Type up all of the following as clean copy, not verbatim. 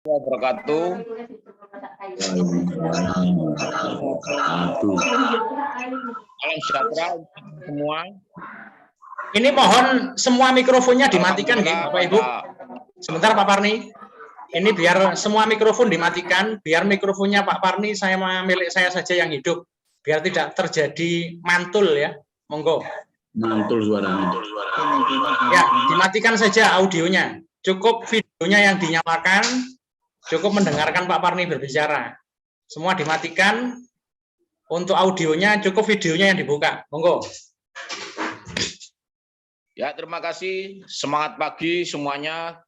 wabarakatuh. Salam sejahtera semua. Ini mohon semua mikrofonnya dimatikan, Bapak Ibu. Sebentar Pak Parni. Ini biar semua mikrofon dimatikan, biar mikrofonnya Pak Parni milik saya saja yang hidup, biar tidak terjadi mantul ya. Monggo. Mantul suaranya. Ya, dimatikan saja audionya. Cukup videonya yang dinyalakan, cukup mendengarkan Pak Parni berbicara. Semua dimatikan. Untuk audionya cukup videonya yang dibuka. Monggo. Ya, terima kasih. Semangat pagi semuanya.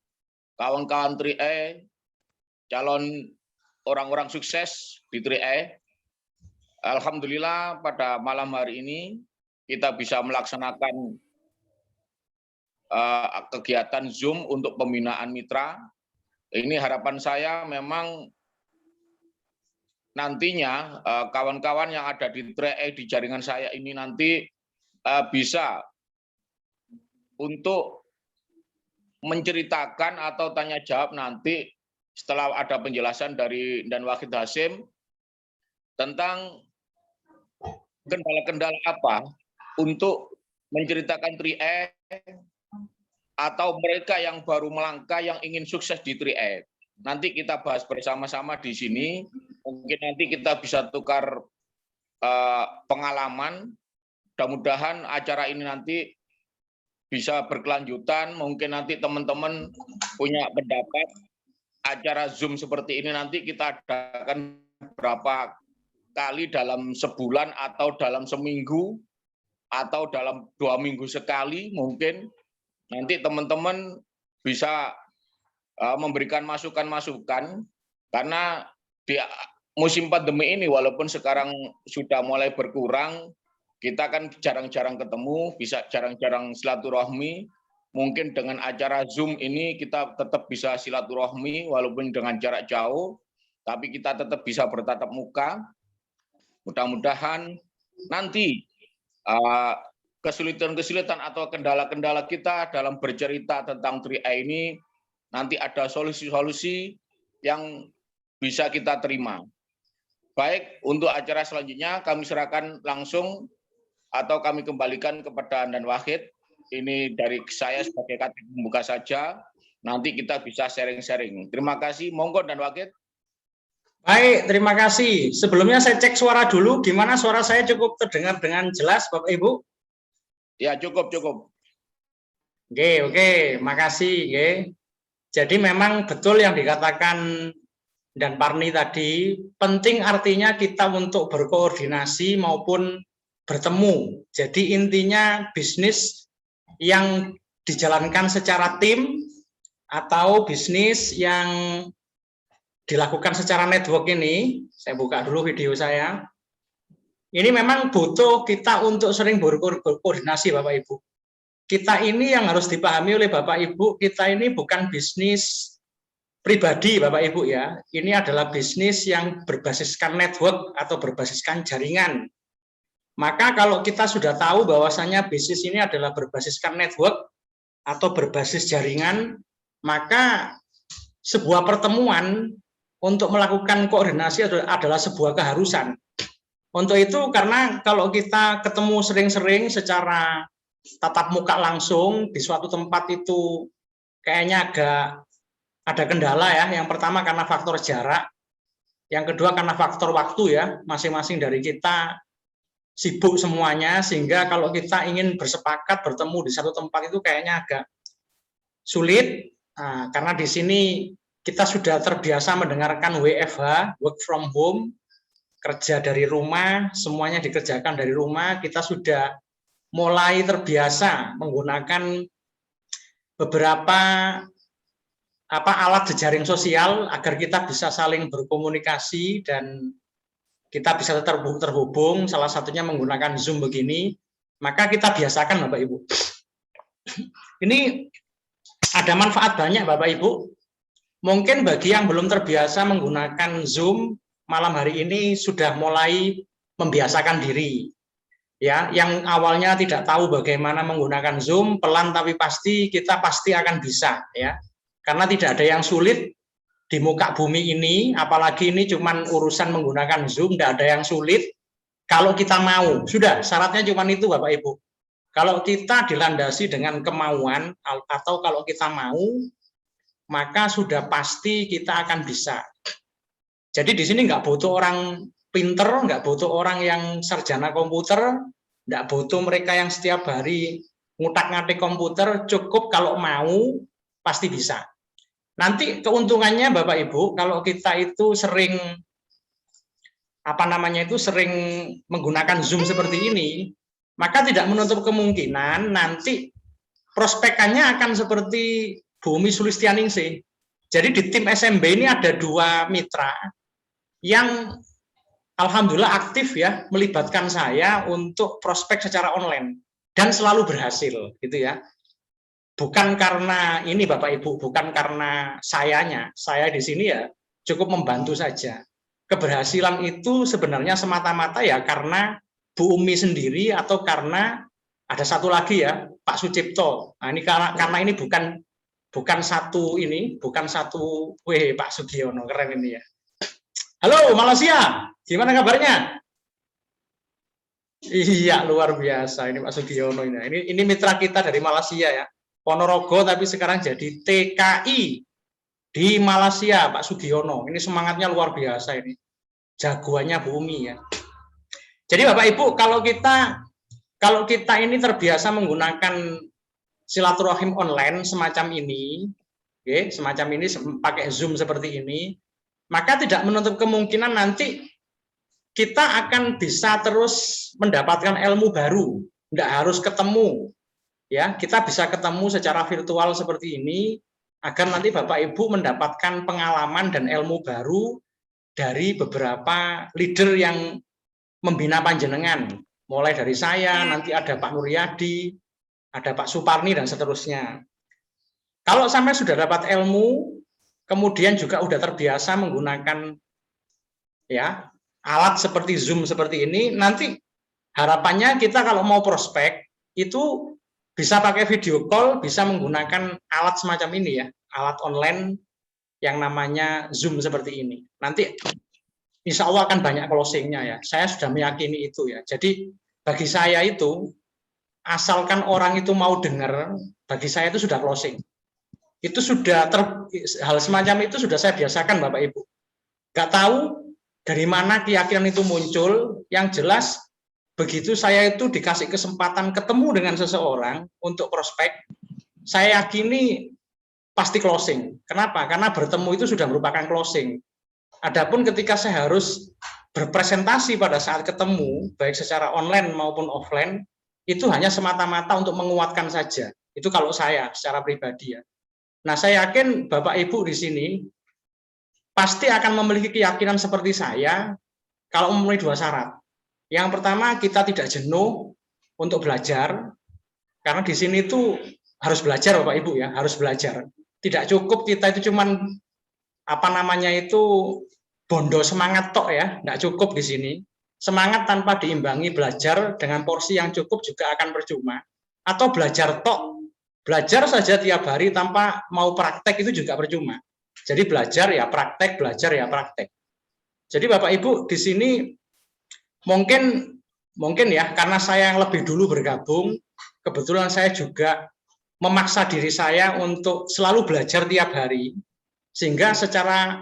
Kawan-kawan 3E, calon orang-orang sukses di 3E. Alhamdulillah pada malam hari ini kita bisa melaksanakan kegiatan Zoom untuk pembinaan mitra. Ini harapan saya memang nantinya kawan-kawan yang ada di 3E di jaringan saya ini nanti bisa untuk menceritakan atau tanya jawab nanti setelah ada penjelasan dari Dan Wahid Hasim tentang kendala-kendala apa untuk menceritakan 3E atau mereka yang baru melangkah yang ingin sukses di 3E. Nanti kita bahas bersama-sama di sini. Mungkin nanti kita bisa tukar pengalaman. Mudah-mudahan acara ini nanti bisa berkelanjutan. Mungkin nanti teman-teman punya pendapat. Acara Zoom seperti ini nanti kita adakan berapa kali dalam sebulan atau dalam seminggu atau dalam 2 minggu sekali mungkin. Nanti teman-teman bisa memberikan masukan-masukan karena di musim pandemi ini walaupun sekarang sudah mulai berkurang, kita kan jarang-jarang ketemu, bisa jarang-jarang silaturahmi. Mungkin dengan acara Zoom ini kita tetap bisa silaturahmi walaupun dengan jarak jauh, tapi kita tetap bisa bertatap muka. Mudah-mudahan nanti kesulitan-kesulitan atau kendala-kendala kita dalam bercerita tentang 3E ini nanti ada solusi-solusi yang bisa kita terima. Baik, untuk acara selanjutnya kami serahkan langsung atau kami kembalikan kepada Dan Wahid. Ini dari saya sebagai kata pembuka saja. Nanti kita bisa sharing-sharing. Terima kasih. Monggo Dan Wahid. Baik, terima kasih. Sebelumnya saya cek suara dulu. Gimana suara saya cukup terdengar dengan jelas, Bapak Ibu? Ya, cukup. Oke, makasih. Oke. Jadi memang betul yang dikatakan Dan Parni tadi, penting artinya kita untuk berkoordinasi maupun bertemu. Jadi intinya bisnis yang dijalankan secara tim atau bisnis yang dilakukan secara network ini, saya buka dulu video saya. Ini memang butuh kita untuk sering berkoordinasi Bapak Ibu. Kita ini yang harus dipahami oleh Bapak Ibu, kita ini bukan bisnis pribadi Bapak Ibu ya. Ini adalah bisnis yang berbasiskan network atau berbasiskan jaringan. Maka kalau kita sudah tahu bahwasannya bisnis ini adalah berbasiskan network atau berbasis jaringan, maka sebuah pertemuan untuk melakukan koordinasi adalah sebuah keharusan. Untuk itu karena kalau kita ketemu sering-sering secara tatap muka langsung di suatu tempat itu kayaknya agak ada kendala ya. Yang pertama karena faktor jarak, yang kedua karena faktor waktu ya, masing-masing dari kita sibuk semuanya, sehingga kalau kita ingin bersepakat bertemu di satu tempat itu kayaknya agak sulit. Nah, karena di sini kita sudah terbiasa mendengarkan WFH, work from home, kerja dari rumah, semuanya dikerjakan dari rumah, kita sudah mulai terbiasa menggunakan beberapa alat jejaring sosial agar kita bisa saling berkomunikasi dan kita bisa terhubung, salah satunya menggunakan Zoom begini, maka kita biasakan Bapak Ibu. Ini ada manfaat banyak Bapak Ibu. Mungkin bagi yang belum terbiasa menggunakan Zoom, malam hari ini sudah mulai membiasakan diri. Ya, yang awalnya tidak tahu bagaimana menggunakan Zoom, pelan tapi pasti kita pasti akan bisa ya. Karena tidak ada yang sulit di muka bumi ini, apalagi ini cuman urusan menggunakan Zoom, tidak ada yang sulit. Kalau kita mau, sudah syaratnya cuman itu Bapak Ibu. Kalau kita dilandasi dengan kemauan atau kalau kita mau, maka sudah pasti kita akan bisa. Jadi di sini nggak butuh orang pinter, nggak butuh orang yang sarjana komputer, nggak butuh mereka yang setiap hari ngutak-ngatik komputer, cukup kalau mau pasti bisa. Nanti keuntungannya Bapak Ibu, kalau kita itu sering sering menggunakan Zoom seperti ini, maka tidak menutup kemungkinan nanti prospekannya akan seperti Bu Umi Sulistianingsih. Jadi di tim SMB ini ada 2 mitra yang alhamdulillah aktif ya melibatkan saya untuk prospek secara online dan selalu berhasil gitu ya. Bukan karena ini Bapak Ibu, bukan karena saya di sini ya cukup membantu saja. Keberhasilan itu sebenarnya semata-mata ya karena Bu Umi sendiri atau karena ada satu lagi ya Pak Sucipto. Nah ini karena ini bukan satu Pak Sugiono, keren ini ya. Halo Malaysia, gimana kabarnya? Iya luar biasa ini Pak Sugiono ini mitra kita dari Malaysia ya. Ponorogo tapi sekarang jadi TKI di Malaysia Pak Sugiono. Ini semangatnya luar biasa ini. Jagoannya Bu Umi ya. Jadi Bapak Ibu kalau kita ini terbiasa menggunakan silaturahim online semacam ini, pakai Zoom seperti ini, maka tidak menutup kemungkinan nanti kita akan bisa terus mendapatkan ilmu baru, tidak harus ketemu. Ya, kita bisa ketemu secara virtual seperti ini agar nanti Bapak Ibu mendapatkan pengalaman dan ilmu baru dari beberapa leader yang membina panjenengan. Mulai dari saya, nanti ada Pak Nuryadi, ada Pak Suparni dan seterusnya. Kalau sampai sudah dapat ilmu, kemudian juga sudah terbiasa menggunakan ya alat seperti Zoom seperti ini, nanti harapannya kita kalau mau prospek itu bisa pakai video call, bisa menggunakan alat semacam ini ya, alat online yang namanya Zoom seperti ini. Nanti insya Allah akan banyak closingnya ya, saya sudah meyakini itu ya. Jadi bagi saya itu, asalkan orang itu mau dengar, bagi saya itu sudah closing. Itu sudah, hal semacam itu sudah saya biasakan Bapak Ibu. Gak tahu dari mana keyakinan itu muncul, yang jelas begitu saya itu dikasih kesempatan ketemu dengan seseorang untuk prospek, saya yakini pasti closing. Kenapa? Karena bertemu itu sudah merupakan closing. Adapun ketika saya harus berpresentasi pada saat ketemu, baik secara online maupun offline, itu hanya semata-mata untuk menguatkan saja. Itu kalau saya secara pribadi ya. Nah, saya yakin Bapak Ibu di sini pasti akan memiliki keyakinan seperti saya kalau memenuhi 2 syarat. Yang pertama, kita tidak jenuh untuk belajar, karena di sini itu harus belajar Bapak Ibu ya, harus belajar. Tidak cukup kita itu cuman bondo semangat tok ya, tidak cukup di sini. Semangat tanpa diimbangi belajar dengan porsi yang cukup juga akan percuma. Atau belajar tok, belajar saja tiap hari tanpa mau praktek itu juga percuma. Jadi belajar ya praktek, belajar ya praktek. Jadi Bapak Ibu di sini mungkin ya karena saya yang lebih dulu bergabung, kebetulan saya juga memaksa diri saya untuk selalu belajar tiap hari, sehingga secara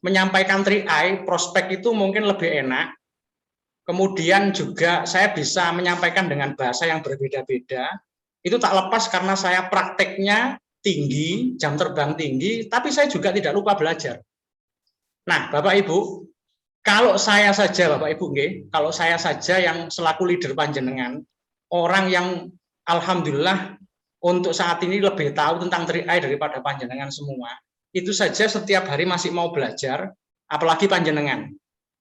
menyampaikan 3I prospek itu mungkin lebih enak. Kemudian juga saya bisa menyampaikan dengan bahasa yang berbeda-beda. Itu tak lepas karena saya prakteknya tinggi, jam terbang tinggi, tapi saya juga tidak lupa belajar. Nah, Bapak Ibu, kalau saya saja Bapak Ibu, kalau saya saja yang selaku leader panjenengan, orang yang alhamdulillah untuk saat ini lebih tahu tentang 3I daripada panjenengan semua, itu saja setiap hari masih mau belajar, apalagi panjenengan.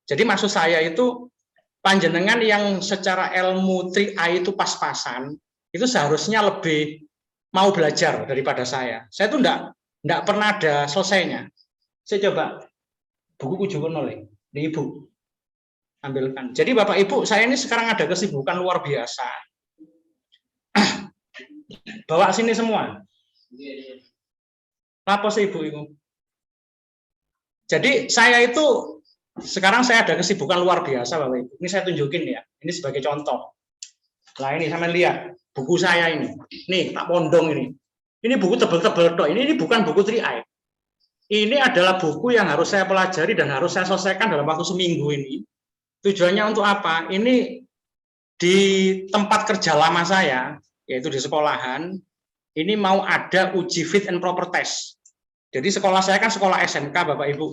Jadi maksud saya itu panjenengan yang secara ilmu 3I itu pas-pasan, itu seharusnya lebih mau belajar daripada saya. Saya itu enggak pernah ada selesainya. Saya coba buku kujukan oleh Ibu ambilkan. Jadi Bapak Ibu, saya ini sekarang ada kesibukan luar biasa. Bawa sini semua. Apa sih Ibu itu? Jadi saya itu sekarang saya ada kesibukan luar biasa Bapak Ibu. Ini saya tunjukin ya. Ini sebagai contoh. Nah ini sampai lihat buku saya ini. Nih tak pondong ini. Ini buku tebel-tebel dok. Ini bukan buku 3i. Ini adalah buku yang harus saya pelajari dan harus saya selesaikan dalam waktu seminggu ini. Tujuannya untuk apa? Ini di tempat kerja lama saya, yaitu di sekolahan, ini mau ada uji fit and proper test. Jadi sekolah saya kan sekolah SMK Bapak Ibu.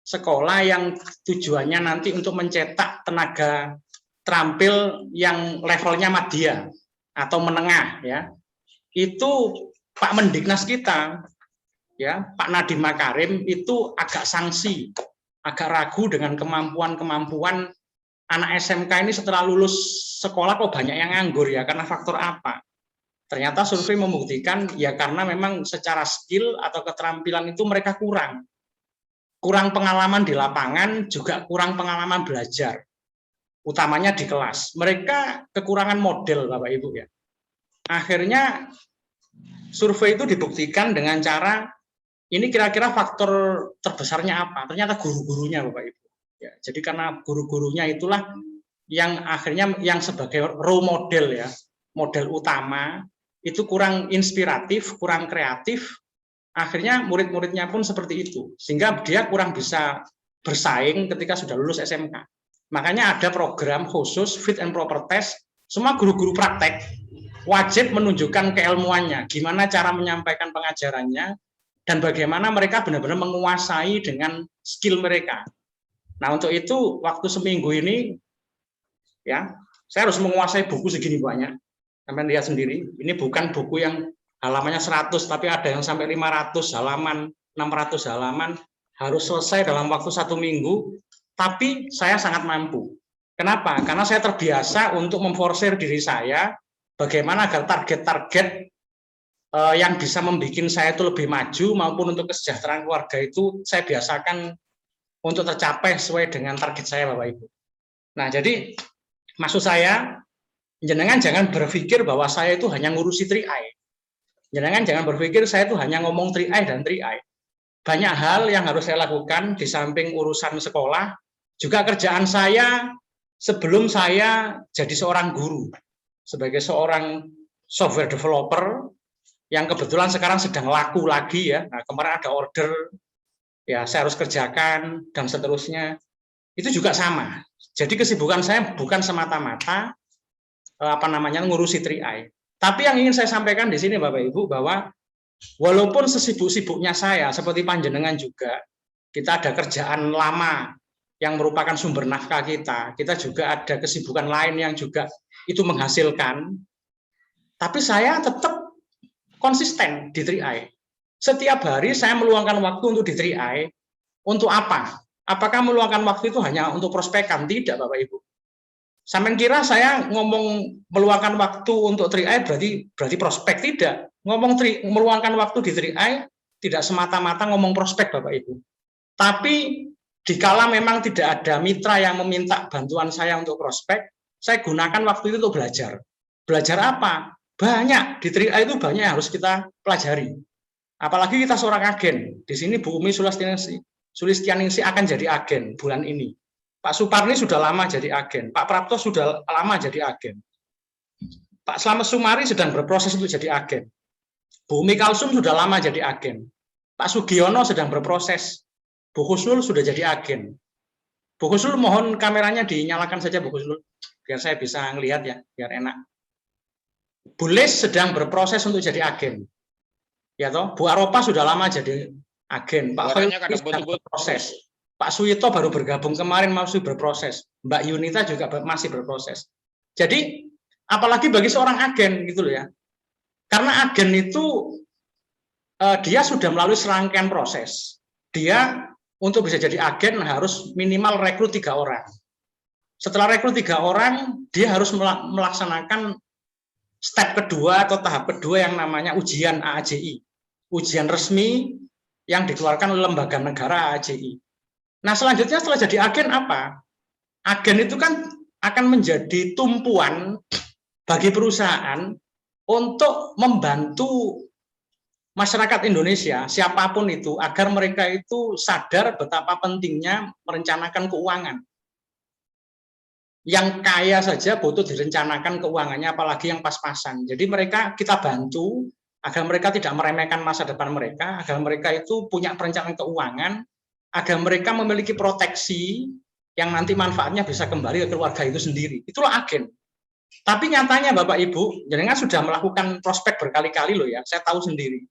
Sekolah yang tujuannya nanti untuk mencetak tenaga terampil yang levelnya madya atau menengah ya. Itu Pak Mendiknas kita ya, Pak Nadiem Makarim itu agak sanksi, agak ragu dengan kemampuan anak SMK ini setelah lulus sekolah kok banyak yang nganggur ya, karena faktor apa? Ternyata survei membuktikan ya karena memang secara skill atau keterampilan itu mereka kurang pengalaman di lapangan, juga kurang pengalaman belajar, utamanya di kelas. Mereka kekurangan model Bapak Ibu ya. Akhirnya survei itu dibuktikan dengan cara ini kira-kira faktor terbesarnya apa? Ternyata guru-gurunya Bapak Ibu. Ya, jadi karena guru-gurunya itulah yang akhirnya yang sebagai role model ya, model utama itu kurang inspiratif, kurang kreatif, akhirnya murid-muridnya pun seperti itu, sehingga dia kurang bisa bersaing ketika sudah lulus SMK. Makanya ada program khusus fit and proper test, semua guru-guru praktek wajib menunjukkan keilmuannya, gimana cara menyampaikan pengajarannya, dan bagaimana mereka benar-benar menguasai dengan skill mereka. Nah untuk itu waktu seminggu ini, ya saya harus menguasai buku segini banyak. Sampai lihat sendiri, ini bukan buku yang halamannya 100, tapi ada yang sampai 500 halaman, 600 halaman, harus selesai dalam waktu 1 minggu, tapi saya sangat mampu. Kenapa? Karena saya terbiasa untuk memforsir diri saya, bagaimana agar target-target yang bisa membuat saya itu lebih maju, maupun untuk kesejahteraan keluarga itu, saya biasakan untuk tercapai sesuai dengan target saya Bapak Ibu. Nah jadi, maksud saya, jenengan jangan berpikir bahwa saya itu hanya ngurusi 3i. Jenengan jangan berpikir saya itu hanya ngomong 3i dan 3i. Banyak hal yang harus saya lakukan di samping urusan sekolah, juga kerjaan saya sebelum saya jadi seorang guru, sebagai seorang software developer, yang kebetulan sekarang sedang laku lagi ya. Nah, kemarin ada order, ya saya harus kerjakan, dan seterusnya. Itu juga sama. Jadi kesibukan saya bukan semata-mata ngurusi 3i. Tapi yang ingin saya sampaikan di sini Bapak Ibu bahwa walaupun sesibuk-sibuknya saya seperti panjenengan juga, kita ada kerjaan lama yang merupakan sumber nafkah kita juga ada kesibukan lain yang juga itu menghasilkan. Tapi saya tetap konsisten di 3i. Setiap hari saya meluangkan waktu untuk di 3i. Untuk apa? Apakah meluangkan waktu itu hanya untuk prospekan? Tidak Bapak Ibu. Sampai kira saya ngomong meluangkan waktu untuk 3i berarti prospek, tidak. Meluangkan waktu di 3i tidak semata-mata ngomong prospek Bapak Ibu. Tapi dikala memang tidak ada mitra yang meminta bantuan saya untuk prospek, saya gunakan waktu itu untuk belajar. Belajar apa? Banyak, di 3i itu banyak yang harus kita pelajari. Apalagi kita seorang agen. Di sini Bu Umi Sulistianingsih akan jadi agen bulan ini. Pak Suparni sudah lama jadi agen, Pak Prapto sudah lama jadi agen, Pak Slamet Sumari sedang berproses untuk jadi agen, Bu Umi Kalsum sudah lama jadi agen, Pak Sugiono sedang berproses, Bu Husnul sudah jadi agen. Bu Husnul mohon kameranya dinyalakan saja Bu Husnul, biar saya bisa ngelihat ya, biar enak. Bu Les sedang berproses untuk jadi agen, ya toh. Bu Aropa sudah lama jadi agen, Pak Khoiri sedang berproses. Pak Suyito baru bergabung kemarin, masih berproses. Mbak Yunita juga masih berproses. Jadi, apalagi bagi seorang agen gitu loh ya. Karena agen itu dia sudah melalui serangkaian proses. Dia untuk bisa jadi agen harus minimal rekrut 3 orang. Setelah rekrut 3 orang, dia harus melaksanakan step kedua atau tahap kedua yang namanya ujian AAJI. Ujian resmi yang dikeluarkan oleh lembaga negara AAJI. Nah selanjutnya setelah jadi agen apa? Agen itu kan akan menjadi tumpuan bagi perusahaan untuk membantu masyarakat Indonesia, siapapun itu, agar mereka itu sadar betapa pentingnya merencanakan keuangan. Yang kaya saja butuh direncanakan keuangannya, apalagi yang pas-pasan. Jadi mereka kita bantu agar mereka tidak meremehkan masa depan mereka, agar mereka itu punya perencanaan keuangan, agar mereka memiliki proteksi yang nanti manfaatnya bisa kembali ke keluarga itu sendiri. Itulah agen. Tapi nyatanya Bapak Ibu, jenengan sudah melakukan prospek berkali-kali loh ya, saya tahu sendiri.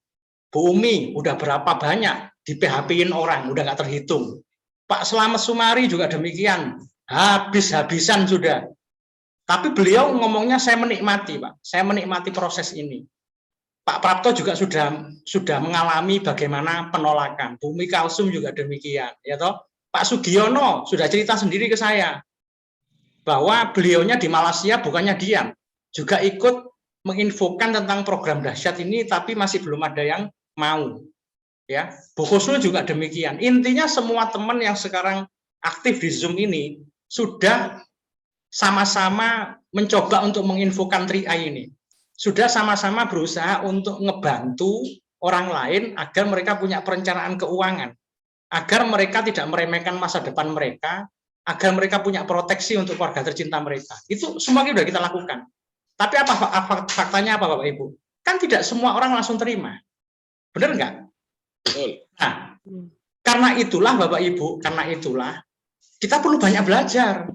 Bu Umi udah berapa banyak di PHP-in orang, udah nggak terhitung. Pak Slamet Sumari juga demikian, habis-habisan sudah. Tapi beliau ngomongnya saya menikmati, Pak. Saya menikmati proses ini. Pak Prapto juga sudah mengalami bagaimana penolakan. Bumi Kalsum juga demikian, ya toh. Pak Sugiono sudah cerita sendiri ke saya bahwa beliaunya di Malaysia bukannya diam, juga ikut menginfokan tentang program dahsyat ini, tapi masih belum ada yang mau. Ya, Bu Khusnul juga demikian. Intinya semua teman yang sekarang aktif di Zoom ini sudah sama-sama mencoba untuk menginfokan 3i ini. Sudah sama-sama berusaha untuk ngebantu orang lain agar mereka punya perencanaan keuangan, agar mereka tidak meremehkan masa depan mereka, agar mereka punya proteksi untuk keluarga tercinta mereka. Itu semuanya sudah kita lakukan. Tapi apa faktanya apa Bapak Ibu? Kan tidak semua orang langsung terima. Benar nggak? Nah, karena itulah Bapak Ibu, karena itulah kita perlu banyak belajar.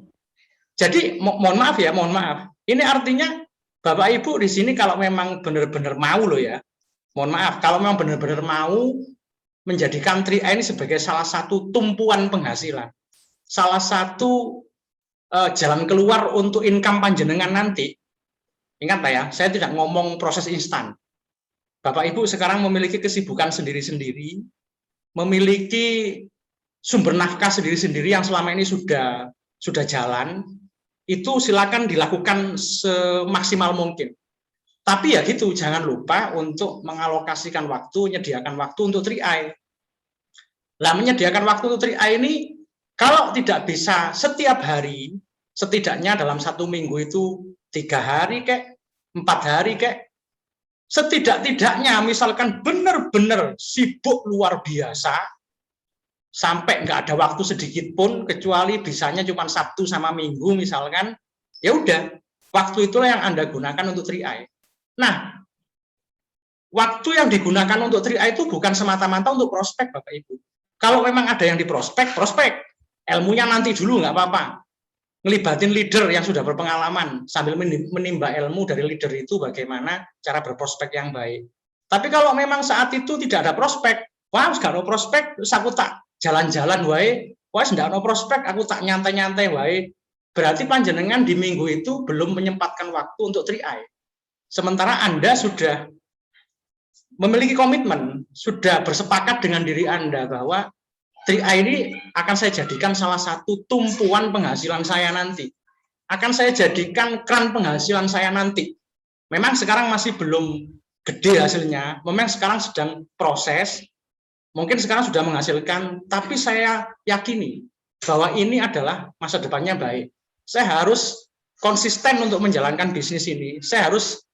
Jadi mohon maaf. Ini artinya Bapak Ibu di sini kalau memang benar-benar mau loh ya, mohon maaf, kalau memang benar-benar mau menjadikan 3i ini sebagai salah satu tumpuan penghasilan, salah satu jalan keluar untuk income panjenengan nanti. Ingat ya, saya tidak ngomong proses instan. Bapak Ibu sekarang memiliki kesibukan sendiri-sendiri, memiliki sumber nafkah sendiri-sendiri yang selama ini sudah jalan. Itu silakan dilakukan semaksimal mungkin. Tapi ya gitu, jangan lupa untuk mengalokasikan waktu, menyediakan waktu untuk 3i. Nah, menyediakan waktu untuk 3i ini, kalau tidak bisa setiap hari, setidaknya dalam 1 minggu itu 3 hari kek, 4 hari kek, setidak-tidaknya misalkan benar-benar sibuk luar biasa, sampai nggak ada waktu sedikit pun, kecuali bisanya cuma Sabtu sama Minggu misalkan, ya udah, waktu itulah yang Anda gunakan untuk 3i. Nah, waktu yang digunakan untuk 3i itu bukan semata-mata untuk prospek Bapak Ibu. Kalau memang ada yang diprospek, prospek. Ilmunya nanti dulu nggak apa-apa. Ngelibatin leader yang sudah berpengalaman, sambil menimba ilmu dari leader itu bagaimana cara berprospek yang baik. Tapi kalau memang saat itu tidak ada prospek, wah, nggak ada prospek, terus aku tak jalan-jalan wae, wah ndak ono prospek, aku tak nyantai-nyantai wae. Berarti panjenengan di minggu itu belum menyempatkan waktu untuk 3i. Sementara Anda sudah memiliki komitmen, sudah bersepakat dengan diri Anda bahwa 3i ini akan saya jadikan salah satu tumpuan penghasilan saya nanti. Akan saya jadikan keran penghasilan saya nanti. Memang sekarang masih belum gede hasilnya, memang sekarang sedang proses, mungkin sekarang sudah menghasilkan, tapi saya yakini bahwa ini adalah masa depannya baik. Saya harus konsisten untuk menjalankan bisnis ini. Saya harus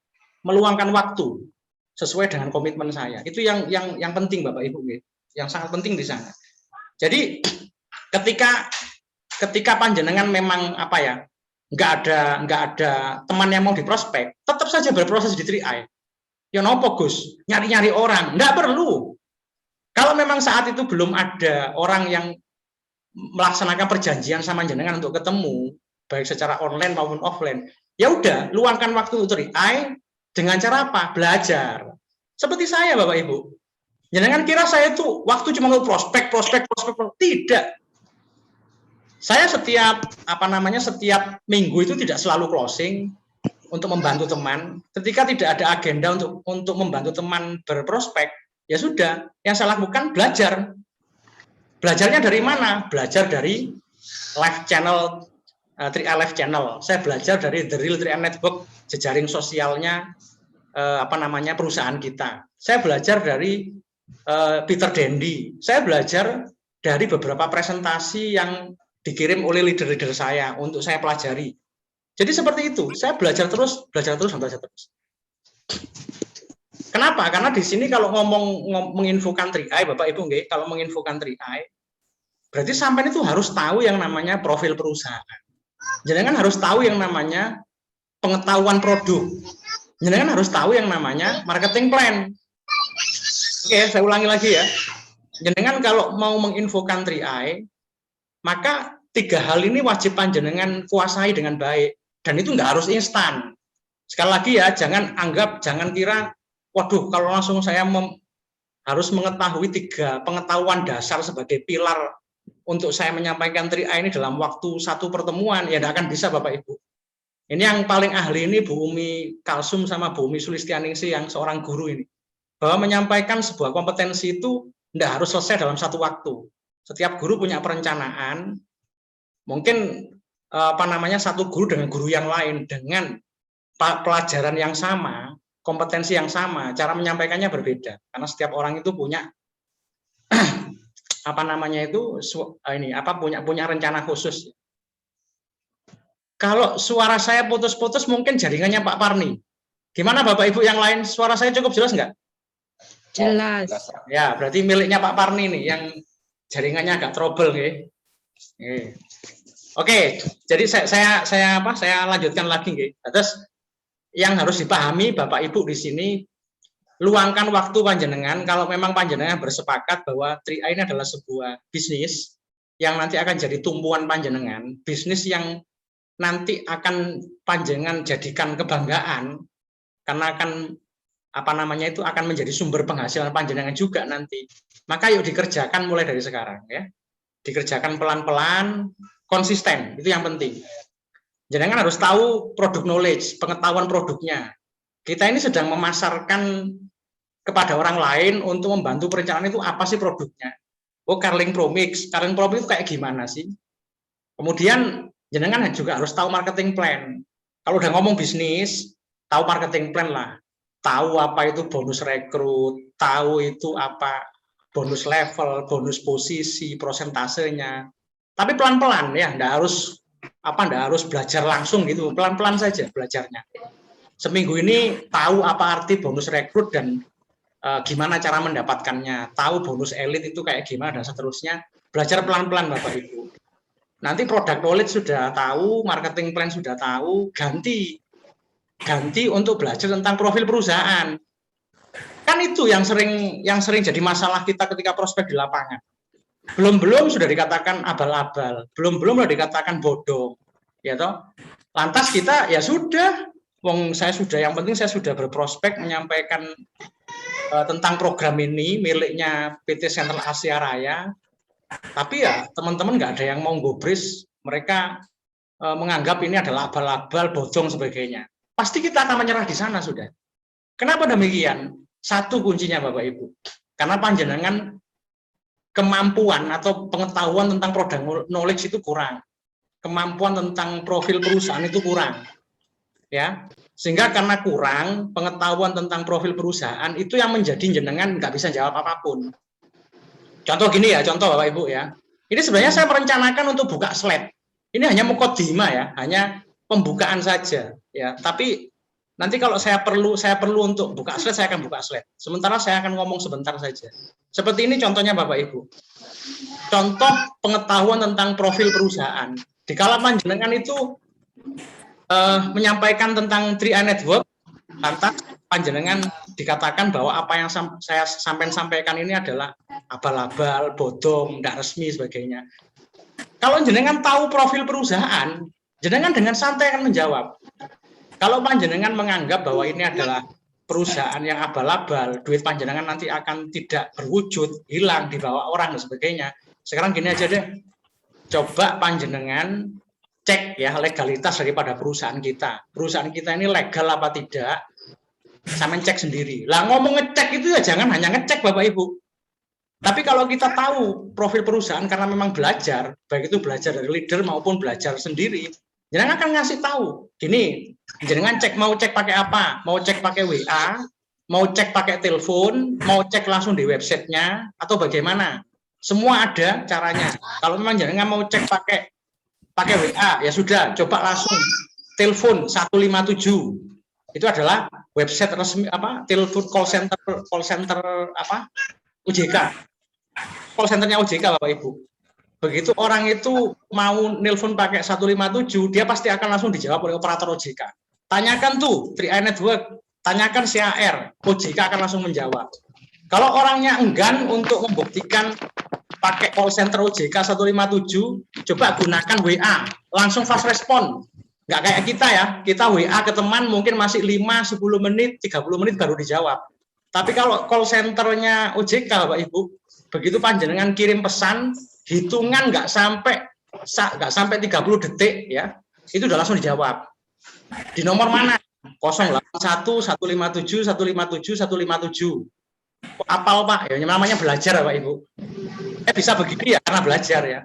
meluangkan waktu sesuai dengan komitmen saya. Itu yang penting Bapak Ibu, yang sangat penting di sana. Jadi ketika panjenengan memang apa ya, nggak ada teman yang mau diprospek, tetap saja berproses di 3i. Ya nopo Gus, nyari-nyari orang, nggak perlu. Kalau memang saat itu belum ada orang yang melaksanakan perjanjian sama jenengan untuk ketemu, baik secara online maupun offline, ya udah, luangkan waktu untuk 3i dengan cara apa? Belajar. Seperti saya Bapak Ibu. Jenengan kira saya itu waktu cuma untuk prospek. Tidak. Saya setiap minggu itu tidak selalu closing untuk membantu teman. Ketika tidak ada agenda untuk membantu teman berprospek, ya sudah, yang saya lakukan belajar. Belajarnya dari mana? Belajar dari live channel, 3i Live Channel. Saya belajar dari The Real 3i Network, jejaring sosialnya perusahaan kita. Saya belajar dari Peter Dendi. Saya belajar dari beberapa presentasi yang dikirim oleh leader-leader saya untuk saya pelajari. Jadi seperti itu. Saya belajar terus. Kenapa? Karena di sini kalau ngomong menginfokan 3i, Bapak Ibu nggih, kalau menginfokan 3i, berarti sampean itu harus tahu yang namanya profil perusahaan. Jenengan harus tahu yang namanya pengetahuan produk. Jenengan harus tahu yang namanya marketing plan. Oke, saya ulangi lagi ya. Jenengan kalau mau menginfokan 3i, maka 3 hal ini wajib panjenengan kuasai dengan baik. Dan itu nggak harus instan. Sekali lagi ya, jangan kira, waduh, kalau langsung saya harus mengetahui 3 pengetahuan dasar sebagai pilar untuk saya menyampaikan 3i ini dalam waktu 1 pertemuan, ya tidak akan bisa Bapak Ibu. Ini yang paling ahli ini Bu Umi Kalsum sama Bu Umi Sulistianingsih yang seorang guru ini. Bahwa menyampaikan sebuah kompetensi itu tidak harus selesai dalam 1 waktu. Setiap guru punya perencanaan, mungkin satu guru dengan guru yang lain, dengan pelajaran yang sama, kompetensi yang sama, cara menyampaikannya berbeda. Karena setiap orang itu punya punya rencana khusus. Kalau suara saya putus-putus mungkin jaringannya Pak Parni. Gimana Bapak Ibu yang lain, suara saya cukup jelas nggak? Jelas. Ya, berarti miliknya Pak Parni nih yang jaringannya agak trouble nih. Oke, jadi saya lanjutkan lagi nih. Terus yang harus dipahami Bapak Ibu di sini, luangkan waktu panjenengan kalau memang panjenengan bersepakat bahwa 3i ini adalah sebuah bisnis yang nanti akan jadi tumpuan panjenengan, bisnis yang nanti akan panjenengan jadikan kebanggaan karena akan akan menjadi sumber penghasilan panjenengan juga nanti. Maka yuk dikerjakan mulai dari sekarang ya. Dikerjakan pelan-pelan, konsisten, itu yang penting. Jenengan harus tahu produk knowledge, pengetahuan produknya. Kita ini sedang memasarkan kepada orang lain untuk membantu perencanaan itu apa sih produknya. Oh, Carling Promix. Carling Promix itu kayak gimana sih? Kemudian jenengan juga harus tahu marketing plan. Kalau udah ngomong bisnis, tahu marketing plan lah. Tahu apa itu bonus rekrut, tahu itu apa bonus level, bonus posisi, prosentasenya. Tapi pelan-pelan ya, enggak harus belajar langsung gitu, pelan-pelan saja belajarnya. Seminggu ini tahu apa arti bonus rekrut dan gimana cara mendapatkannya, tahu bonus elit itu kayak gimana dan seterusnya. Belajar pelan-pelan Bapak Ibu. Nanti product knowledge sudah tahu, marketing plan sudah tahu, ganti untuk belajar tentang profil perusahaan. Kan itu yang sering jadi masalah kita ketika prospek di lapangan. Belum sudah dikatakan abal-abal, belum sudah dikatakan bodoh, ya toh. Lantas kita ya sudah, yang penting saya sudah berprospek menyampaikan tentang program ini miliknya PT Sentral Asia Raya. Tapi ya teman-teman nggak ada yang mau gubris, mereka menganggap ini adalah abal-abal, bodong sebagainya. Pasti kita akan menyerah di sana sudah. Kenapa demikian? Satu kuncinya Bapak Ibu. Karena panjenengan kemampuan atau pengetahuan tentang produk knowledge itu kurang. Kemampuan tentang profil perusahaan itu kurang. Ya. Sehingga karena kurang pengetahuan tentang profil perusahaan itu yang menjadi jenengan nggak bisa jawab apapun. Contoh gini ya, contoh Bapak Ibu ya. Ini sebenarnya saya merencanakan untuk buka slide. Ini hanya mukaddimah ya, hanya pembukaan saja ya. Tapi nanti kalau saya perlu untuk buka slide, saya akan buka slide. Sementara saya akan ngomong sebentar saja. Seperti ini contohnya Bapak Ibu. Contoh pengetahuan tentang profil perusahaan. Dikala panjenengan itu menyampaikan tentang 3i Network, lantas panjenengan dikatakan bahwa apa yang saya sampaikan ini adalah abal-abal, bodong, tidak resmi, sebagainya. Kalau jenengan tahu profil perusahaan, jenengan dengan santai akan menjawab. Kalau panjenengan menganggap bahwa ini adalah perusahaan yang abal-abal, duit panjenengan nanti akan tidak berwujud, hilang, dibawa orang, dan sebagainya. Sekarang gini aja deh, coba panjenengan cek ya legalitas daripada perusahaan kita. Perusahaan kita ini legal apa tidak, sama cek sendiri. Lah ngomong ngecek itu ya jangan hanya ngecek Bapak Ibu. Tapi kalau kita tahu profil perusahaan karena memang belajar, baik itu belajar dari leader maupun belajar sendiri, jenengan akan ngasih tahu. Gini, jenengan cek mau cek pakai apa? Mau cek pakai WA, mau cek pakai telepon, mau cek langsung di websitenya atau bagaimana? Semua ada caranya. Kalau memang jenengan mau cek pakai WA, ya sudah, coba langsung telepon 157. Itu adalah website resmi telepon call center OJK. Call centernya OJK Bapak Ibu. Begitu orang itu mau nelpon pakai 157, dia pasti akan langsung dijawab oleh operator OJK. Tanyakan tuh 3i Network, tanyakan CAR, OJK akan langsung menjawab. Kalau orangnya enggan untuk membuktikan pakai call center OJK 157, coba gunakan WA, langsung fast respon. Nggak kayak kita ya, kita WA ke teman mungkin masih 5, 10 menit, 30 menit baru dijawab. Tapi kalau call centernya OJK Bapak Ibu, begitu panjenengan kirim pesan, hitungan nggak sampai 30 detik ya, itu udah langsung dijawab. Di nomor mana? 081 157 157 157. Apal Pak, ya namanya belajar Bapak Ibu. Saya bisa begini ya karena belajar ya.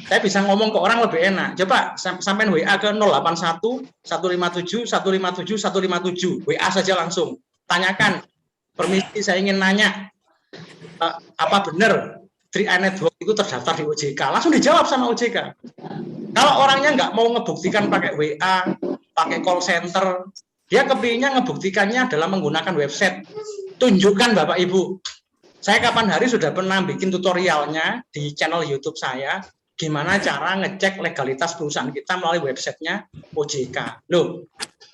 Saya bisa ngomong ke orang lebih enak. Coba sampai WA ke 081 157 157 157. WA saja langsung. Tanyakan, permisi saya ingin nanya, apa benar 3i Network itu terdaftar di OJK? Langsung dijawab sama OJK. Kalau orangnya nggak mau ngebuktikan pakai WA, pakai call center, dia kepinginnya ngebuktikannya dalam menggunakan website. Tunjukkan Bapak Ibu. Saya kapan hari sudah pernah bikin tutorialnya di channel YouTube saya, gimana cara ngecek legalitas perusahaan kita melalui websitenya OJK. Loh,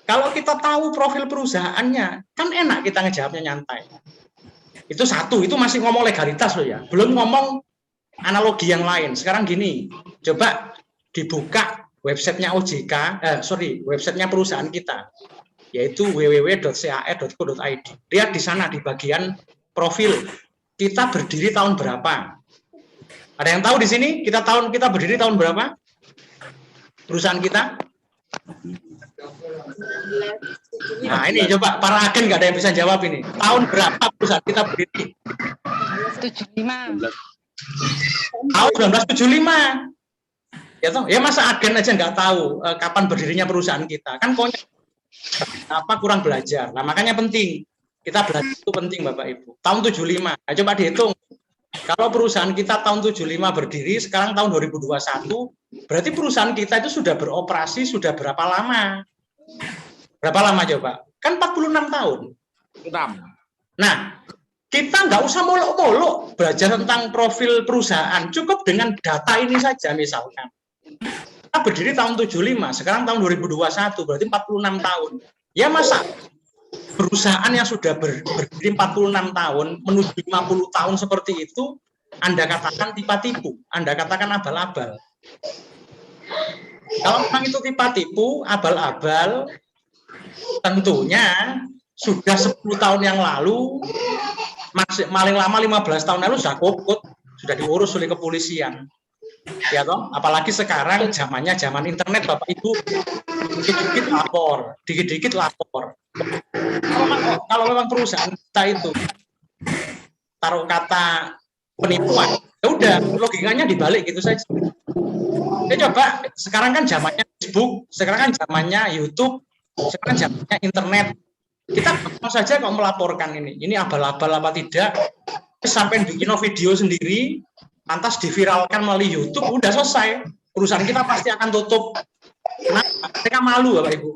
kalau kita tahu profil perusahaannya, kan enak kita ngejawabnya nyantai. Itu satu, itu masih ngomong legalitas loh ya. Belum ngomong analogi yang lain. Sekarang gini, coba dibuka websitenya OJK, websitenya perusahaan kita, yaitu www.car.co.id. Lihat di sana di bagian profil, kita berdiri tahun berapa? Ada yang tahu di sini? Kita berdiri tahun berapa? Perusahaan kita? Nah ini coba para agen nggak ada yang bisa jawab ini. Tahun berapa perusahaan kita berdiri? 75. Tahun 1975. Ya toh, ya masa agen aja nggak tahu kapan berdirinya perusahaan kita? Kan konyol. Kurang belajar. Nah makanya penting. Kita belajar itu penting Bapak Ibu. Tahun 75. Nah, coba dihitung. Kalau perusahaan kita tahun 75 berdiri, sekarang tahun 2021, berarti perusahaan kita itu sudah beroperasi sudah berapa lama? Berapa lama coba? Kan 46 tahun. 6. Nah, kita nggak usah molok-molok belajar tentang profil perusahaan. Cukup dengan data ini saja misalkan. Kita berdiri tahun 75, sekarang tahun 2021, berarti 46 tahun. Ya masa perusahaan yang sudah berdiri 46 tahun, menuju 50 tahun seperti itu, Anda katakan tipu-tipu, Anda katakan abal-abal. Kalau memang itu tipu-tipu, abal-abal, tentunya sudah 10 tahun yang lalu, paling lama 15 tahun lalu sudah koput, sudah diurus oleh kepolisian. Ya toh, apalagi sekarang zamannya zaman internet Bapak Ibu, dikit-dikit lapor. Kalau memang perusahaan kita itu taruh kata penipuan, ya udah logikanya dibalik gitu saja. Ya coba, sekarang kan zamannya Facebook, sekarang kan zamannya YouTube, sekarang zamannya internet. Kita langsung saja kok melaporkan ini abal-abal apa tidak, sampai bikin video sendiri, lantas diviralkan melalui YouTube, udah selesai. Perusahaan kita pasti akan tutup. Kenapa? Mereka malu Bapak Ibu.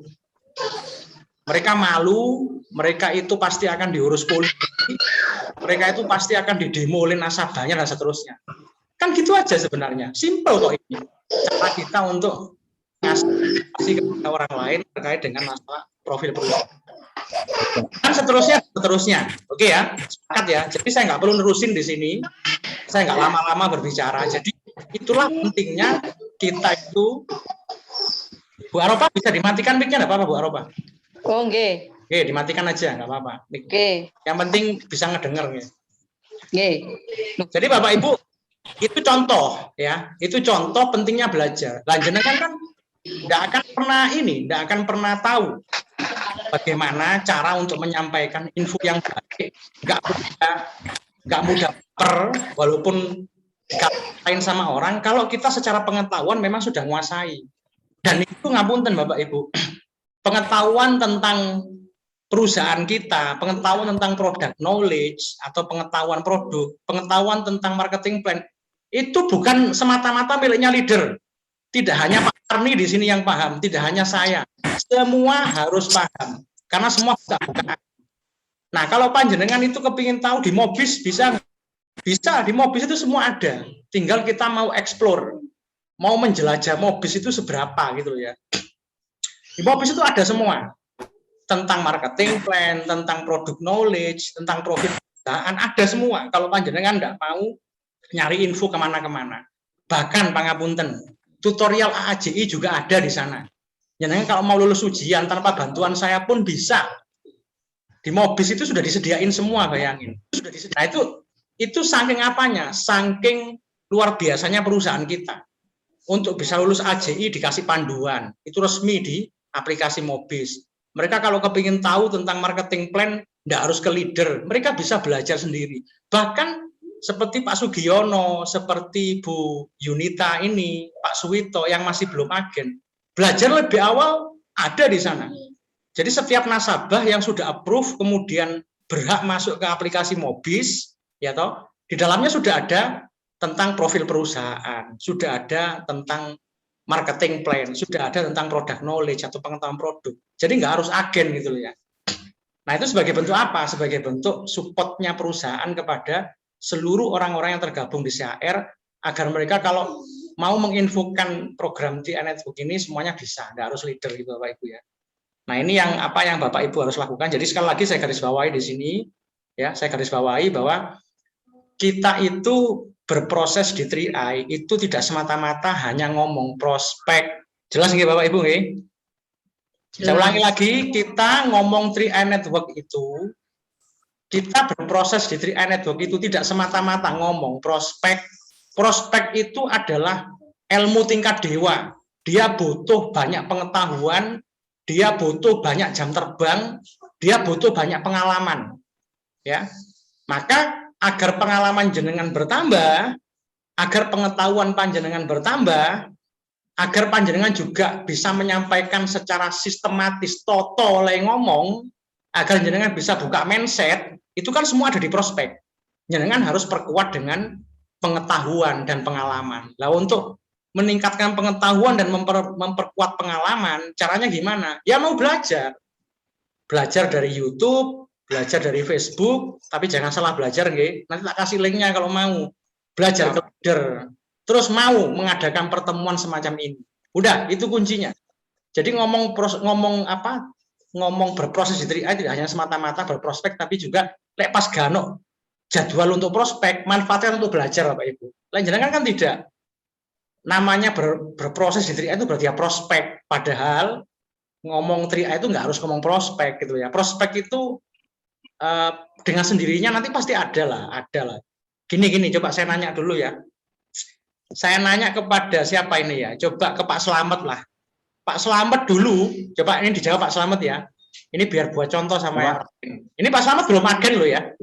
Mereka malu, mereka itu pasti akan diurus polisi, mereka itu pasti akan didemo oleh nasabahnya dan seterusnya. Kan gitu aja sebenarnya, simple kok ini. Cara kita untuk ngasih ke orang lain terkait dengan masalah profil perusahaan. Dan seterusnya. Oke ya, sepakat ya. Jadi saya nggak perlu nerusin di sini, saya nggak lama-lama berbicara. Jadi itulah pentingnya kita itu. Bu Aropa bisa dimatikan mic-nya nggak apa-apa Bu Aropa? Oh, nggih. Oke, dimatikan aja, nggak apa-apa. Nggih. Yang penting bisa ngedenger ya. Nggih. Jadi Bapak Ibu, itu contoh ya, itu contoh pentingnya belajar. Lanjutnya kan nggak akan pernah tahu bagaimana cara untuk menyampaikan info yang baik, nggak mudah walaupun dikatain sama orang, kalau kita secara pengetahuan memang sudah menguasai. Dan itu ngapunten Bapak Ibu, pengetahuan tentang perusahaan kita, pengetahuan tentang product knowledge atau pengetahuan produk, pengetahuan tentang marketing plan, itu bukan semata-mata miliknya leader. Tidak hanya Pak Arni di sini yang paham, tidak hanya saya. Semua harus paham. karena semua buka. Nah, kalau panjenengan itu kepingin tahu di Mobis bisa di Mobis itu semua ada. Tinggal kita mau explore, mau menjelajah Mobis itu seberapa gitu ya. Di Mobis itu ada semua. Tentang marketing plan, tentang product knowledge, tentang profit perusahaan, ada semua. Kalau panjenengan nggak mau nyari info kemana-kemana. Bahkan pangapunten, tutorial AAJI juga ada di sana. Jenengan kalau mau lulus ujian tanpa bantuan saya pun bisa. Di Mobis itu sudah disediain semua, bayangin. Nah, itu saking apanya? Saking luar biasanya perusahaan kita. Untuk bisa lulus AJI dikasih panduan. Itu resmi di aplikasi Mobis. Mereka kalau kepingin tahu tentang marketing plan, tidak harus ke leader. Mereka bisa belajar sendiri. Bahkan seperti Pak Sugiono, seperti Bu Yunita ini, Pak Suwito yang masih belum agen. Belajar lebih awal ada di sana. Jadi setiap nasabah yang sudah approve kemudian berhak masuk ke aplikasi Mobis, ya toh, di dalamnya sudah ada tentang profil perusahaan, sudah ada tentang marketing plan, sudah ada tentang product knowledge atau pengetahuan produk. Jadi nggak harus agen gitu ya. Nah, itu sebagai bentuk apa? Sebagai bentuk supportnya perusahaan kepada seluruh orang-orang yang tergabung di CHR agar mereka kalau mau menginfokan program TI Network ini semuanya bisa, nggak harus leader gitu Bapak Ibu ya. Nah, ini yang apa yang Bapak Ibu harus lakukan. Jadi sekali lagi saya garis bawahi di sini, ya, saya garis bawahi bahwa kita itu berproses di 3i itu tidak semata-mata hanya ngomong prospek. Jelas nggih Bapak Ibu nggih? Saya ulangi lagi, kita ngomong 3i Network itu, kita berproses di 3i Network itu tidak semata-mata ngomong prospek. Prospek itu adalah ilmu tingkat dewa. Dia butuh banyak pengetahuan, dia butuh banyak jam terbang, dia butuh banyak pengalaman. Ya. Maka agar pengalaman jenengan bertambah, agar pengetahuan panjenengan bertambah, agar panjenengan juga bisa menyampaikan secara sistematis, toto oleh ngomong, agar jenengan bisa buka mindset, itu kan semua ada di prospek. Jenengan harus perkuat dengan pengetahuan dan pengalaman. Nah, untuk meningkatkan pengetahuan dan memperkuat pengalaman, caranya gimana? Ya mau belajar. Belajar dari YouTube, belajar dari Facebook, tapi jangan salah belajar, nggih. Nanti tak kasih linknya kalau mau. Belajar ke leader. Terus mau mengadakan pertemuan semacam ini. Udah, itu kuncinya. Jadi ngomong berproses di 3i tidak hanya semata-mata berprospek, tapi juga pas gano jadwal untuk prospek, manfaatnya untuk belajar Bapak Ibu. Lain jenengan kan tidak. Namanya berproses di 3i itu berarti ya prospek. Padahal ngomong 3i itu nggak harus ngomong prospek gitu ya. Prospek itu dengan sendirinya nanti pasti ada lah. Gini, coba saya nanya dulu ya. Saya nanya kepada siapa ini ya? Coba ke Pak Slamet lah. Pak Slamet dulu, coba ini dijawab Pak Slamet ya. Ini biar buat contoh sama yang lain. Ini Pak Slamet belum agen loh ya.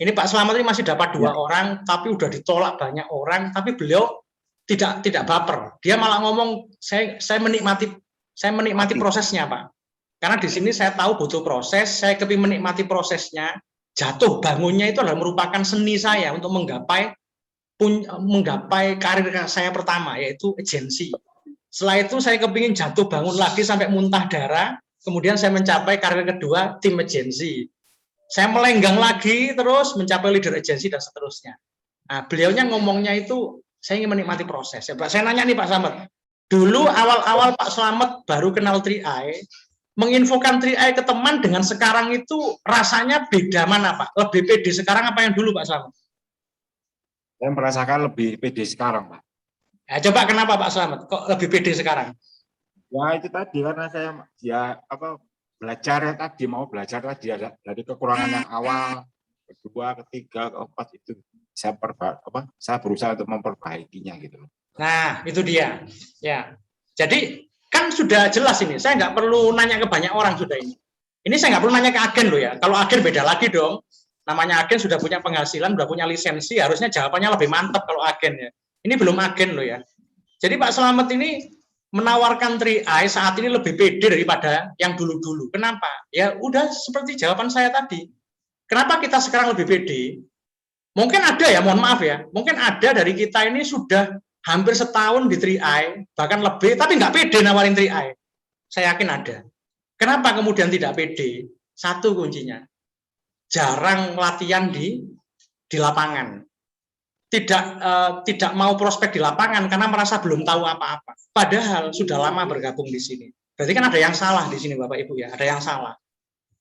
Ini Pak Slamet ini masih dapat 2 orang, tapi udah ditolak banyak orang, tapi beliau tidak baper. Dia malah ngomong, saya menikmati prosesnya Pak. Karena di sini saya tahu butuh proses, saya kepingin menikmati prosesnya. Jatuh bangunnya itu adalah merupakan seni saya untuk menggapai karir saya pertama, yaitu agensi. Setelah itu saya kepingin jatuh bangun lagi sampai muntah darah, kemudian saya mencapai karir kedua, tim agensi. Saya melenggang lagi terus mencapai leader agensi dan seterusnya. Nah, beliaunya ngomongnya itu saya ingin menikmati proses. Saya nanya nih Pak Slamet, dulu awal-awal Pak Slamet baru kenal 3i, menginfokan 3i ke teman dengan sekarang itu rasanya beda mana Pak? Lebih pede sekarang apa yang dulu Pak Slamet? Saya merasakan lebih pede sekarang, Pak. Ya, coba kenapa Pak Slamet? Kok lebih pede sekarang? Ya itu tadi karena saya belajar tadi dari kekurangan yang awal, kedua, ketiga, keempat itu saya berusaha untuk memperbaikinya gitu. Nah itu dia. Ya, jadi kan sudah jelas ini. Saya nggak perlu nanya ke banyak orang sudah ini. Ini saya nggak perlu nanya ke agen loh ya. Kalau agen beda lagi dong. Namanya agen sudah punya penghasilan, sudah punya lisensi, harusnya jawabannya lebih mantap kalau agen ya. Ini belum agen loh ya. Jadi Pak Slamet ini menawarkan 3i saat ini lebih pede daripada yang dulu-dulu. Kenapa? Ya udah seperti jawaban saya tadi. Kenapa kita sekarang lebih pede? Mungkin ada ya, mohon maaf ya. Mungkin ada dari kita ini sudah hampir setahun di 3i, bahkan lebih, tapi nggak pede nawarin 3i. Saya yakin ada. Kenapa kemudian tidak pede? Satu kuncinya, jarang latihan di lapangan. Tidak mau prospek di lapangan karena merasa belum tahu apa-apa. Padahal sudah lama bergabung di sini. Berarti kan ada yang salah di sini Bapak Ibu ya, ada yang salah.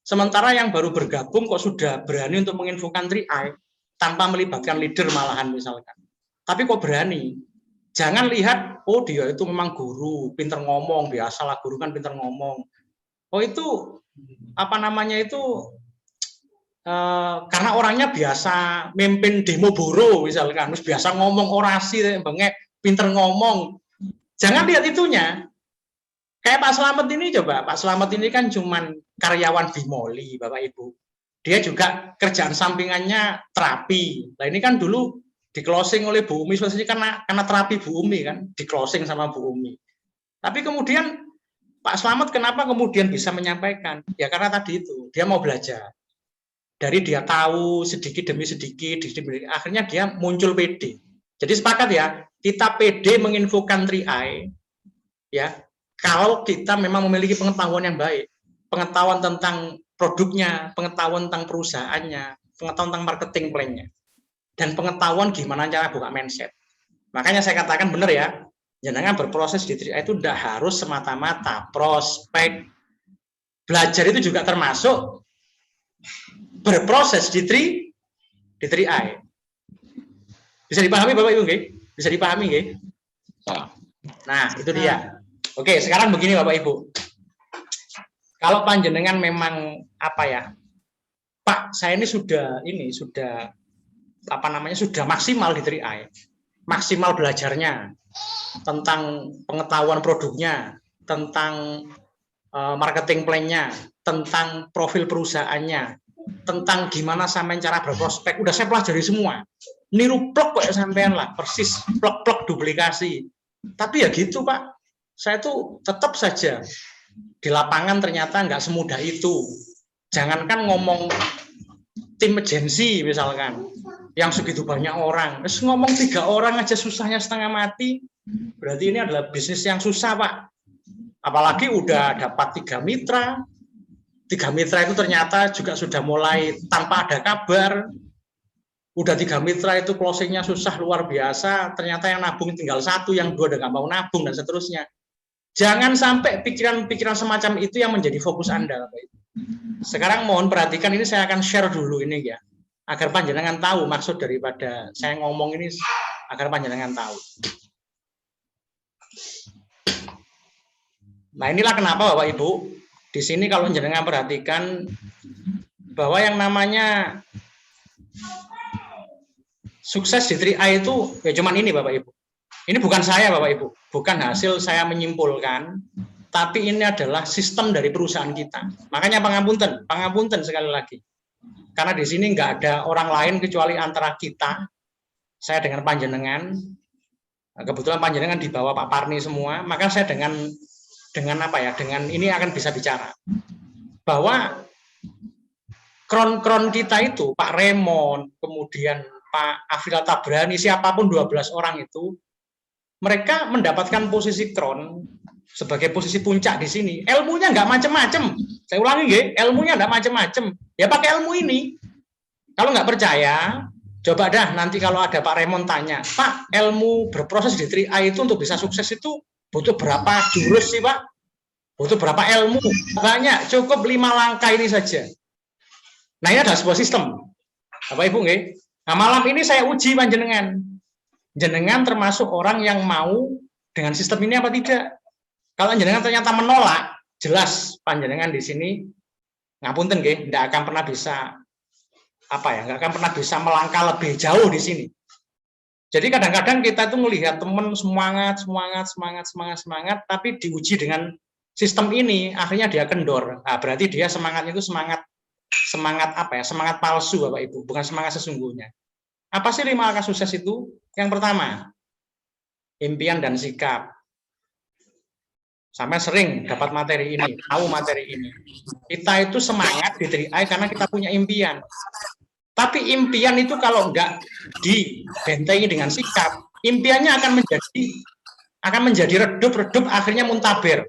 Sementara yang baru bergabung kok sudah berani untuk menginfokan 3i tanpa melibatkan leader malahan misalkan. Tapi kok berani? Jangan lihat, oh dia itu memang guru, pinter ngomong, biasalah guru kan pinter ngomong. Oh itu apa namanya itu karena orangnya biasa memimpin demo boro misalkan, terus biasa ngomong orasi, bengek, pinter ngomong. Jangan lihat itunya. Kayak Pak Slamet ini coba, Pak Slamet ini kan cuman karyawan Bimoli, Bapak Ibu. Dia juga kerjaan sampingannya terapi. Nah ini kan dulu di closing oleh Bu Umi, karena terapi Bu Umi kan, di closing sama Bu Umi. Tapi kemudian Pak Slamet kenapa kemudian bisa menyampaikan? Ya karena tadi itu, dia mau belajar. Dari dia tahu sedikit demi sedikit, akhirnya dia muncul PD. Jadi sepakat ya, kita PD menginfokan 3i, ya, kalau kita memang memiliki pengetahuan yang baik, pengetahuan tentang produknya, pengetahuan tentang perusahaannya, pengetahuan tentang marketing plan-nya, dan pengetahuan gimana cara buka mindset. Makanya saya katakan benar ya, jangan berproses di 3i itu tidak harus semata-mata prospek. Belajar itu juga termasuk berproses di 3i. Bisa dipahami Bapak Ibu nggih? Bisa dipahami nggih? Nah, itu dia. Oke, sekarang begini Bapak Ibu. Kalau panjenengan memang apa ya? Pak, saya ini sudah apa namanya? Sudah maksimal di 3i. Maksimal belajarnya tentang pengetahuan produknya, tentang marketing plan-nya, tentang profil perusahaannya, tentang gimana sampai cara berprospek, udah saya pelajari semua. Niru plok kok sampean lah, persis plok-plok duplikasi. Tapi ya gitu Pak, saya tuh tetap saja di lapangan ternyata nggak semudah itu. Jangankan ngomong tim agensi misalkan, yang segitu banyak orang, terus ngomong 3 orang aja susahnya setengah mati, berarti ini adalah bisnis yang susah Pak. Apalagi udah dapat 3 mitra, 3 mitra itu ternyata juga sudah mulai tanpa ada kabar. Udah 3 mitra itu closingnya susah luar biasa. Ternyata yang nabung tinggal 1, yang 2 udah nggak mau nabung dan seterusnya. Jangan sampai pikiran-pikiran semacam itu yang menjadi fokus Anda. Sekarang mohon perhatikan, ini saya akan share dulu ini ya, agar panjenengan tahu maksud daripada saya ngomong ini, agar panjenengan tahu. Nah inilah kenapa Bapak Ibu. Di sini kalau jenengan perhatikan bahwa yang namanya sukses di 3i itu ya cuman ini Bapak Ibu. Ini bukan saya Bapak Ibu, bukan hasil saya menyimpulkan, tapi ini adalah sistem dari perusahaan kita. Makanya pangapunten sekali lagi. Karena di sini nggak ada orang lain kecuali antara kita, saya dengan panjenengan. Kebetulan panjenengan di bawah Pak Parni semua, maka saya dengan apa ya, dengan ini akan bisa bicara bahwa kron kita itu Pak Raymond, kemudian Pak Afril Tabrani, siapapun 12 orang itu, mereka mendapatkan posisi kron sebagai posisi puncak di sini. Ilmunya nggak macem-macem, saya ulangi nggih, ilmunya nggak macem-macem, ya pakai ilmu ini. Kalau nggak percaya, coba dah nanti kalau ada Pak Raymond tanya, Pak, ilmu berproses di 3i itu untuk bisa sukses itu butuh berapa jurus sih Pak? Butuh berapa ilmu? Banyak, cukup 5 langkah ini saja. Nah ini adalah sebuah sistem. Bapak Ibu nggih. Nah malam ini saya uji panjenengan. Jenengan termasuk orang yang mau dengan sistem ini apa tidak? Kalau jenengan ternyata menolak, jelas panjenengan di sini ngapunten nggih, tidak akan pernah bisa nggak akan pernah bisa melangkah lebih jauh di sini. Jadi kadang-kadang kita tuh melihat teman semangat, tapi diuji dengan sistem ini, akhirnya dia kendor. Nah, berarti dia semangatnya itu semangat apa ya? Semangat palsu, Bapak Ibu, bukan semangat sesungguhnya. Apa sih 5 langkah sukses itu? Yang pertama, impian dan sikap. Sampai sering dapat materi ini, tahu materi ini. Kita itu semangat di 3i karena kita punya impian. Tapi impian itu kalau enggak dibentengi dengan sikap, impiannya akan menjadi redup-redup, akhirnya muntaber,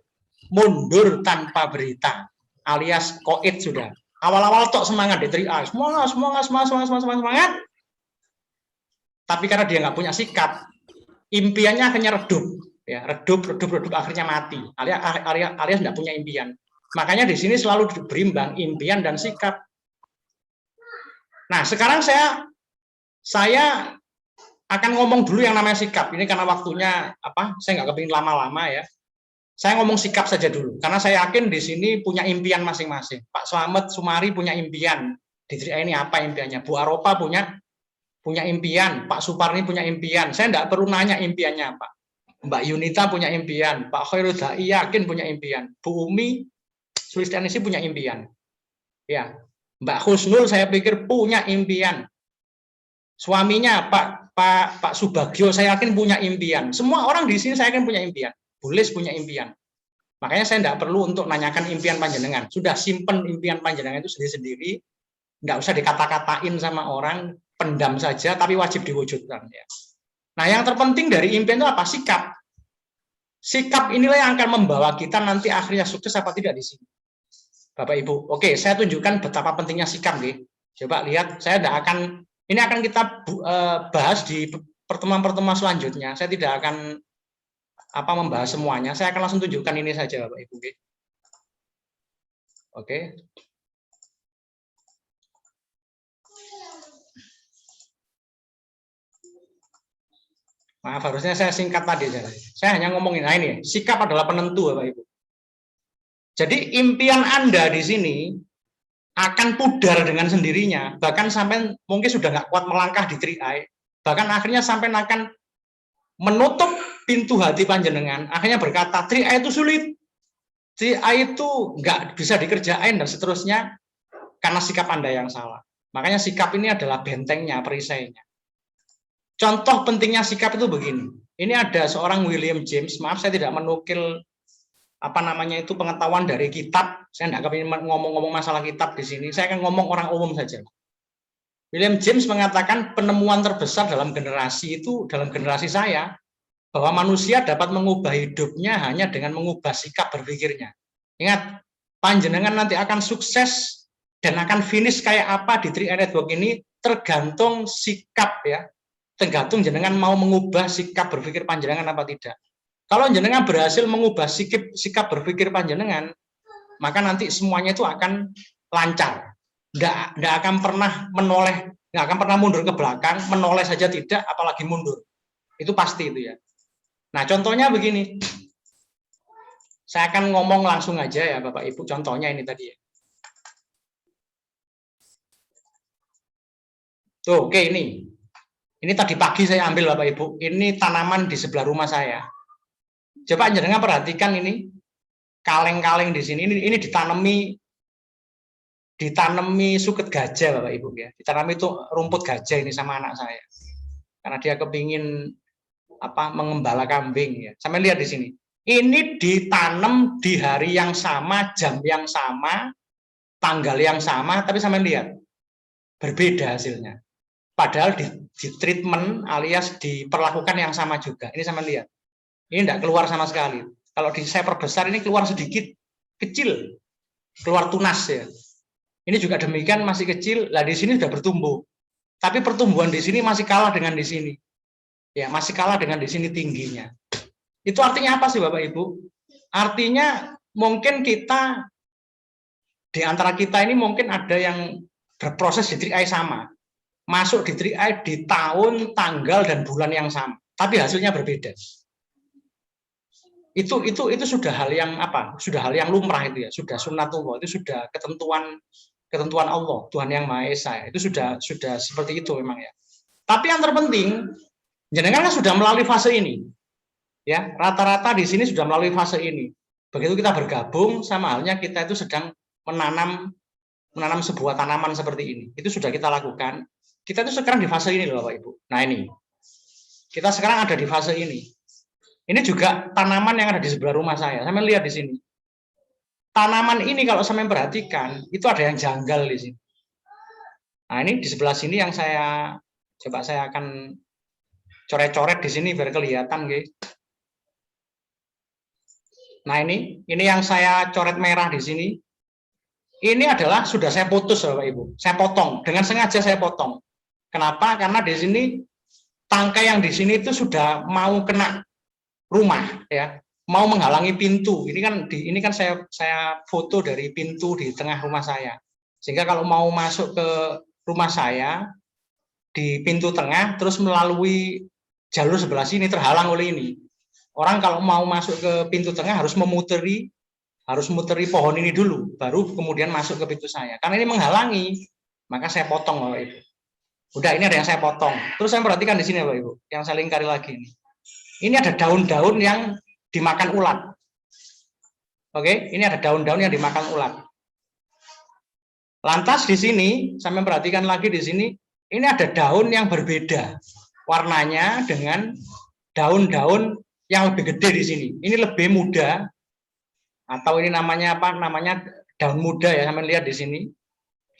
mundur tanpa berita. alias koit sudah. Awal-awal tok semangat di 3A, semangat. Tapi karena dia nggak punya sikap, impiannya akhirnya redup, ya redup, akhirnya mati. Alias nggak punya impian. Makanya di sini selalu berimbang impian dan sikap. Nah, sekarang saya akan ngomong dulu yang namanya sikap. Ini karena waktunya saya nggak kepingin lama-lama ya. Saya ngomong sikap saja dulu, karena saya yakin di sini punya impian masing-masing. Pak Slamet Sumari punya impian. Di 3A ini apa impiannya? Bu Aropa punya impian. Pak Suparni punya impian. Saya tidak perlu nanya impiannya apa. Mbak Yunita punya impian. Pak Khairul Dai yakin punya impian. Bu Umi Sulistianisi punya impian. Ya, Mbak Husnul saya pikir punya impian. Suaminya Pak Subagio saya yakin punya impian. Semua orang di sini saya yakin punya impian. Bulis punya impian. Makanya saya tidak perlu untuk nanyakan impian panjenengan. Sudah simpen impian panjenengan itu sendiri-sendiri. Tidak usah dikata-katain sama orang, pendam saja, tapi wajib diwujudkan. Ya. Nah, yang terpenting dari impian itu apa? Sikap. Sikap inilah yang akan membawa kita nanti akhirnya sukses apa tidak di sini. Bapak Ibu, oke, saya tunjukkan betapa pentingnya sikap. Coba lihat, saya tidak akan, ini akan kita bahas di pertemuan-pertemuan selanjutnya. Saya tidak akan membahas semuanya, saya akan langsung tunjukkan ini saja Bapak Ibu. Oke. Maaf, harusnya saya singkat tadi. Saya hanya ngomongin, nah ini, sikap adalah penentu Bapak Ibu. Jadi impian Anda di sini akan pudar dengan sendirinya, bahkan sampai mungkin sudah nggak kuat melangkah di 3A, bahkan akhirnya sampai akan menutup pintu hati panjenengan, akhirnya berkata 3A itu sulit, 3A itu nggak bisa dikerjain dan seterusnya karena sikap Anda yang salah. Makanya sikap ini adalah bentengnya, perisainya. Contoh pentingnya sikap itu begini. Ini ada seorang William James, maaf saya tidak menukil pengetahuan dari kitab. Saya tidak ingin ngomong-ngomong masalah kitab di sini. Saya akan ngomong orang umum saja. William James mengatakan penemuan terbesar dalam generasi saya, bahwa manusia dapat mengubah hidupnya hanya dengan mengubah sikap berpikirnya. Ingat, panjenengan nanti akan sukses dan akan finish kayak apa di 3A Network ini tergantung sikap ya. Tergantung jenengan mau mengubah sikap berpikir panjenengan apa tidak. Kalau jenengan berhasil mengubah sikap berpikir panjenengan, maka nanti semuanya itu akan lancar. Nggak akan pernah menoleh, nggak akan pernah mundur ke belakang, menoleh saja tidak, apalagi mundur. Itu pasti itu ya. Nah, contohnya begini. Saya akan ngomong langsung aja ya Bapak Ibu, contohnya ini tadi ya. Tuh, oke ini. Ini tadi pagi saya ambil Bapak Ibu. Ini tanaman di sebelah rumah saya. Coba jenengan perhatikan ini. Kaleng-kaleng di sini. Ini ditanami suket gajah Bapak Ibu ya. Ditanami itu rumput gajah ini sama anak saya. Karena dia kepingin mengembala kambing ya. Sampai lihat di sini. Ini ditanam di hari yang sama, jam yang sama, tanggal yang sama, tapi sampai lihat berbeda hasilnya. Padahal di treatment alias diperlakukan yang sama juga. Ini sampai lihat. Ini tidak keluar sama sekali. Kalau saya perbesar ini keluar sedikit, kecil, keluar tunas ya. Ini juga demikian masih kecil. Lah di sini sudah bertumbuh. Tapi pertumbuhan di sini masih kalah dengan di sini. Ya, masih kalah dengan di sini tingginya. Itu artinya apa sih Bapak Ibu? Artinya mungkin kita di antara kita ini mungkin ada yang berproses di 3A sama. Masuk di 3A di tahun, tanggal dan bulan yang sama, tapi hasilnya berbeda. Itu sudah hal yang Sudah hal yang lumrah itu ya, sudah sunnatullah, itu sudah ketentuan Allah, Tuhan yang Maha Esa. Itu sudah seperti itu memang ya. Tapi yang terpenting, jenengan sudah melalui fase ini. Ya, rata-rata di sini sudah melalui fase ini. Begitu kita bergabung, sama halnya kita itu sedang menanam sebuah tanaman seperti ini. Itu sudah kita lakukan. Kita itu sekarang di fase ini loh Bapak Ibu. Nah ini, kita sekarang ada di fase ini. Ini juga tanaman yang ada di sebelah rumah saya. Sampai lihat di sini. Tanaman ini kalau sampai perhatikan, itu ada yang janggal di sini. Nah ini di sebelah sini yang saya akan coret-coret di sini biar kelihatan, guys. Nah ini yang saya coret merah di sini. Ini adalah sudah saya putus, Bapak Ibu. Saya potong, dengan sengaja saya potong. Kenapa? Karena di sini tangkai yang di sini itu sudah mau kena rumah, ya, mau menghalangi pintu. Ini kan saya foto dari pintu di tengah rumah saya. Sehingga kalau mau masuk ke rumah saya di pintu tengah, terus melalui jalur sebelah sini terhalang oleh ini. Orang kalau mau masuk ke pintu tengah harus memuteri pohon ini dulu, baru kemudian masuk ke pintu saya. Karena ini menghalangi, maka saya potong, Bapak Ibu. Udah, ini ada yang saya potong. Terus saya perhatikan di sini, Bapak Ibu, yang saya lingkari lagi ini. Ini ada daun-daun yang dimakan ulat. Oke, ini ada daun-daun yang dimakan ulat. Lantas di sini, saya memperhatikan lagi di sini, ini ada daun yang berbeda warnanya dengan daun-daun yang lebih gede di sini. Ini lebih muda, atau ini namanya apa? Namanya daun muda ya, sampai lihat di sini.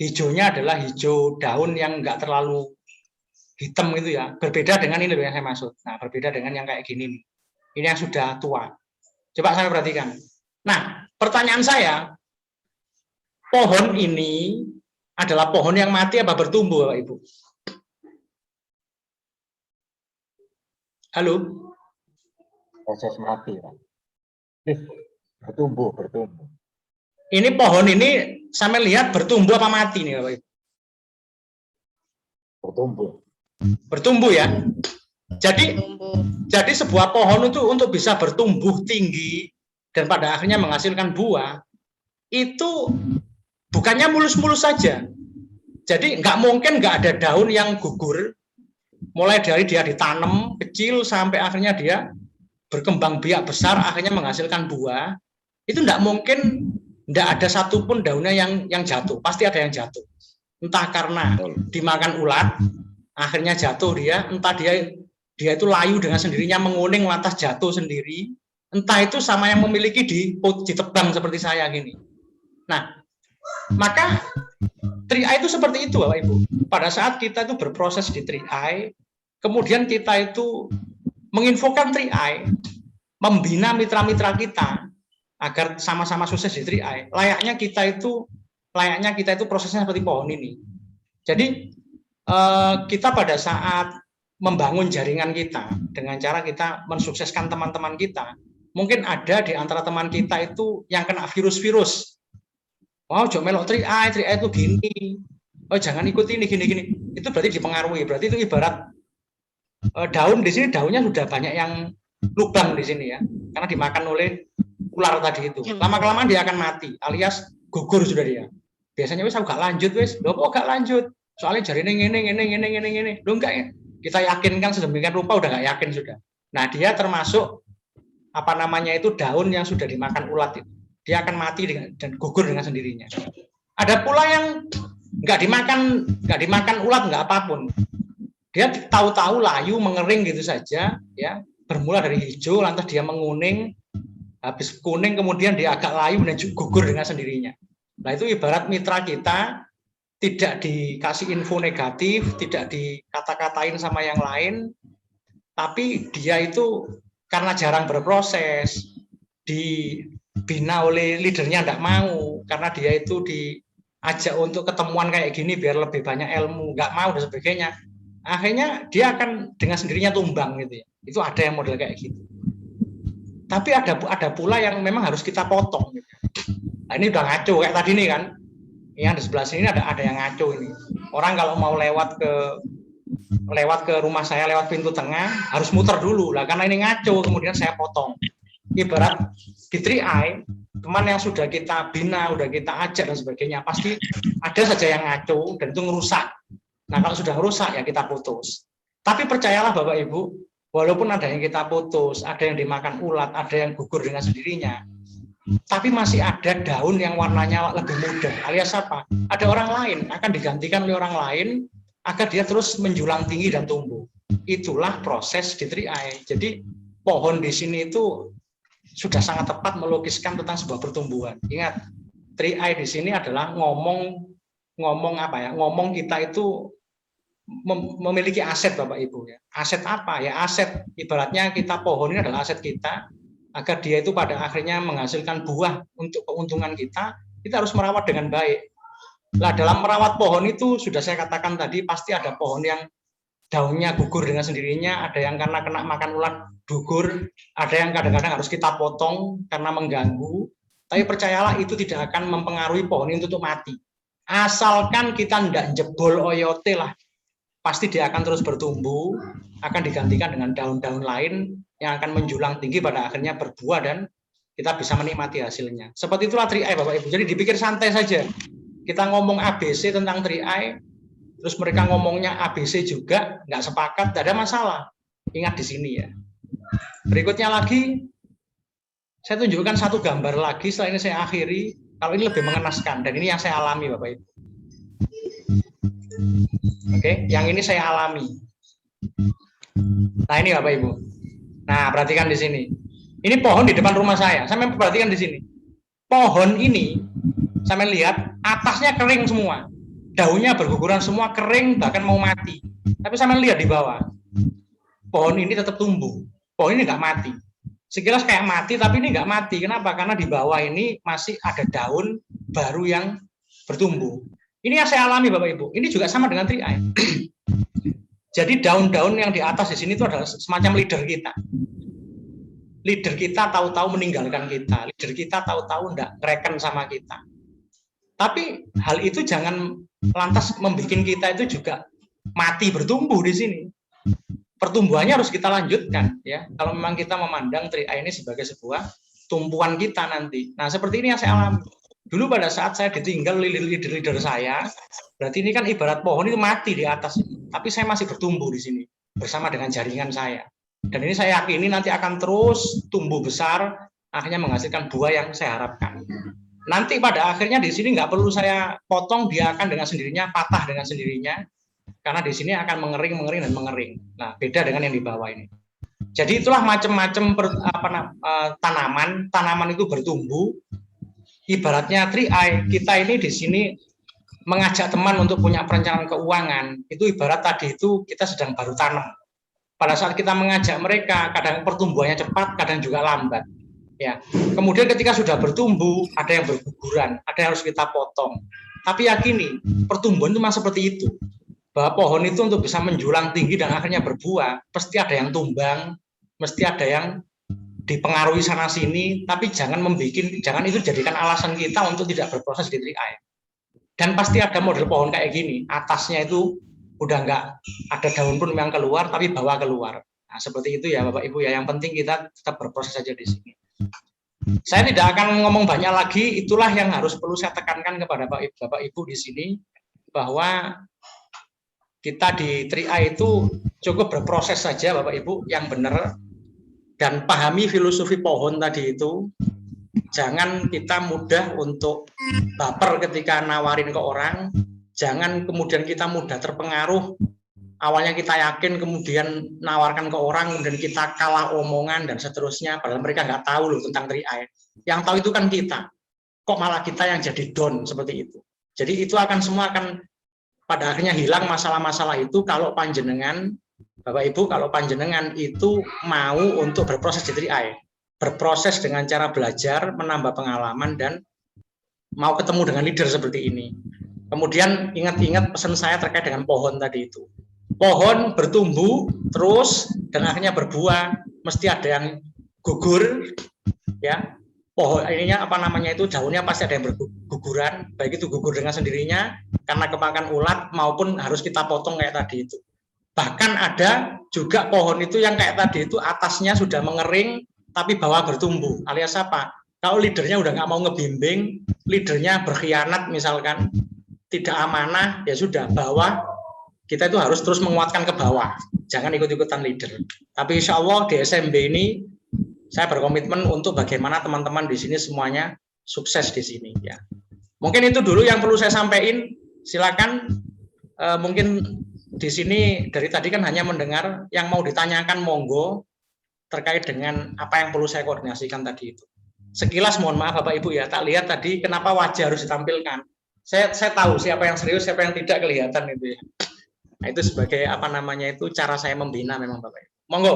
Hijaunya adalah hijau daun yang enggak terlalu hitam gitu ya. Berbeda dengan ini yang saya maksud. Nah, berbeda dengan yang kayak gini nih. Ini yang sudah tua. Coba saya perhatikan. Nah, pertanyaan saya, pohon ini adalah pohon yang mati apa bertumbuh, Bapak Ibu? Halo? Proses mati, Pak. Bertumbuh. Ini pohon ini sampai lihat bertumbuh apa mati nih, Bapak Ibu? Bertumbuh ya. Jadi sebuah pohon itu untuk bisa bertumbuh tinggi dan pada akhirnya menghasilkan buah, itu bukannya mulus-mulus saja. Jadi nggak mungkin nggak ada daun yang gugur, mulai dari dia ditanam kecil sampai akhirnya dia berkembang biak besar, akhirnya menghasilkan buah. Itu nggak mungkin, nggak ada satupun daunnya yang jatuh, pasti ada yang jatuh. Entah karena dimakan ulat, akhirnya jatuh dia, entah dia itu layu dengan sendirinya menguning lantas jatuh sendiri, entah itu sama yang memiliki ditebang seperti saya gini. Nah, maka tri-eye itu seperti itu, Bapak Ibu. Pada saat kita itu berproses di tri-eye, kemudian kita itu menginfokan tri-eye, membina mitra-mitra kita agar sama-sama sukses di tri-eye. Layaknya kita itu prosesnya seperti pohon ini. Jadi kita pada saat membangun jaringan kita dengan cara kita mensukseskan teman-teman kita, mungkin ada di antara teman kita itu yang kena virus-virus. Oh, jangan melok tri-eye itu gini. Oh, jangan ikut ini gini-gini. Itu berarti dipengaruhi. Berarti itu ibarat daun di sini, daunnya sudah banyak yang lubang di sini ya, karena dimakan oleh ular tadi itu. Lama-kelamaan dia akan mati, alias gugur sudah dia. Biasanya wis aku gak lanjut wis. Loh kok gak lanjut? Soalnya jarine ngene. Loh enggak ya? Kita yakinkan sedemikian rupa udah gak yakin sudah. Nah, dia termasuk itu daun yang sudah dimakan ulat itu. Dia akan mati dan gugur dengan sendirinya. Ada pula yang nggak dimakan ulat, nggak apapun. Dia tahu-tahu layu mengering gitu saja, ya. Bermula dari hijau, lantas dia menguning, habis kuning kemudian dia agak layu dan gugur dengan sendirinya. Nah, itu ibarat mitra kita tidak dikasih info negatif, tidak dikata-katain sama yang lain, tapi dia itu karena jarang berproses, dibina oleh leadernya tidak mau, karena dia itu diajak untuk ketemuan kayak gini biar lebih banyak ilmu, nggak mau dan sebagainya. Akhirnya dia akan dengan sendirinya tumbang gitu ya. Itu ada yang model kayak gitu. Tapi ada pula yang memang harus kita potong. Gitu. Nah, ini udah ngaco kayak tadi nih kan. Yang di sebelah sini ada yang ngaco ini. Orang kalau mau lewat ke rumah saya lewat pintu tengah harus muter dulu lah, karena ini ngaco, kemudian saya potong. Ibarat di tri-eye, teman yang sudah kita bina, udah kita ajak dan sebagainya, pasti ada saja yang ngaco dan itu ngerusak. Nah, kalau sudah ngerusak ya kita putus. Tapi percayalah Bapak Ibu, walaupun ada yang kita putus, ada yang dimakan ulat, ada yang gugur dengan sendirinya, tapi masih ada daun yang warnanya lebih muda, alias apa? Ada orang lain, akan digantikan oleh orang lain agar dia terus menjulang tinggi dan tumbuh. Itulah proses di tri-eye. Jadi pohon di sini itu sudah sangat tepat melukiskan tentang sebuah pertumbuhan. Ingat, tri-eye di sini adalah ngomong kita itu memiliki aset Bapak Ibu ya. Aset apa ya? Aset ibaratnya kita, pohon ini adalah aset kita agar dia itu pada akhirnya menghasilkan buah untuk keuntungan kita, kita harus merawat dengan baik. Nah, dalam merawat pohon itu sudah saya katakan tadi, pasti ada pohon yang daunnya gugur dengan sendirinya, ada yang karena kena makan ulat gugur, ada yang kadang-kadang harus kita potong karena mengganggu. Tapi percayalah itu tidak akan mempengaruhi pohon itu untuk mati. Asalkan kita tidak jebol oyote lah, pasti dia akan terus bertumbuh, akan digantikan dengan daun-daun lain yang akan menjulang tinggi pada akhirnya berbuah dan kita bisa menikmati hasilnya. Seperti itulah triai Bapak Ibu. Jadi dipikir santai saja. Kita ngomong ABC tentang triai, terus mereka ngomongnya ABC juga, nggak sepakat, tidak ada masalah. Ingat di sini ya. Berikutnya lagi, saya tunjukkan satu gambar lagi, setelah ini saya akhiri. Kalau ini lebih mengenaskan, dan ini yang saya alami Bapak Ibu. Oke, yang ini saya alami. Nah ini Bapak Ibu. Nah perhatikan di sini. Ini pohon di depan rumah saya. Saya perhatikan di sini. Pohon ini, saya lihat atasnya kering semua, daunnya berguguran semua, kering bahkan mau mati. Tapi saya lihat di bawah, pohon ini tetap tumbuh. Pohon ini nggak mati. Sekilas kayak mati, tapi ini nggak mati. Kenapa? Karena di bawah ini masih ada daun baru yang bertumbuh. Ini yang saya alami Bapak Ibu. Ini juga sama dengan triai. Jadi daun-daun yang di atas di sini itu adalah semacam leader kita. Leader kita tahu-tahu meninggalkan kita. Leader kita tahu-tahu enggak ngereken sama kita. Tapi hal itu jangan lantas membuat kita itu juga mati bertumbuh di sini. Pertumbuhannya harus kita lanjutkan ya. Kalau memang kita memandang triai ini sebagai sebuah tumpuan kita nanti. Nah, seperti ini yang saya alami. Dulu pada saat saya ditinggal leader-leader saya, berarti ini kan ibarat pohon itu mati di atas ini. Tapi saya masih bertumbuh di sini bersama dengan jaringan saya. Dan ini saya yakini nanti akan terus tumbuh besar, akhirnya menghasilkan buah yang saya harapkan. Nanti pada akhirnya di sini nggak perlu saya potong, dia akan dengan sendirinya patah dengan sendirinya, karena di sini akan mengering dan mengering. Nah, beda dengan yang di bawah ini. Jadi itulah macam-macam tanaman itu bertumbuh. Ibaratnya triai, kita ini di sini mengajak teman untuk punya perencanaan keuangan. Itu ibarat tadi itu kita sedang baru tanam. Pada saat kita mengajak mereka, kadang pertumbuhannya cepat, kadang juga lambat. Ya. Kemudian ketika sudah bertumbuh, ada yang berguguran, ada yang harus kita potong. Tapi yakini, pertumbuhan itu memang seperti itu. Bahwa pohon itu untuk bisa menjulang tinggi dan akhirnya berbuah, pasti ada yang tumbang, mesti ada yang dipengaruhi sana sini, tapi jangan itu jadikan alasan kita untuk tidak berproses di triai. Dan pasti ada model pohon kayak gini, atasnya itu udah nggak ada daun pun yang keluar, tapi bawah keluar. Nah, seperti itu ya Bapak Ibu ya. Yang penting kita tetap berproses saja di sini. Saya tidak akan ngomong banyak lagi. Itulah yang harus perlu saya tekankan kepada Bapak Ibu di sini, bahwa kita di triai itu cukup berproses saja Bapak Ibu yang benar, dan pahami filosofi pohon tadi itu. Jangan kita mudah untuk baper ketika nawarin ke orang. Jangan kemudian kita mudah terpengaruh. Awalnya kita yakin, kemudian nawarkan ke orang, kemudian kita kalah omongan dan seterusnya. Padahal mereka nggak tahu loh tentang triai. Yang tahu itu kan kita. Kok malah kita yang jadi down seperti itu. Jadi itu akan semua akan pada akhirnya hilang masalah-masalah itu kalau panjenengan, Bapak Ibu, kalau panjenengan itu mau untuk berproses di triai. Berproses dengan cara belajar, menambah pengalaman, dan mau ketemu dengan leader seperti ini. Kemudian ingat-ingat pesan saya terkait dengan pohon tadi itu. Pohon bertumbuh terus dan akhirnya berbuah, mesti ada yang gugur, ya. Pohon ininya daunnya pasti ada yang berguguran, baik itu gugur dengan sendirinya karena kemakan ulat maupun harus kita potong kayak tadi itu. Bahkan ada juga pohon itu yang kayak tadi itu atasnya sudah mengering tapi bawah bertumbuh, alias apa? Kalau leadernya udah nggak mau ngebimbing, leadernya berkhianat misalkan, tidak amanah, ya sudah, bawah kita itu harus terus menguatkan ke bawah, jangan ikut-ikutan leader. Tapi insya Allah di SMB ini saya berkomitmen untuk bagaimana teman-teman di sini semuanya sukses di sini ya. Mungkin itu dulu yang perlu saya sampaikan. Silakan mungkin di sini dari tadi kan hanya mendengar, yang mau ditanyakan monggo terkait dengan apa yang perlu saya koordinasikan tadi itu. Sekilas mohon maaf Bapak Ibu ya, tak lihat tadi kenapa wajah harus ditampilkan. Saya tahu siapa yang serius, siapa yang tidak kelihatan itu ya. Nah, itu sebagai cara saya membina memang Bapak Ibu. Monggo,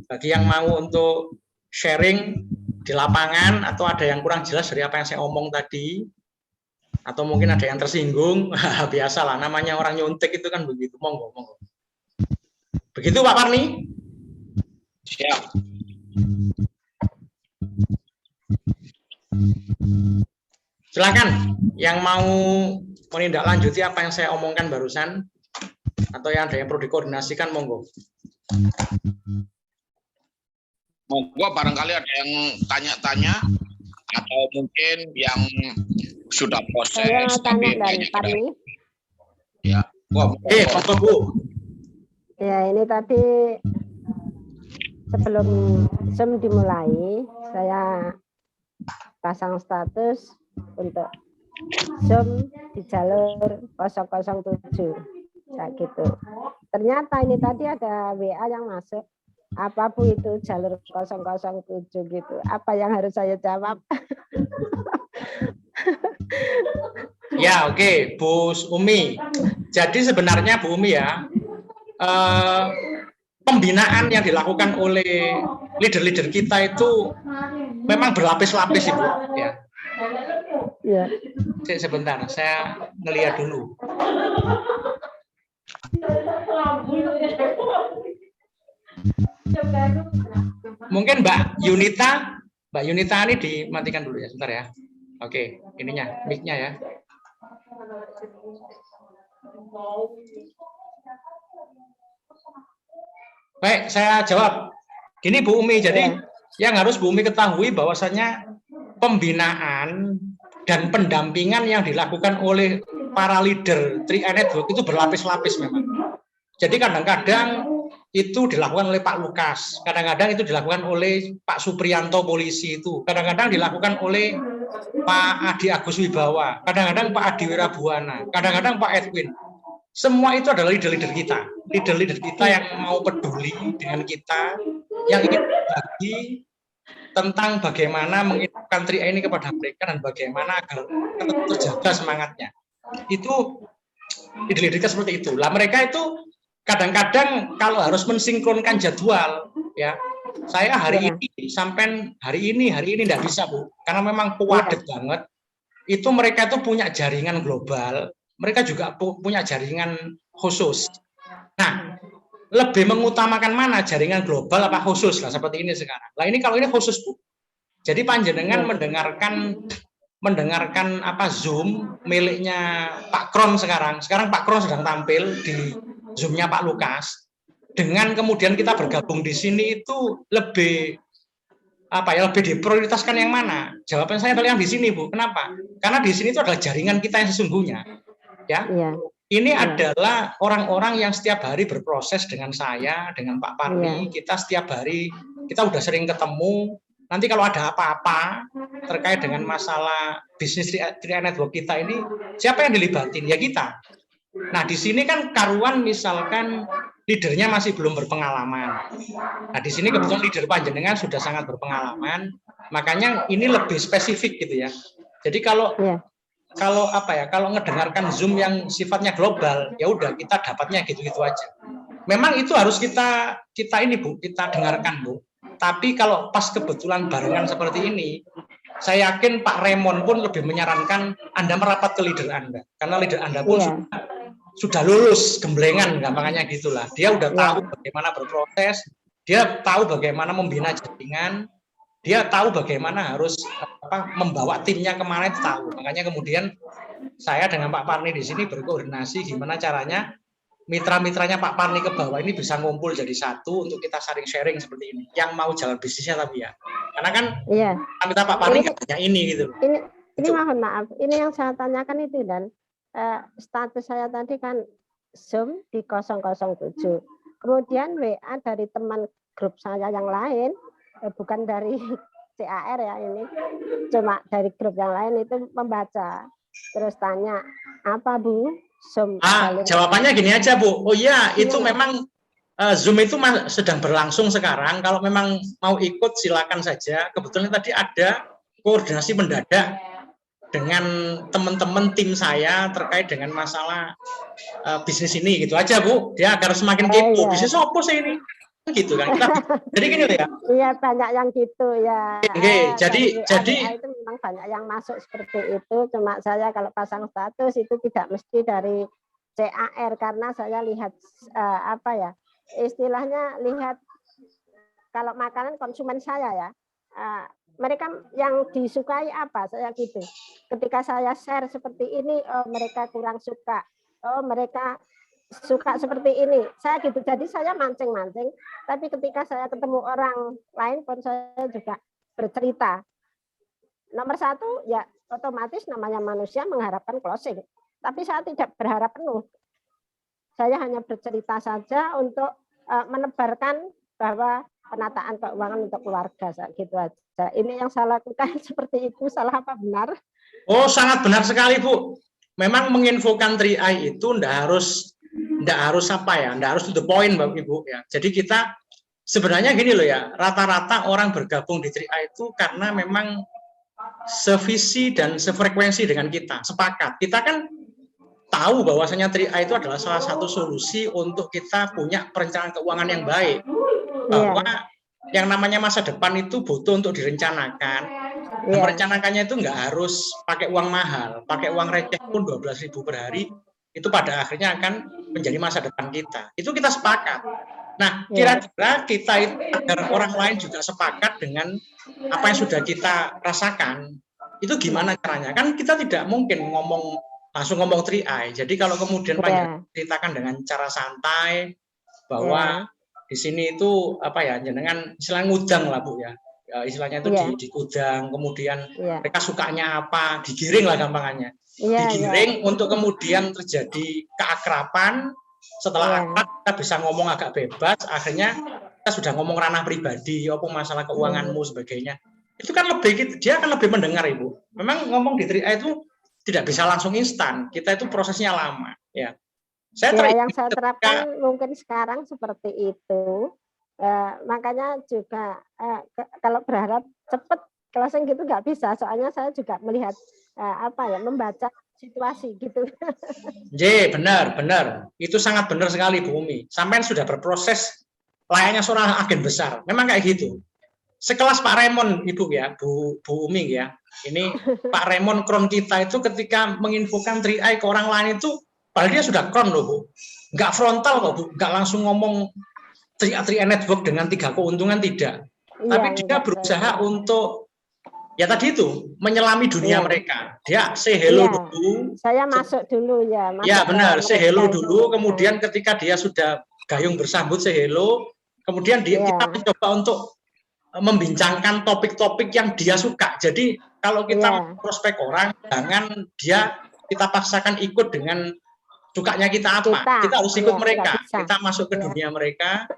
bagi yang mau untuk sharing di lapangan atau ada yang kurang jelas dari apa yang saya omong tadi, atau mungkin ada yang tersinggung, biasalah namanya orang nyuntik itu kan begitu. Monggo, monggo. Begitu Pak Parni? Siap. Silakan yang mau menindaklanjuti apa yang saya omongkan barusan atau yang ada yang perlu dikoordinasikan, monggo. Monggo barangkali ada yang tanya-tanya atau mungkin yang sudah proses. Saya mau tanya tapi dari banyak Parni. Ya. Wah, Monggo Bu. Ya, ini tadi sebelum Zoom dimulai, saya pasang status untuk Zoom di jalur 007. Kayak gitu. Ternyata ini tadi ada WA yang masuk. Apa Bu itu jalur 007 gitu? Apa yang harus saya jawab? Ya, oke, Bu Umi. Jadi sebenarnya Bu Umi ya, pembinaan yang dilakukan oleh leader-leader kita itu memang berlapis-lapis Ibu. Ya. Ya. Sebentar, saya ngelihat dulu. Mungkin Mbak Yunita ini dimatikan dulu ya, sebentar ya. Oke, ininya, mic-nya ya. Baik, saya jawab. Gini Bu Umi, jadi yang harus Bu Umi ketahui bahwasanya pembinaan dan pendampingan yang dilakukan oleh para leader 3i Network itu berlapis-lapis memang. Jadi kadang-kadang itu dilakukan oleh Pak Lukas, kadang-kadang itu dilakukan oleh Pak Supriyanto polisi itu, kadang-kadang dilakukan oleh Pak Adi Agus Wibawa, kadang-kadang Pak Adi Wirabuana, kadang-kadang Pak Edwin. Semua itu adalah leader-leader kita, leader-leader kita yang mau peduli dengan kita, yang ingin berbagi tentang bagaimana mengingatkan 3i ini kepada mereka dan bagaimana agar tetap terjaga semangatnya. Itu leader-leader kita seperti itu. Lah mereka itu kadang-kadang kalau harus mensinkronkan jadwal, ya saya hari ini sampai hari ini tidak bisa Bu, karena memang padat banget. Itu mereka itu punya jaringan global, mereka juga punya jaringan khusus. Nah, lebih mengutamakan mana jaringan global apa khusus lah seperti ini sekarang. Nah ini kalau ini khusus Bu. Jadi panjenengan mendengarkan apa Zoom miliknya Pak Kron sekarang. Sekarang Pak Kron sedang tampil di Zoom-nya Pak Lukas. Dengan kemudian kita bergabung di sini itu lebih lebih diprioritaskan yang mana? Jawaban saya adalah yang di sini Bu. Kenapa? Karena di sini itu adalah jaringan kita yang sesungguhnya. Ya. Ini adalah orang-orang yang setiap hari berproses dengan saya, dengan Pak Parni. Kita setiap hari kita udah sering ketemu. Nanti kalau ada apa-apa terkait dengan masalah bisnis 3i Network kita ini, siapa yang dilibatin? Ya kita. Nah, di sini kan karuan misalkan leadernya masih belum berpengalaman. Nah, di sini kebetulan leader panjenengan sudah sangat berpengalaman, makanya ini lebih spesifik gitu ya. Jadi kalau ngedengarkan Zoom yang sifatnya global, ya udah kita dapatnya gitu-gitu aja. Memang itu harus kita ini Bu, kita dengarkan Bu. Tapi kalau pas kebetulan barengan seperti ini, saya yakin Pak Raymond pun lebih menyarankan Anda merapat ke leader Anda, karena leader Anda pun sudah lulus gemblengan, gampangnya gitulah. Dia udah tahu bagaimana berproses, dia tahu bagaimana membina jaringan, dia tahu bagaimana harus membawa timnya kemana itu tahu. Makanya kemudian saya dengan Pak Parni di sini berkoordinasi gimana caranya mitra-mitranya Pak Parni ke bawah ini bisa ngumpul jadi satu untuk kita sharing seperti ini. Yang mau jalan bisnisnya tapi ya. Karena kan mitra Pak Parni hanya ini gitu. Ini mohon maaf, ini yang saya tanyakan itu dan status saya tadi kan Zoom di 007. Kemudian WA dari teman grup saya yang lain, bukan dari CAR ya ini, cuma dari grup yang lain itu membaca. Terus tanya, apa Bu? Zoom. Jawabannya gini aja Bu. Oh iya, itu memang Zoom itu sedang berlangsung sekarang. Kalau memang mau ikut silakan saja. Kebetulan tadi ada koordinasi mendadak dengan teman-teman tim saya terkait dengan masalah bisnis ini gitu aja Bu. Dia agar semakin kepo. Bisnis apa sih ini? Gitu kan. Jadi gini ya. Iya banyak yang gitu ya. Oke, jadi itu memang banyak yang masuk seperti itu. Cuma saya kalau pasang status itu tidak mesti dari CAR karena saya lihat apa ya, istilahnya lihat kalau makanan konsumen saya ya, mereka yang disukai apa, saya gitu. Ketika saya share seperti ini, oh mereka kurang suka, oh mereka suka seperti ini, saya gitu. Jadi saya mancing-mancing, tapi ketika saya ketemu orang lain pun saya juga bercerita. Nomor satu ya otomatis namanya manusia mengharapkan closing, tapi saya tidak berharap penuh. Saya hanya bercerita saja untuk menebarkan bahwa penataan keuangan untuk keluarga, gitu aja. Ini yang saya lakukan seperti itu, salah apa benar? Oh, sangat benar sekali, Bu. Memang menginfokan 3i itu enggak harus apa ya, enggak harus to the point, Bapak Ibu ya. Jadi kita sebenarnya gini loh ya, rata-rata orang bergabung di 3i itu karena memang sevisi dan sefrekuensi dengan kita, sepakat. Kita kan tahu bahwasanya 3i itu adalah salah satu solusi untuk kita punya perencanaan keuangan yang baik. Bahwa yang namanya masa depan itu butuh untuk direncanakan. Dan merencanakannya itu nggak harus pakai uang mahal, pakai uang receh pun 12.000 per hari, itu pada akhirnya akan menjadi masa depan kita. Itu kita sepakat. Nah, kira-kira kita itu agar orang lain juga sepakat dengan apa yang sudah kita rasakan, itu gimana caranya? Kan kita tidak mungkin langsung ngomong 3i. Jadi kalau kemudian Panjenengan ceritakan dengan cara santai bahwa di sini itu apa ya, jenengan istilah ngudang lah Bu ya. Istilahnya itu di gudang, kemudian mereka sukanya apa, digiring lah gampangannya. Digiring untuk kemudian terjadi keakraban, setelah akrab kita bisa ngomong agak bebas, akhirnya kita sudah ngomong ranah pribadi, apa masalah keuanganmu sebagainya. Itu kan dia akan lebih mendengar Ibu. Memang ngomong di 3i itu tidak bisa langsung instan, kita itu prosesnya lama ya. Yang saya terapkan mungkin sekarang seperti itu. Makanya juga kalau berharap cepat closing gitu nggak bisa, soalnya saya juga melihat membaca situasi gitu. Benar, itu sangat benar sekali Bu Umi. Sampai sudah berproses layaknya seorang agen besar, memang kayak gitu. Sekelas Pak Raymond Ibu ya, Bu Umi ya. Ini Pak Raymond kron kita itu ketika menginfokan 3i ke orang lain itu, padahal dia sudah kron loh Bu, nggak frontal kok Bu, nggak langsung ngomong 3i network dengan 3 keuntungan, tidak. Tapi dia berusaha untuk ya tadi itu menyelami dunia mereka. Dia say hello dulu. Saya masuk dulu ya. Ya benar, say hello dulu. Kemudian ketika dia sudah gayung bersambut say hello, kemudian kita mencoba untuk membincangkan topik-topik yang dia suka. Jadi kalau kita prospek orang, jangan kita paksakan ikut dengan sukanya kita apa. Kita harus ikut mereka. Kita masuk ke dunia mereka.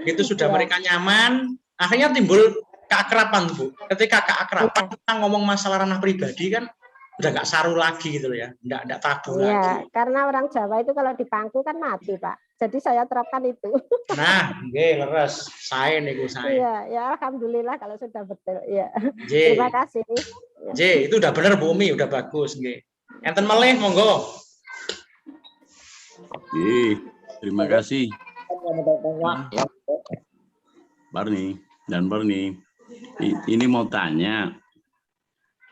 Itu sudah mereka nyaman. Akhirnya timbul keakraban Bu. Ketika keakraban kita ngomong masalah ranah pribadi kan udah nggak saru lagi gitu ya, nggak tabu lagi. Karena orang Jawa itu kalau di pangku kan mati Pak. Jadi saya terapkan itu. Nah, leres. Saya. Iya, alhamdulillah kalau sudah betul. Iya. Terima kasih. Itu udah bener Bu Umi, udah bagus. Enten meleh, monggo. Terima kasih. Barni. Ini mau tanya,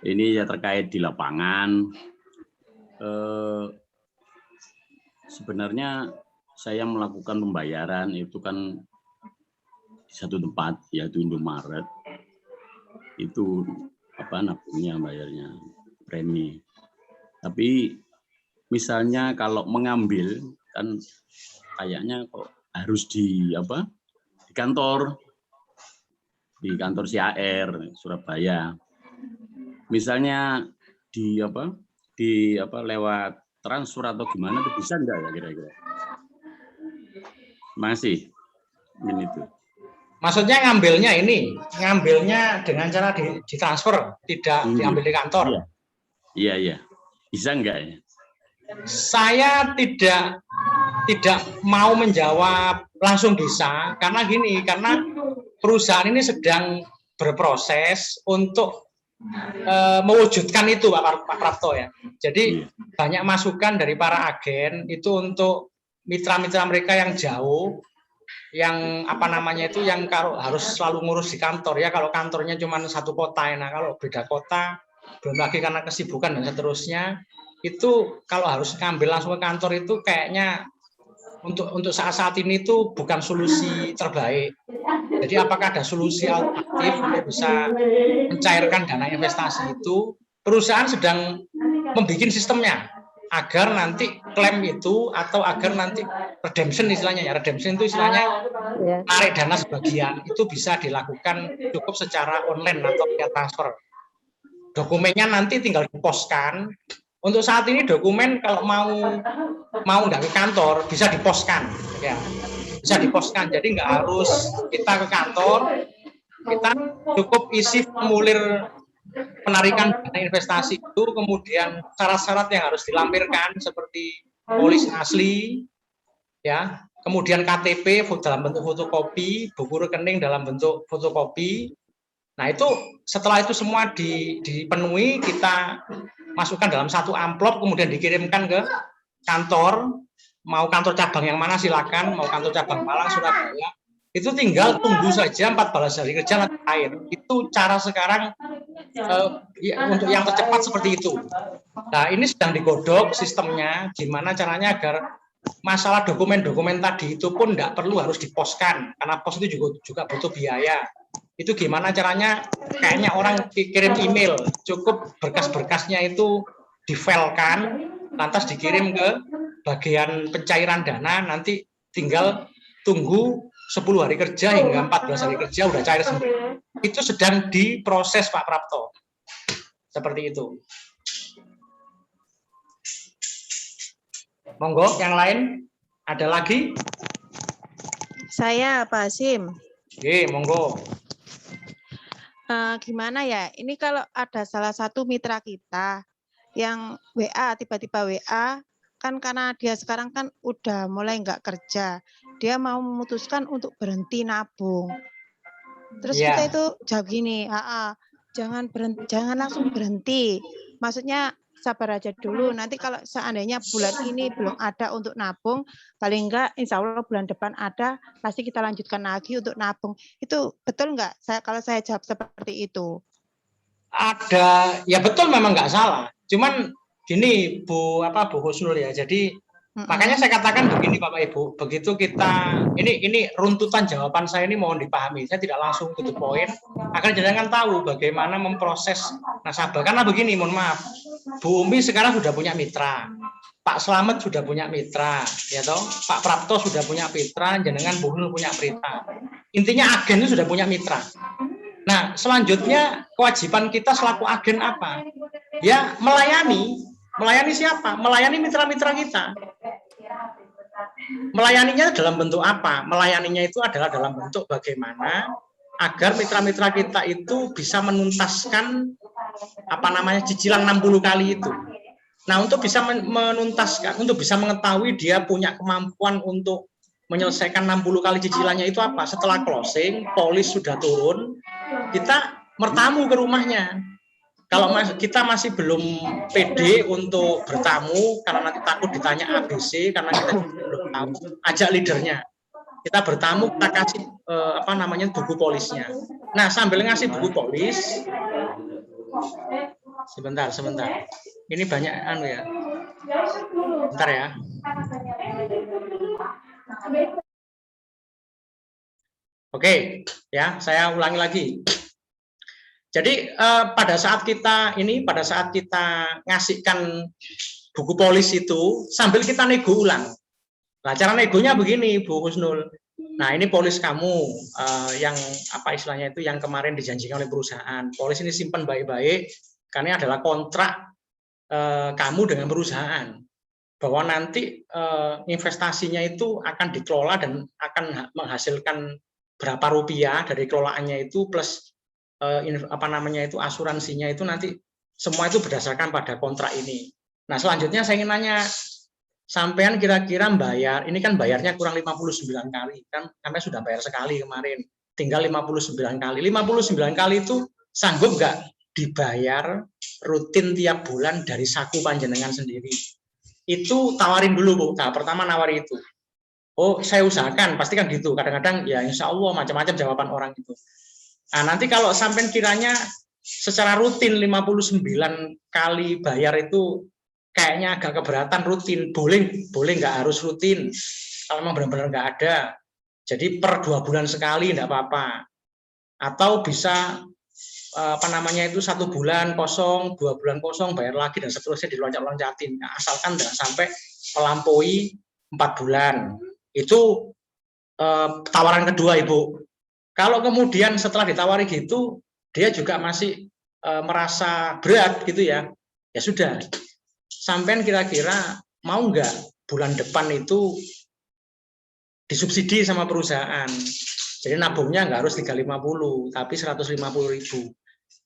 ini ya terkait di lapangan. Sebenarnya saya melakukan pembayaran itu kan di satu tempat, yaitu Indomaret. Itu nabungnya bayarnya premi. Tapi misalnya kalau mengambil kan kayaknya kok harus di kantor CAR Surabaya. Misalnya lewat transfer atau gimana itu bisa enggak ya kira-kira? Masih ini tuh. Maksudnya ngambilnya dengan cara ditransfer, tidak diambil di kantor. Iya. Bisa enggak ya? Saya tidak mau menjawab langsung bisa, karena perusahaan ini sedang berproses untuk mewujudkan itu Pak Prapto ya. Jadi banyak masukan dari para agen itu untuk mitra-mitra mereka yang jauh, yang yang kalau harus selalu ngurus di kantor ya, kalau kantornya cuma satu kota, nah kalau beda kota belum lagi karena kesibukan dan seterusnya, itu kalau harus ngambil langsung ke kantor itu kayaknya untuk saat-saat ini itu bukan solusi terbaik. Jadi apakah ada solusi alternatif untuk bisa mencairkan dana investasi itu? Perusahaan sedang membuat sistemnya agar nanti klaim itu atau agar nanti redemption istilahnya ya, redemption itu istilahnya Ya. tarik dana sebagian itu bisa dilakukan cukup secara online atau via transfer. Dokumennya nanti tinggal diposkan. Untuk saat ini dokumen kalau mau nggak ke kantor bisa diposkan, ya bisa diposkan. Jadi nggak harus kita ke kantor, kita cukup isi formulir penarikan dana investasi itu, kemudian syarat-syarat yang harus dilampirkan seperti polis asli, ya, kemudian KTP dalam bentuk fotokopi, buku rekening dalam bentuk fotokopi. Nah itu setelah itu semua dipenuhi, kita masukkan dalam satu amplop, kemudian dikirimkan ke kantor, mau kantor cabang yang mana silakan, mau kantor cabang Malang, Surabaya, itu tinggal tunggu saja 14 hari kerja nanti cair. Itu cara sekarang untuk yang tercepat seperti itu. Nah ini sedang digodok sistemnya, gimana caranya agar masalah dokumen-dokumen tadi itu pun tidak perlu harus diposkan, karena pos itu juga butuh biaya. Itu gimana caranya, kayaknya orang kirim email, cukup berkas-berkasnya itu difilekan, lantas dikirim ke bagian pencairan dana, nanti tinggal tunggu 10 hari kerja hingga 14 hari kerja udah cair sendiri. Itu sedang diproses Pak Prapto. Seperti itu. Monggo, yang lain ada lagi? Saya Pak Hasim. Oke, monggo. Gimana ya? Ini kalau ada salah satu mitra kita yang WA, tiba-tiba WA, kan karena dia sekarang kan udah mulai nggak kerja, dia mau memutuskan untuk berhenti nabung. Terus kita itu jawab gini, jangan langsung berhenti. Maksudnya sabar aja dulu. Nanti kalau seandainya bulan ini belum ada untuk nabung, paling enggak insya Allah bulan depan ada, pasti kita lanjutkan lagi untuk nabung. Itu betul enggak? Kalau saya jawab seperti itu. Ada, ya betul memang nggak salah. Cuman gini Bu Husnul ya. Jadi makanya saya katakan begini Bapak Ibu, begitu kita ini runtutan jawaban saya ini mohon dipahami. Saya tidak langsung to the point, agar jangan tahu bagaimana memproses nasabah. Karena begini, mohon maaf, Bu Umi sekarang sudah punya mitra, Pak Slamet sudah punya mitra, ya toh, Pak Prapto sudah punya mitra, jenengan Bu Husnul punya mitra. Intinya agen itu sudah punya mitra. Nah, selanjutnya kewajiban kita selaku agen apa? Ya melayani siapa? Melayani mitra-mitra kita. Melayaninya dalam bentuk apa? Melayaninya itu adalah dalam bentuk bagaimana agar mitra-mitra kita itu bisa menuntaskan cicilan 60 kali itu. Nah, untuk bisa menuntaskan, untuk bisa mengetahui dia punya kemampuan untuk menyelesaikan 60 kali cicilannya itu apa? Setelah closing, polis sudah turun, kita bertamu ke rumahnya. Kalau kita masih belum pede untuk bertamu karena nanti takut ditanya ABC, karena kita belum tahu, ajak leadernya. Kita bertamu, kita kasih buku polisnya. Nah, sambil ngasih buku polis, sebentar. Ini banyak ya. Bentar ya. Oke, ya, saya ulangi lagi. Jadi pada saat kita ngasihkan buku polis itu sambil kita nego ulang. Nah, cara negonya begini, Bu Husnul. Nah, ini polis kamu yang istilahnya itu yang kemarin dijanjikan oleh perusahaan. Polis ini simpan baik-baik karena ini adalah kontrak kamu dengan perusahaan. Bahwa nanti investasinya itu akan dikelola dan akan menghasilkan berapa rupiah dari kelolaannya itu plus asuransinya itu nanti semua itu berdasarkan pada kontrak ini. Nah, selanjutnya saya ingin nanya, sampean kira-kira bayar, ini kan bayarnya kurang 59 kali, kan sampai sudah bayar sekali kemarin, tinggal 59 kali. 59 kali itu sanggup nggak dibayar rutin tiap bulan dari saku panjenengan sendiri? Itu tawarin dulu, Bu. Nah, pertama nawari itu. Oh, saya usahakan, pasti kan gitu. Kadang-kadang ya insya Allah macam-macam jawaban orang itu. Nah, nanti kalau sampai kiranya secara rutin 59 kali bayar itu kayaknya agak keberatan rutin. Boleh nggak harus rutin kalau memang benar-benar nggak ada. Jadi per 2 bulan sekali nggak apa-apa. Atau bisa itu 1 bulan kosong, 2 bulan kosong, bayar lagi dan seterusnya diloncat-loncatin. Nah, asalkan tidak sampai melampaui 4 bulan. Itu tawaran kedua, Ibu. Kalau kemudian setelah ditawari gitu, dia juga masih merasa berat gitu ya, ya sudah. Sampean kira-kira mau nggak bulan depan itu disubsidi sama perusahaan? Jadi nabungnya nggak harus 350, tapi 150.000.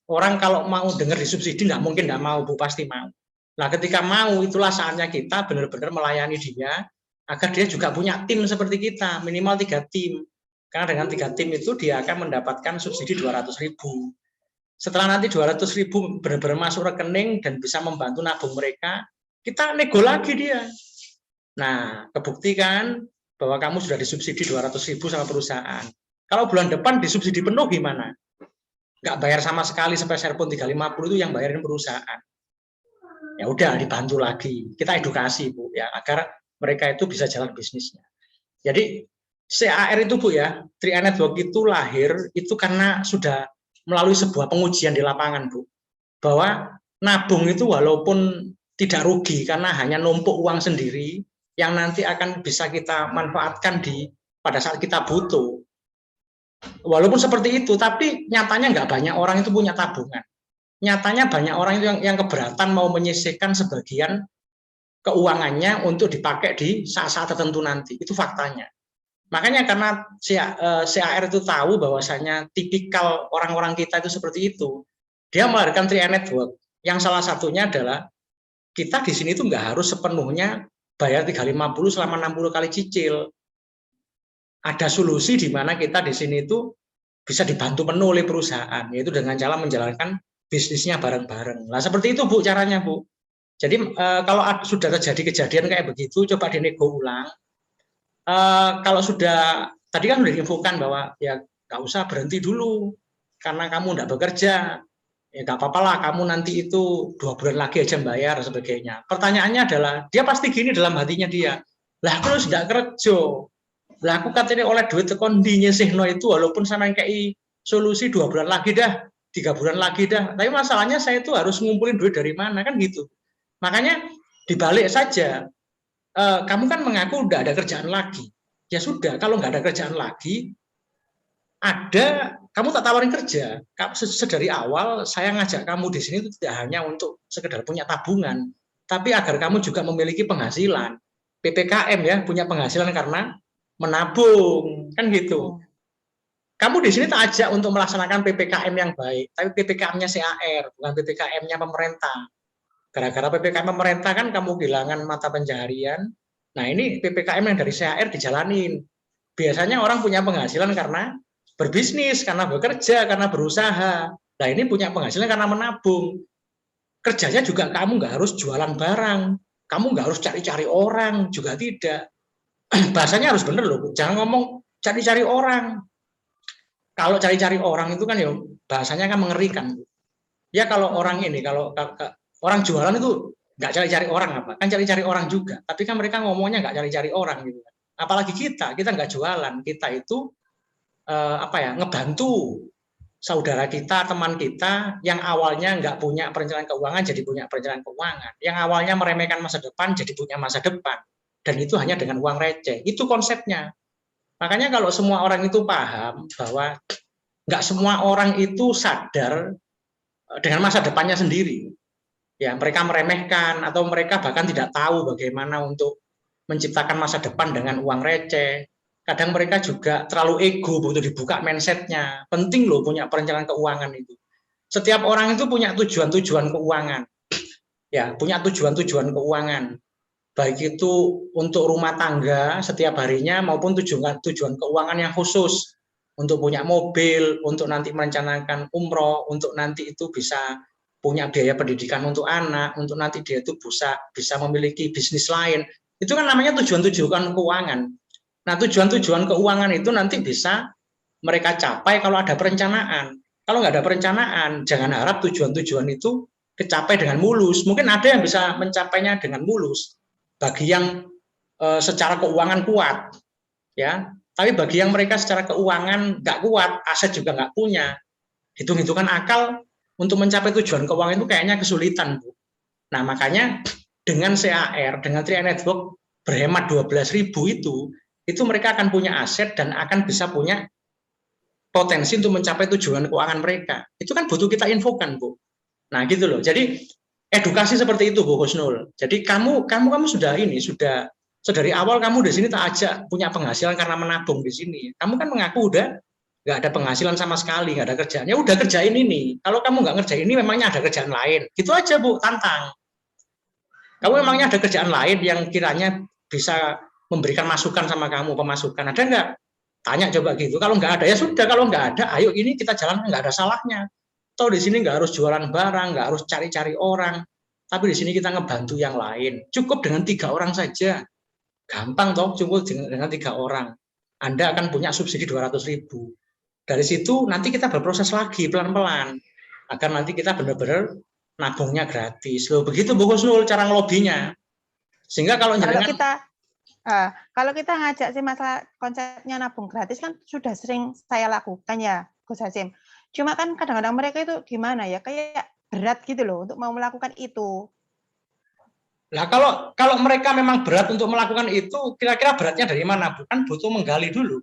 Orang kalau mau dengar disubsidi nggak mungkin nggak mau, Bu, pasti mau. Nah, ketika mau, itulah saatnya kita benar-benar melayani dia, agar dia juga punya tim seperti kita, minimal 3 tim. Karena dengan 3 tim itu dia akan mendapatkan subsidi 200.000. Setelah nanti 200.000 benar-benar masuk rekening dan bisa membantu nabung mereka, kita nego lagi dia. Nah, kebuktikan bahwa kamu sudah disubsidi 200.000 sama perusahaan. Kalau bulan depan disubsidi penuh gimana? Nggak bayar sama sekali sepeser pun 350 itu yang bayarin perusahaan. Ya udah dibantu lagi. Kita edukasi, Bu, ya, agar mereka itu bisa jalan bisnisnya. Jadi CAR itu, Bu, ya, 3i Network itu lahir itu karena sudah melalui sebuah pengujian di lapangan, Bu. Bahwa nabung itu walaupun tidak rugi karena hanya numpuk uang sendiri yang nanti akan bisa kita manfaatkan pada saat kita butuh. Walaupun seperti itu, tapi nyatanya nggak banyak orang itu punya tabungan. Nyatanya banyak orang itu yang keberatan mau menyisihkan sebagian keuangannya untuk dipakai di saat-saat tertentu nanti. Itu faktanya. Makanya karena CAR itu tahu bahwasanya tipikal orang-orang kita itu seperti itu, dia melahirkan 3i Network. Yang salah satunya adalah kita di sini itu nggak harus sepenuhnya bayar 350 selama 60 kali cicil. Ada solusi di mana kita di sini itu bisa dibantu penuh oleh perusahaan, yaitu dengan cara menjalankan bisnisnya bareng-bareng. Nah, seperti itu, Bu, caranya, Bu. Jadi kalau sudah terjadi kejadian kayak begitu, coba dinego ulang. Kalau sudah, tadi kan sudah diinfokan bahwa ya nggak usah berhenti dulu, karena kamu nggak bekerja, ya nggak apa-apa lah, kamu nanti itu 2 bulan lagi aja bayar, dan sebagainya. Pertanyaannya adalah, dia pasti gini dalam hatinya dia, lah aku harus nggak kerja, lah aku katanya oleh duit tekondi nyisihno itu walaupun sama yang kayak solusi 2 bulan lagi dah, 3 bulan lagi dah. Tapi masalahnya saya itu harus ngumpulin duit dari mana, kan gitu. Makanya dibalik saja, kamu kan mengaku udah ada kerjaan lagi. Ya sudah, kalau nggak ada kerjaan lagi, kamu tak tawarin kerja. Sedari awal saya ngajak kamu di sini itu tidak hanya untuk sekedar punya tabungan, tapi agar kamu juga memiliki penghasilan. PPKM ya, punya penghasilan karena menabung, kan gitu. Kamu di sini tak ajak untuk melaksanakan PPKM yang baik, tapi PPKM-nya CAR, bukan PPKM-nya pemerintah. Gara-gara PPKM pemerintah kan kamu kehilangan mata pencaharian. Nah, ini PPKM yang dari CAR dijalanin. Biasanya orang punya penghasilan karena berbisnis, karena bekerja, karena berusaha. Nah, ini punya penghasilan karena menabung. Kerjanya juga kamu nggak harus jualan barang, kamu nggak harus cari-cari orang, juga tidak. Bahasanya harus bener loh, jangan ngomong cari-cari orang. Kalau cari-cari orang itu kan ya bahasanya kan mengerikan. Ya kalau orang ini, kalau orang jualan itu nggak cari-cari orang apa? Kan cari-cari orang juga. Tapi kan mereka ngomongnya nggak cari-cari orang gitu. Apalagi kita nggak jualan, kita itu ngebantu saudara kita, teman kita yang awalnya nggak punya perencanaan keuangan jadi punya perencanaan keuangan. Yang awalnya meremehkan masa depan jadi punya masa depan. Dan itu hanya dengan uang receh. Itu konsepnya. Makanya kalau semua orang itu paham bahwa nggak semua orang itu sadar dengan masa depannya sendiri. Ya, mereka meremehkan atau mereka bahkan tidak tahu bagaimana untuk menciptakan masa depan dengan uang receh. Kadang mereka juga terlalu ego, butuh dibuka mindset-nya. Penting loh punya perencanaan keuangan itu. Setiap orang itu punya tujuan-tujuan keuangan. Ya, punya tujuan-tujuan keuangan. Baik itu untuk rumah tangga setiap harinya maupun tujuan keuangan yang khusus untuk punya mobil, untuk nanti merencanakan umroh, untuk nanti itu bisa punya biaya pendidikan untuk anak, untuk nanti dia itu bisa memiliki bisnis lain. Itu kan namanya tujuan-tujuan keuangan. Nah, tujuan-tujuan keuangan itu nanti bisa mereka capai kalau ada perencanaan. Kalau nggak ada perencanaan, jangan harap tujuan-tujuan itu kecapai dengan mulus. Mungkin ada yang bisa mencapainya dengan mulus bagi yang secara keuangan kuat, ya. Tapi bagi yang mereka secara keuangan nggak kuat, aset juga nggak punya, hitung-hitungan akal untuk mencapai tujuan keuangan itu kayaknya kesulitan, Bu. Nah, makanya dengan CAR, dengan Triad Network berhemat 12.000 itu mereka akan punya aset dan akan bisa punya potensi untuk mencapai tujuan keuangan mereka. Itu kan butuh kita infokan, Bu. Nah, gitu loh. Jadi edukasi seperti itu, Bu Husnul. Jadi kamu sudah dari awal kamu di sini tak ajak punya penghasilan karena menabung di sini. Kamu kan mengaku udah nggak ada penghasilan sama sekali, nggak ada kerjaan. Ya udah kerjain ini. Kalau kamu nggak ngerjain ini, memangnya ada kerjaan lain. Gitu aja, Bu, tantang. Kamu memangnya ada kerjaan lain yang kiranya bisa memberikan masukan sama kamu, pemasukan. Ada nggak? Tanya coba gitu. Kalau nggak ada, ya sudah. Kalau nggak ada, ayo ini kita jalan, nggak ada salahnya. Toh di sini nggak harus jualan barang, nggak harus cari-cari orang. Tapi di sini kita ngebantu yang lain. Cukup dengan 3 orang saja. Gampang toh, cukup dengan 3 orang. Anda akan punya subsidi 200.000. Dari situ nanti kita berproses lagi pelan-pelan. Agar nanti kita benar-benar nabungnya gratis. Loh, begitu Bu Husnul cara ngelobinya. Sehingga kalau kita ngajak sih masalah konsepnya nabung gratis kan sudah sering saya lakukan ya, Gus Hasim. Cuma kan kadang-kadang mereka itu gimana ya, kayak berat gitu loh untuk mau melakukan itu. Nah, kalau mereka memang berat untuk melakukan itu, kira-kira beratnya dari mana? Bukan butuh menggali dulu.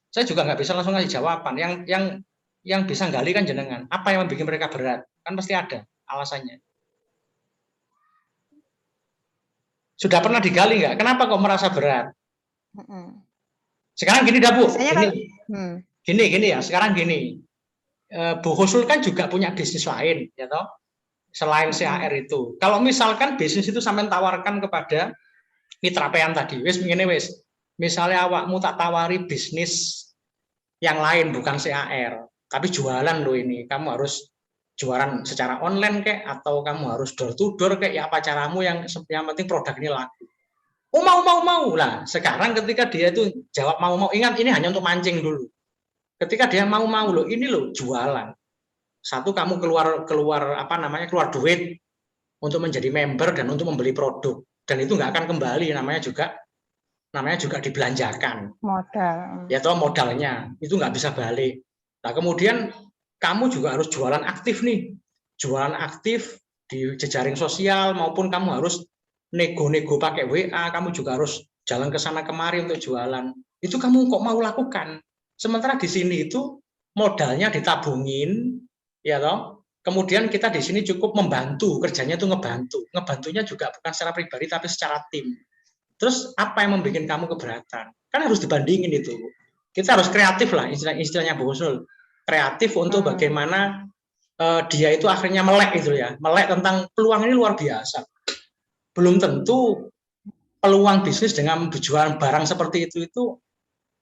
Saya juga nggak bisa langsung ngasih jawaban. Yang bisa gali kan jenengan. Apa yang membuat mereka berat? Kan pasti ada alasannya. Sudah pernah digali nggak? Kenapa kok merasa berat? Sekarang gini dah, Bu. Gini ya. Sekarang gini. Bu Husnul kan juga punya bisnis lain, ya toh? Selain CAR itu. Kalau misalkan bisnis itu sampai tawarkan kepada mitra pean tadi, misalnya awakmu tak tawari bisnis yang lain bukan CAR, tapi jualan loh ini. Kamu harus jualan secara online kayak, atau kamu harus door to door kayak, ya apa caramu yang penting produk ini laku. Oh mau lah. Sekarang ketika dia itu jawab mau, ingat ini hanya untuk mancing dulu. Ketika dia mau loh, ini loh jualan. Satu, kamu keluar duit untuk menjadi member dan untuk membeli produk, dan itu nggak akan kembali, namanya juga dibelanjakan. Modal. Ya toh modalnya itu nggak bisa balik. Nah kemudian kamu juga harus jualan aktif nih, jualan aktif di jejaring sosial, maupun kamu harus nego-nego pakai WA, kamu juga harus jalan ke sana kemari untuk jualan. Itu kamu kok mau lakukan? Sementara di sini itu modalnya ditabungin, ya toh. Kemudian kita di sini cukup membantu, kerjanya itu ngebantu. Ngebantunya juga bukan secara pribadi tapi secara tim. Terus apa yang membuat kamu keberatan? Kan harus dibandingin itu. Kita harus kreatif lah, istilahnya Bu Husnul. Kreatif untuk bagaimana dia itu akhirnya melek itu ya. Melek tentang peluang ini luar biasa. Belum tentu peluang bisnis dengan berjualan barang seperti itu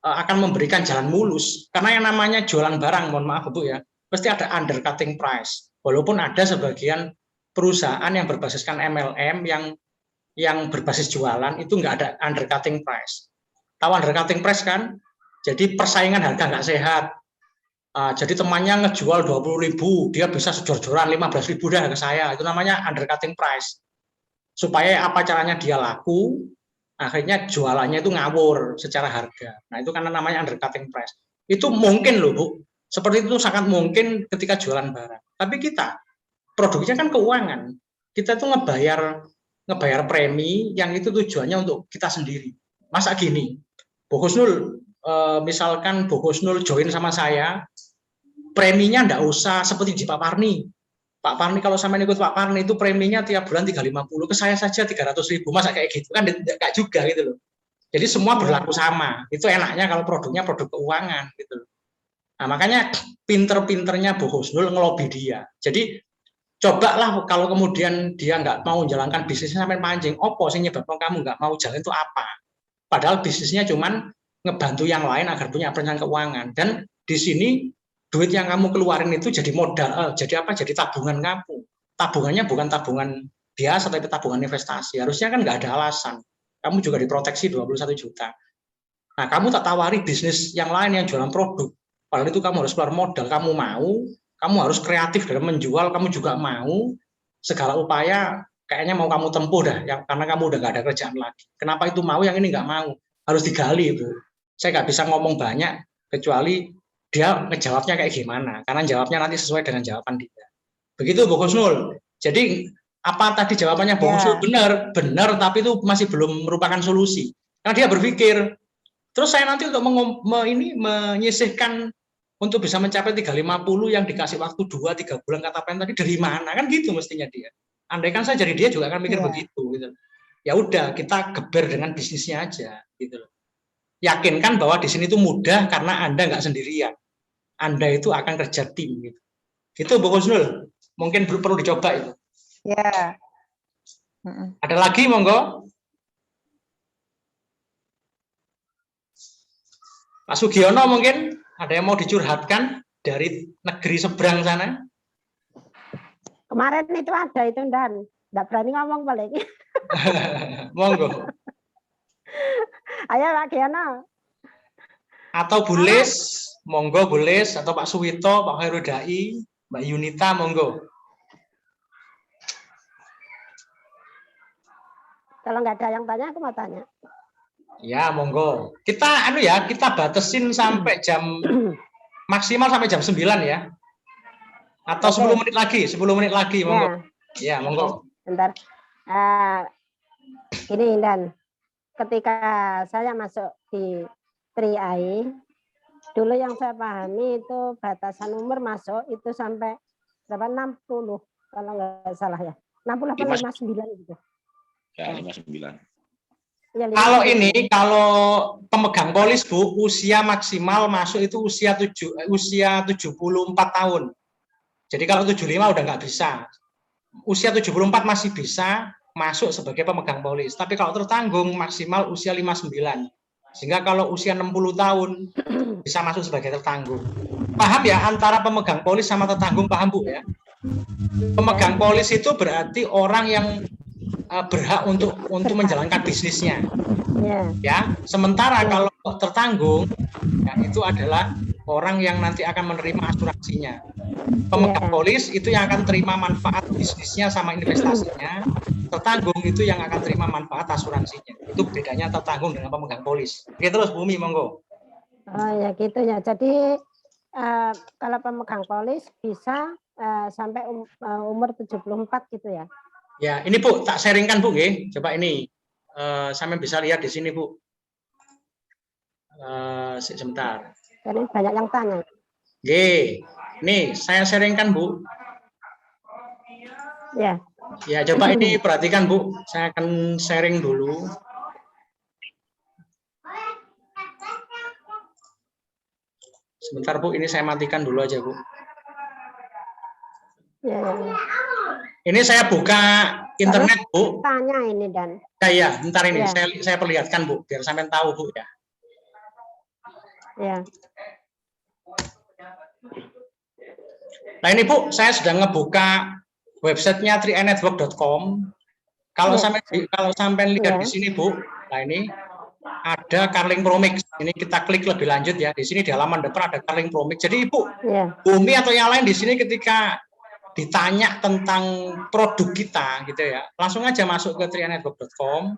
akan memberikan jalan mulus. Karena yang namanya jualan barang, mohon maaf Bu ya, pasti ada undercutting price. Walaupun ada sebagian perusahaan yang berbasiskan MLM yang berbasis jualan itu nggak ada undercutting price. Tahu undercutting price kan? Jadi persaingan harga nggak sehat. Jadi temannya ngejual 20.000, dia bisa jor-joran 15.000 dah ke saya. Itu namanya undercutting price. Supaya apa caranya dia laku, akhirnya jualannya itu ngawur secara harga. Nah itu karena namanya undercutting price. Itu mungkin loh Bu. Seperti itu sangat mungkin ketika jualan barang. Tapi kita produknya kan keuangan. Kita tuh ngebayar premi yang itu tujuannya untuk kita sendiri. Masa gini, Bu Husnul, misalkan Bu Husnul join sama saya, preminya enggak usah seperti di Pak Parni. Pak Parni kalau sama ikut Pak Parni itu preminya tiap bulan 350, ke saya saja 300.000. Masa kayak gitu kan enggak juga gitu loh. Jadi semua berlaku sama. Itu enaknya kalau produknya produk keuangan gitu loh. Nah, makanya pinter-pinternya Bu Husnul ngelobi dia. Jadi cobalah kalau kemudian dia nggak mau menjalankan bisnisnya sampai mancing, opo sih nyebabkan kamu nggak mau jalan itu apa? Padahal bisnisnya cuman ngebantu yang lain agar punya perencanaan keuangan. Dan di sini duit yang kamu keluarin itu jadi modal, jadi tabungan kamu. Tabungannya bukan tabungan biasa tapi tabungan investasi. Harusnya kan nggak ada alasan. Kamu juga diproteksi 21 juta. Nah, kamu tak tawari bisnis yang lain yang jualan produk. Padahal itu kamu harus keluar modal, kamu mau, kamu harus kreatif dalam menjual, kamu juga mau segala upaya kayaknya mau kamu tempuh dah, yang karena kamu udah nggak ada kerjaan lagi. Kenapa itu mau, yang ini nggak mau? Harus digali, Bu. Saya nggak bisa ngomong banyak, kecuali dia ngejawabnya kayak gimana, karena jawabnya nanti sesuai dengan jawaban dia. Begitu, Bu Husnul. Jadi, apa tadi jawabannya Bu Husnul? Benar, tapi itu masih belum merupakan solusi. Karena dia berpikir, terus saya nanti untuk menyisihkan untuk bisa mencapai 350 yang dikasih waktu 2-3 bulan kata Pen tadi dari mana, kan gitu mestinya dia. Andaikan saya jadi dia juga akan mikir begitu gitu. Ya udah, kita geber dengan bisnisnya aja gitu loh. Yakinkan bahwa di sini itu mudah karena Anda nggak sendirian. Anda itu akan kerja tim gitu. Itu Bu Husnul, mungkin perlu dicoba itu. Ya. Ada lagi monggo? Pak Sugiono mungkin ada yang mau dicurhatkan dari negeri seberang sana? Kemarin itu ada itu Dan, nggak berani ngomong paling. Monggo. Ayo Pak Giono. Atau Bu Lis, monggo Bu Lis, atau Pak Suwito, Pak Herudai, Mbak Yunita, monggo. Kalau nggak ada yang tanya, aku mau tanya. Ya, monggo. Kita kita batasin sampai jam maksimal sampai jam 9 ya. Atau 10 menit lagi, monggo. Ya, monggo. Bentar. Gini Dan, ketika saya masuk di Tri-AI, dulu yang saya pahami itu batasan umur masuk itu sampai berapa, 60 kalau nggak salah ya. 60 atau 59 gitu. Ya, 59. Ya, Kalau kalau pemegang polis Bu, usia maksimal masuk itu usia 74 tahun. Jadi kalau 75 udah nggak bisa. Usia 74 masih bisa masuk sebagai pemegang polis. Tapi kalau tertanggung maksimal usia 59. Sehingga kalau usia 60 tahun bisa masuk sebagai tertanggung. Paham ya antara pemegang polis sama tertanggung, paham Bu ya? Pemegang polis itu berarti orang yang berhak untuk menjalankan bisnisnya. Ya, sementara kalau tertanggung ya, itu adalah orang yang nanti akan menerima asuransinya. Pemegang polis itu yang akan terima manfaat bisnisnya sama investasinya. Tertanggung itu yang akan terima manfaat asuransinya. Itu bedanya tertanggung dengan pemegang polis. Oke, terus Bumi, monggo. Oh ya gitu ya. Jadi kalau pemegang polis bisa sampai umur 74 gitu ya. Ya, ini Bu, tak sharingkan Bu, nggih. Coba ini sampai bisa lihat di sini Bu. Sebentar. Karena banyak yang tanya. Nggih. Nih, saya sharingkan Bu. Ya. Ya, coba ini perhatikan Bu. Saya akan sharing dulu. Sebentar Bu, ini saya matikan dulu aja Bu. Ya. Ini saya buka internet Bu. Tanya ini Dan. Ya, bentar ini saya perlihatkan Bu, biar sampai tahu Bu ya. Ya. Nah ini Bu, saya sedang ngebuka websitenya trianetwork.com. Kalau sampai lihat di sini Bu, nah ini ada Carling Promix. Ini kita klik lebih lanjut ya. Di sini di halaman depan ada Carling Promix. Jadi Ibu, Bumi atau yang lain di sini ketika ditanya tentang produk kita gitu ya, langsung aja masuk ke trianetwork.com.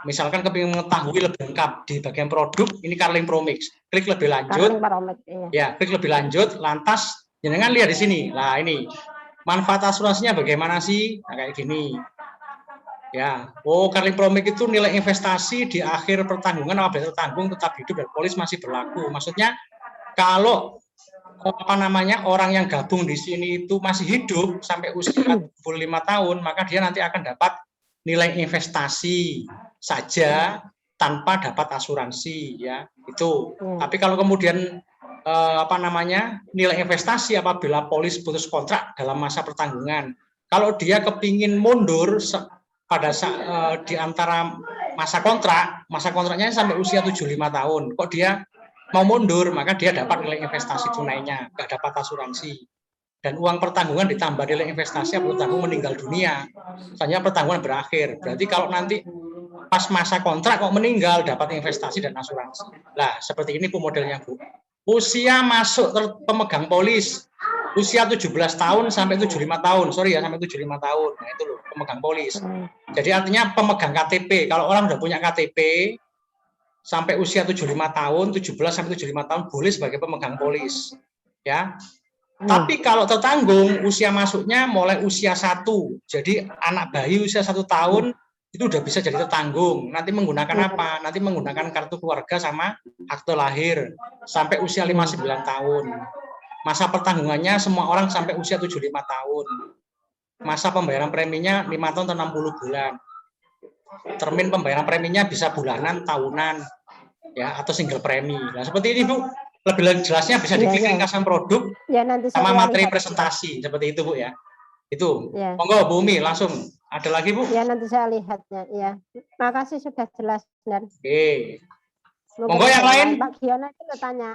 Misalkan kepingin mengetahui lebih lengkap di bagian produk, ini Carling Promix. Klik lebih lanjut. Ya, klik lebih lanjut, lantas jangan lihat di sini. Nah, ini manfaat asuransinya bagaimana sih? Nah, kayak gini. Ya, Carling Promix itu nilai investasi di akhir pertanggungan apabila tertanggung tetap hidup dan polis masih berlaku. Maksudnya kalau orang yang gabung di sini itu masih hidup sampai usia 45 tahun, maka dia nanti akan dapat nilai investasi saja tanpa dapat asuransi ya. Itu. Tapi kalau kemudian nilai investasi apabila polis putus kontrak dalam masa pertanggungan, kalau dia kepingin mundur pada di antara masa kontraknya sampai usia 75 tahun, kok dia mau mundur, maka dia dapat nilai investasi tunainya, nggak dapat asuransi. Dan uang pertanggungan ditambah nilai investasi apabila tertanggung meninggal dunia. Misalnya pertanggungan berakhir, berarti kalau nanti pas masa kontrak kok meninggal, dapat investasi dan asuransi. Nah, seperti ini Bu modelnya Bu. Usia masuk pemegang polis usia 17 tahun sampai 75 tahun. Sorry ya, sampai 75 tahun. Nah, itu loh pemegang polis. Jadi artinya pemegang KTP. Kalau orang udah punya KTP sampai usia 75 tahun, 17 sampai 75 tahun boleh sebagai pemegang polis. Ya. Tapi kalau tertanggung usia masuknya mulai usia 1. Jadi anak bayi usia 1 tahun itu udah bisa jadi tertanggung. Nanti menggunakan apa? Nanti menggunakan kartu keluarga sama akte lahir sampai usia 59 tahun. Masa pertanggungannya semua orang sampai usia 75 tahun. Masa pembayaran preminya 5 tahun atau 60 bulan. Termin pembayaran preminya bisa bulanan, tahunan, ya, atau single premi. Nah, seperti ini, Bu. Lebih jelasnya bisa diklik ringkasan produk Ya, nanti sama saya materi lihat. presentasi. Seperti itu, Bu, ya. Itu. Ya. Monggo, Bu Umi, langsung. Ada lagi, Bu? Ya, nanti saya lihatnya. Ya, makasih sudah jelas. Dan Oke. mungkin Monggo yang ada lain. Pak Giono itu mau tanya.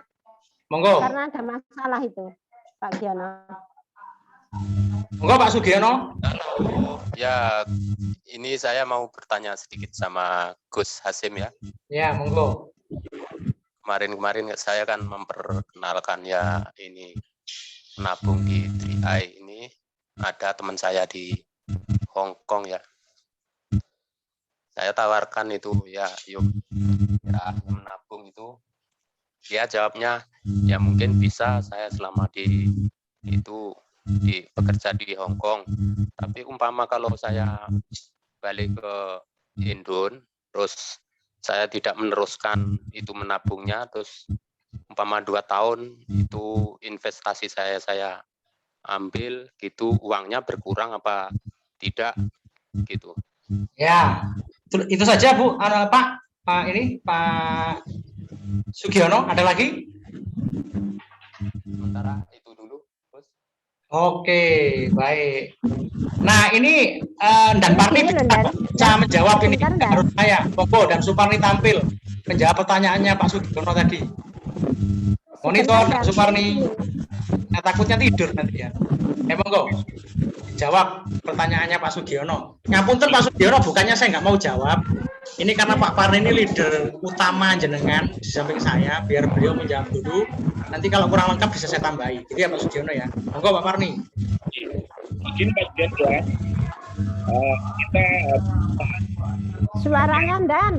Monggo. Karena ada masalah itu, Pak Giono. Monggo, Pak Sugiono. Halo, ya ini saya mau bertanya sedikit sama Gus Hasim ya. Ya, monggo. Kemarin saya kan memperkenalkan ya ini menabung di 3i ini. Ada teman saya di Hong Kong ya. Saya tawarkan itu ya, yuk ya menabung itu. Dia jawabnya ya mungkin bisa saya selama di bekerja di Hong Kong. Tapi umpama kalau saya balik ke Indon, terus saya tidak meneruskan itu menabungnya, terus umpama 2 tahun itu investasi saya ambil gitu, uangnya berkurang apa tidak gitu. Ya, itu saja, Bu. Pak Sugiono, ada lagi? Sementara itu dulu, Gus. Oke, baik. Nah, ini dan Parni Ini loh, bisa menjawab ini. Bentar, Dan. Harus saya, Monggo, dan Suparni tampil menjawab pertanyaannya Pak Sugiono tadi. Monitor, Sebentar, Dan Dan. Suparni. Nah, takutnya tidur nanti ya. Monggo, jawab pertanyaannya Pak Sugiono. Ngapunten Pak Sugiono, bukannya saya nggak mau jawab. Ini karena Pak Parni ini leader utama jenengan di samping saya, biar beliau menjawab dulu. Nanti kalau kurang lengkap bisa saya tambahi. Gitu ya Pak Sugiono ya. Monggo Pak Parni. Izin bagian ya. Kita Suaranya, Dan.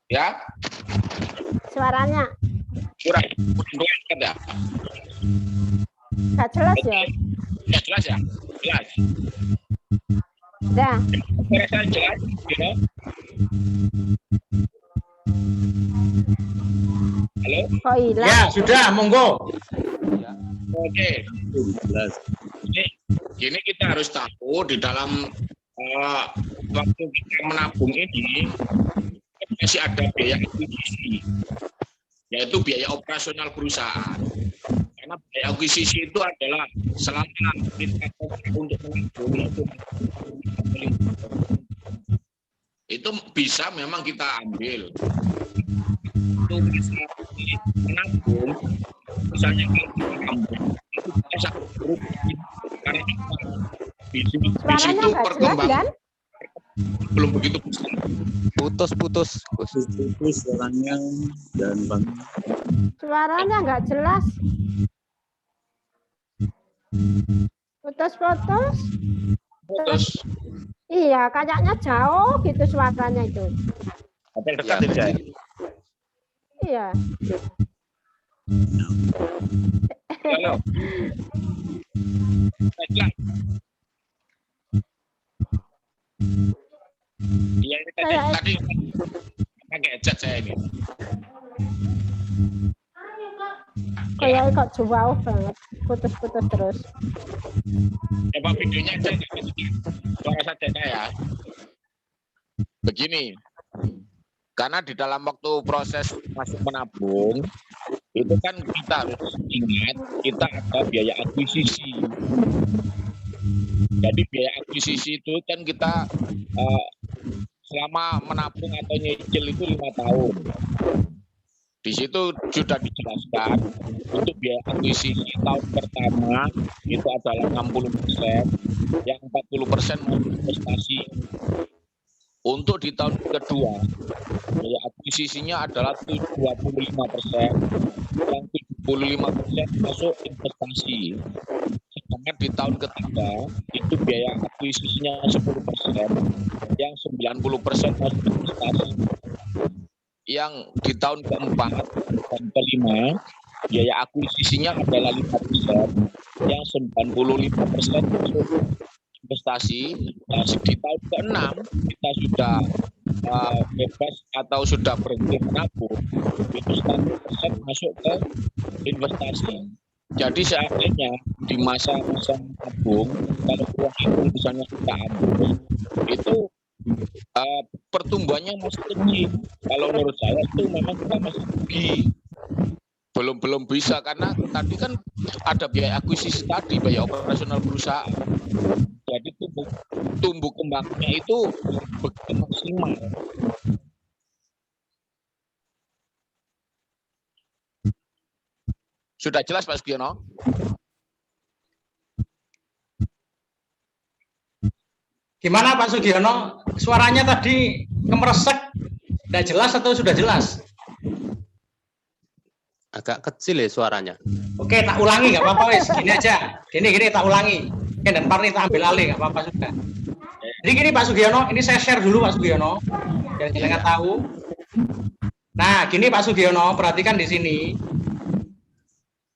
ya Suaranya. kurang ya. Gak jelas ya? Ya jelas ya. Jelas. Dah. Suara saya jelas, gitu. Halo. Kok hilang? Ya, sudah, monggo. Oke. Ini kita harus tahu di dalam waktu kita menabung ini masih ada biaya akuisisi, yaitu biaya operasional perusahaan. Karena biaya akuisisi itu adalah selama kita untuk menabung itu bisa memang kita ambil. Untuk bisa menabung, misalnya kalau kita ambil itu bisa berupa karena di situ Suaranya gak jelas, perkembangan Dan? belum begitu besar. Putus, Gus. Putus orangnya dan Bang. Suaranya nggak jelas. Putus-putus. Terus Iya, kayaknya jauh gitu suaranya itu. apa dekat ya? Iya. Halo. Jelas. Iya ini tadi pakai headset saya ini. Kayak kok jauh banget. Putus-putus terus. Coba videonya aja, suara saja saya. Begini, karena di dalam waktu proses masuk menabung, itu kan kita harus ingat, kita ada biaya akuisisi. Jadi biaya akuisisi itu kan kita selama menabung atau nyicil itu 5 tahun. Di situ sudah dijelaskan untuk biaya akuisisi tahun pertama itu adalah 60%, yang 40% investasi. Untuk di tahun kedua, biaya akuisisinya adalah 25%, yang 25% masuk investasi. Sedangkan di tahun ketiga itu biaya akuisisinya 10%, yang 90% masuk investasi. Yang di tahun keempat dan kelima biaya akuisisinya adalah 5%, yang 95% masuk investasi. Nah, di tahun ke-6 kita sudah bebas atau sudah berhenti menabung, itu 100% masuk ke investasi. Jadi seandainya di masa-masa menabung, kalau uang itu misalnya kita ambil, itu pertumbuhannya masih kecil. Kalau menurut saya itu memang kita masih rugi. Belum bisa, karena tadi kan ada biaya akuisisi tadi, biaya operasional perusahaan. Jadi tumbuh kembangnya itu begitu maksimal. Sudah jelas Pak Sugiono? Gimana Pak Sugiono? Suaranya tadi kemeresek, tidak jelas atau sudah jelas? Agak kecil ya suaranya. Oke, tak ulangi nggak apa-apa wis. Gini aja, gini tak ulangi. Oke, dan Parni tak ambil alih nggak apa-apa sudah. Jadi gini Pak Sugiono, ini saya share dulu Pak Sugiono, biar kalian tahu. Nah, gini Pak Sugiono, perhatikan di sini.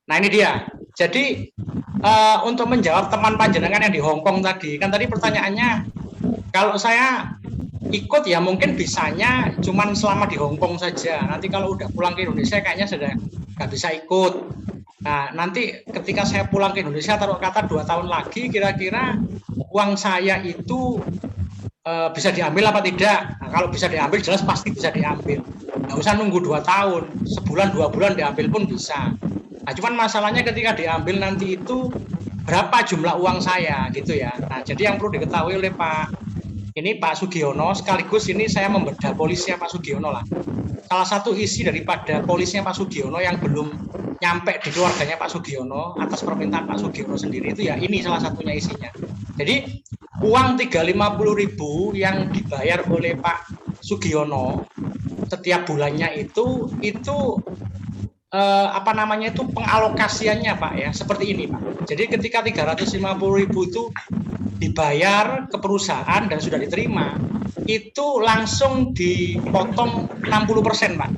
Nah ini dia. Jadi untuk menjawab teman panjenengan yang di Hong Kong tadi, kan tadi pertanyaannya, kalau saya ikut ya mungkin bisanya cuman selama di Hong Kong saja. Nanti kalau udah pulang ke Indonesia kayaknya sudah nggak bisa ikut. Nah nanti ketika saya pulang ke Indonesia, taruh kata 2 tahun lagi, kira-kira uang saya itu bisa diambil apa tidak? Nah, kalau bisa diambil jelas pasti bisa diambil. Nggak usah nunggu 2 tahun, sebulan 2 bulan diambil pun bisa. Nah, cuman masalahnya ketika diambil nanti itu berapa jumlah uang saya gitu ya. Nah, jadi yang perlu diketahui oleh Pak Sugiono, sekaligus ini saya membedah polisnya Pak Sugiono lah. Salah satu isi daripada polisnya Pak Sugiono yang belum nyampe di keluarganya Pak Sugiono atas permintaan Pak Sugiono sendiri itu ya ini salah satunya isinya. Jadi uang 350.000 yang dibayar oleh Pak Sugiono setiap bulannya itu pengalokasiannya Pak ya seperti ini Pak. Jadi ketika 350.000 itu dibayar ke perusahaan dan sudah diterima, itu langsung dipotong 60% Pak.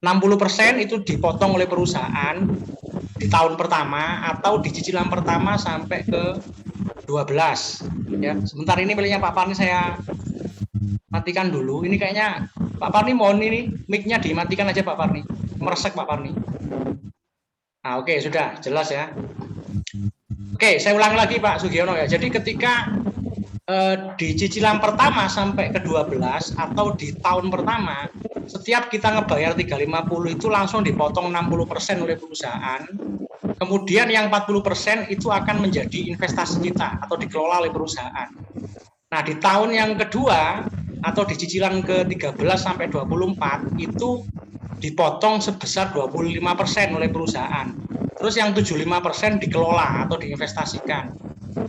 60% itu dipotong oleh perusahaan di tahun pertama atau di cicilan pertama sampai ke 12. Ya, sebentar ini miliknya Pak Parni saya matikan dulu. Ini kayaknya Pak Parni mohon ini mic-nya dimatikan aja Pak Parni. Meresek Pak Parni. Nah, oke, sudah jelas ya. Oke, saya ulang lagi Pak Sugiono ya. Jadi ketika di cicilan pertama sampai ke 12 atau di tahun pertama, setiap kita ngebayar 350 itu langsung dipotong 60% oleh perusahaan. Kemudian yang 40% itu akan menjadi investasi kita atau dikelola oleh perusahaan. Nah, di tahun yang kedua atau di cicilan ke 13 sampai 24 itu dipotong sebesar 25% oleh perusahaan. Terus yang 75% dikelola atau diinvestasikan.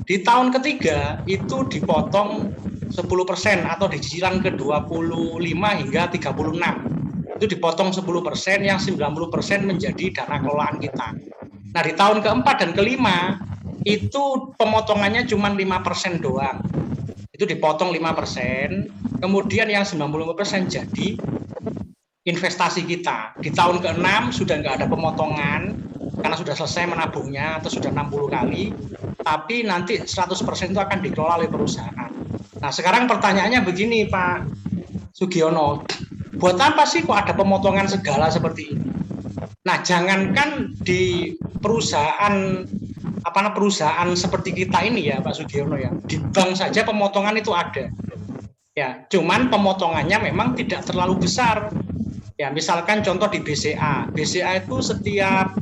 Di tahun ketiga itu dipotong 10% atau di cicilan ke 25 hingga 36. Itu dipotong 10%, yang 90% menjadi dana kelolaan kita. Nah, di tahun keempat dan kelima itu pemotongannya cuma 5% doang. Itu dipotong 5%, kemudian yang 95% jadi investasi kita. Di tahun ke-6 sudah nggak ada pemotongan karena sudah selesai menabungnya atau sudah 60 kali, tapi nanti 100% itu akan dikelola oleh perusahaan. Nah, sekarang pertanyaannya begini Pak Sugiono, buat apa sih kok ada pemotongan segala seperti ini? Nah, jangankan di perusahaan perusahaan seperti kita ini ya Pak Sugiono ya, di bank saja pemotongan itu ada. Ya, cuman pemotongannya memang tidak terlalu besar. Ya, misalkan contoh di BCA. BCA itu setiap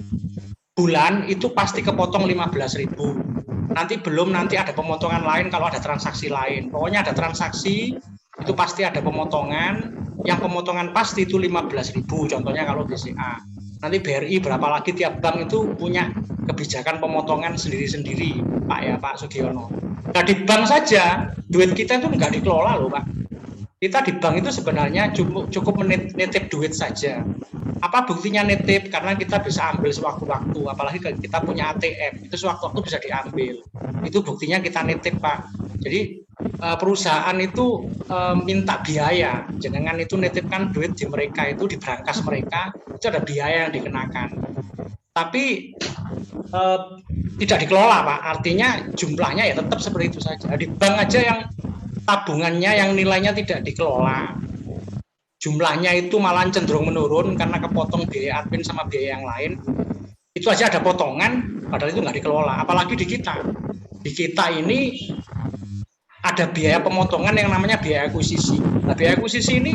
bulan itu pasti kepotong 15.000. Nanti ada pemotongan lain kalau ada transaksi lain. Pokoknya ada transaksi itu pasti ada pemotongan. Yang pemotongan pasti itu 15.000 contohnya kalau BCA. Nanti BRI berapa lagi, tiap bank itu punya kebijakan pemotongan sendiri-sendiri Pak Sugiono. Nah, di bank saja duit kita itu nggak dikelola loh Pak. Kita di bank itu sebenarnya cukup menitip duit saja. Apa buktinya nitip? Karena kita bisa ambil sewaktu-waktu, apalagi kita punya ATM, itu sewaktu-waktu bisa diambil. Itu buktinya kita nitip, Pak. Jadi perusahaan itu minta biaya, jenengan itu nitipkan duit di mereka, itu di brankas mereka, itu ada biaya yang dikenakan. Tapi tidak dikelola, Pak. Artinya jumlahnya ya tetap seperti itu saja. Di bank aja yang tabungannya yang nilainya tidak dikelola, jumlahnya itu malah cenderung menurun karena kepotong biaya admin sama biaya yang lain. Itu aja ada potongan, padahal itu nggak dikelola. Apalagi di kita. Di kita ini ada biaya pemotongan yang namanya biaya akuisisi. Nah, biaya akuisisi ini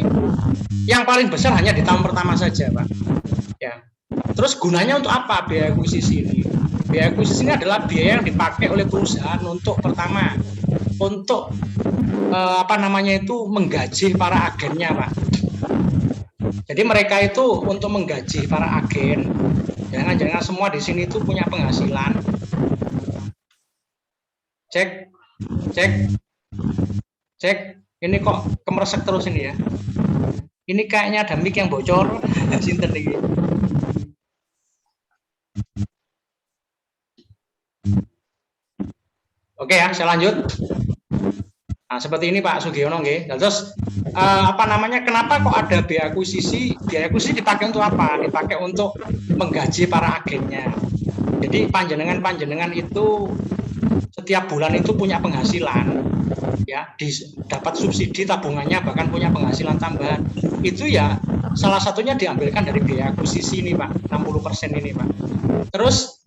yang paling besar hanya di tahun pertama saja, Pak. Ya. Terus gunanya untuk apa biaya akuisisi ini? Biaya akuisisi ini adalah biaya yang dipakai oleh perusahaan untuk pertama, untuk menggaji para agennya, Pak. Jadi mereka itu untuk menggaji para agen. Jangan-jangan semua di sini itu punya penghasilan. Cek. Ini kok kemeresek terus ini ya. Ini kayaknya ada mic yang bocor. Sinten iki. Oke ya, saya lanjut. Nah, seperti ini Pak Sugiono nggih. Terus kenapa kok ada biaya akuisisi? Biaya akuisisi dipakai untuk apa? Dipakai untuk menggaji para agennya. Jadi panjenengan itu setiap bulan itu punya penghasilan, ya, dapat subsidi tabungannya, bahkan punya penghasilan tambahan. Itu ya salah satunya diambilkan dari biaya akuisisi ini, Pak, 60% ini, Pak. Terus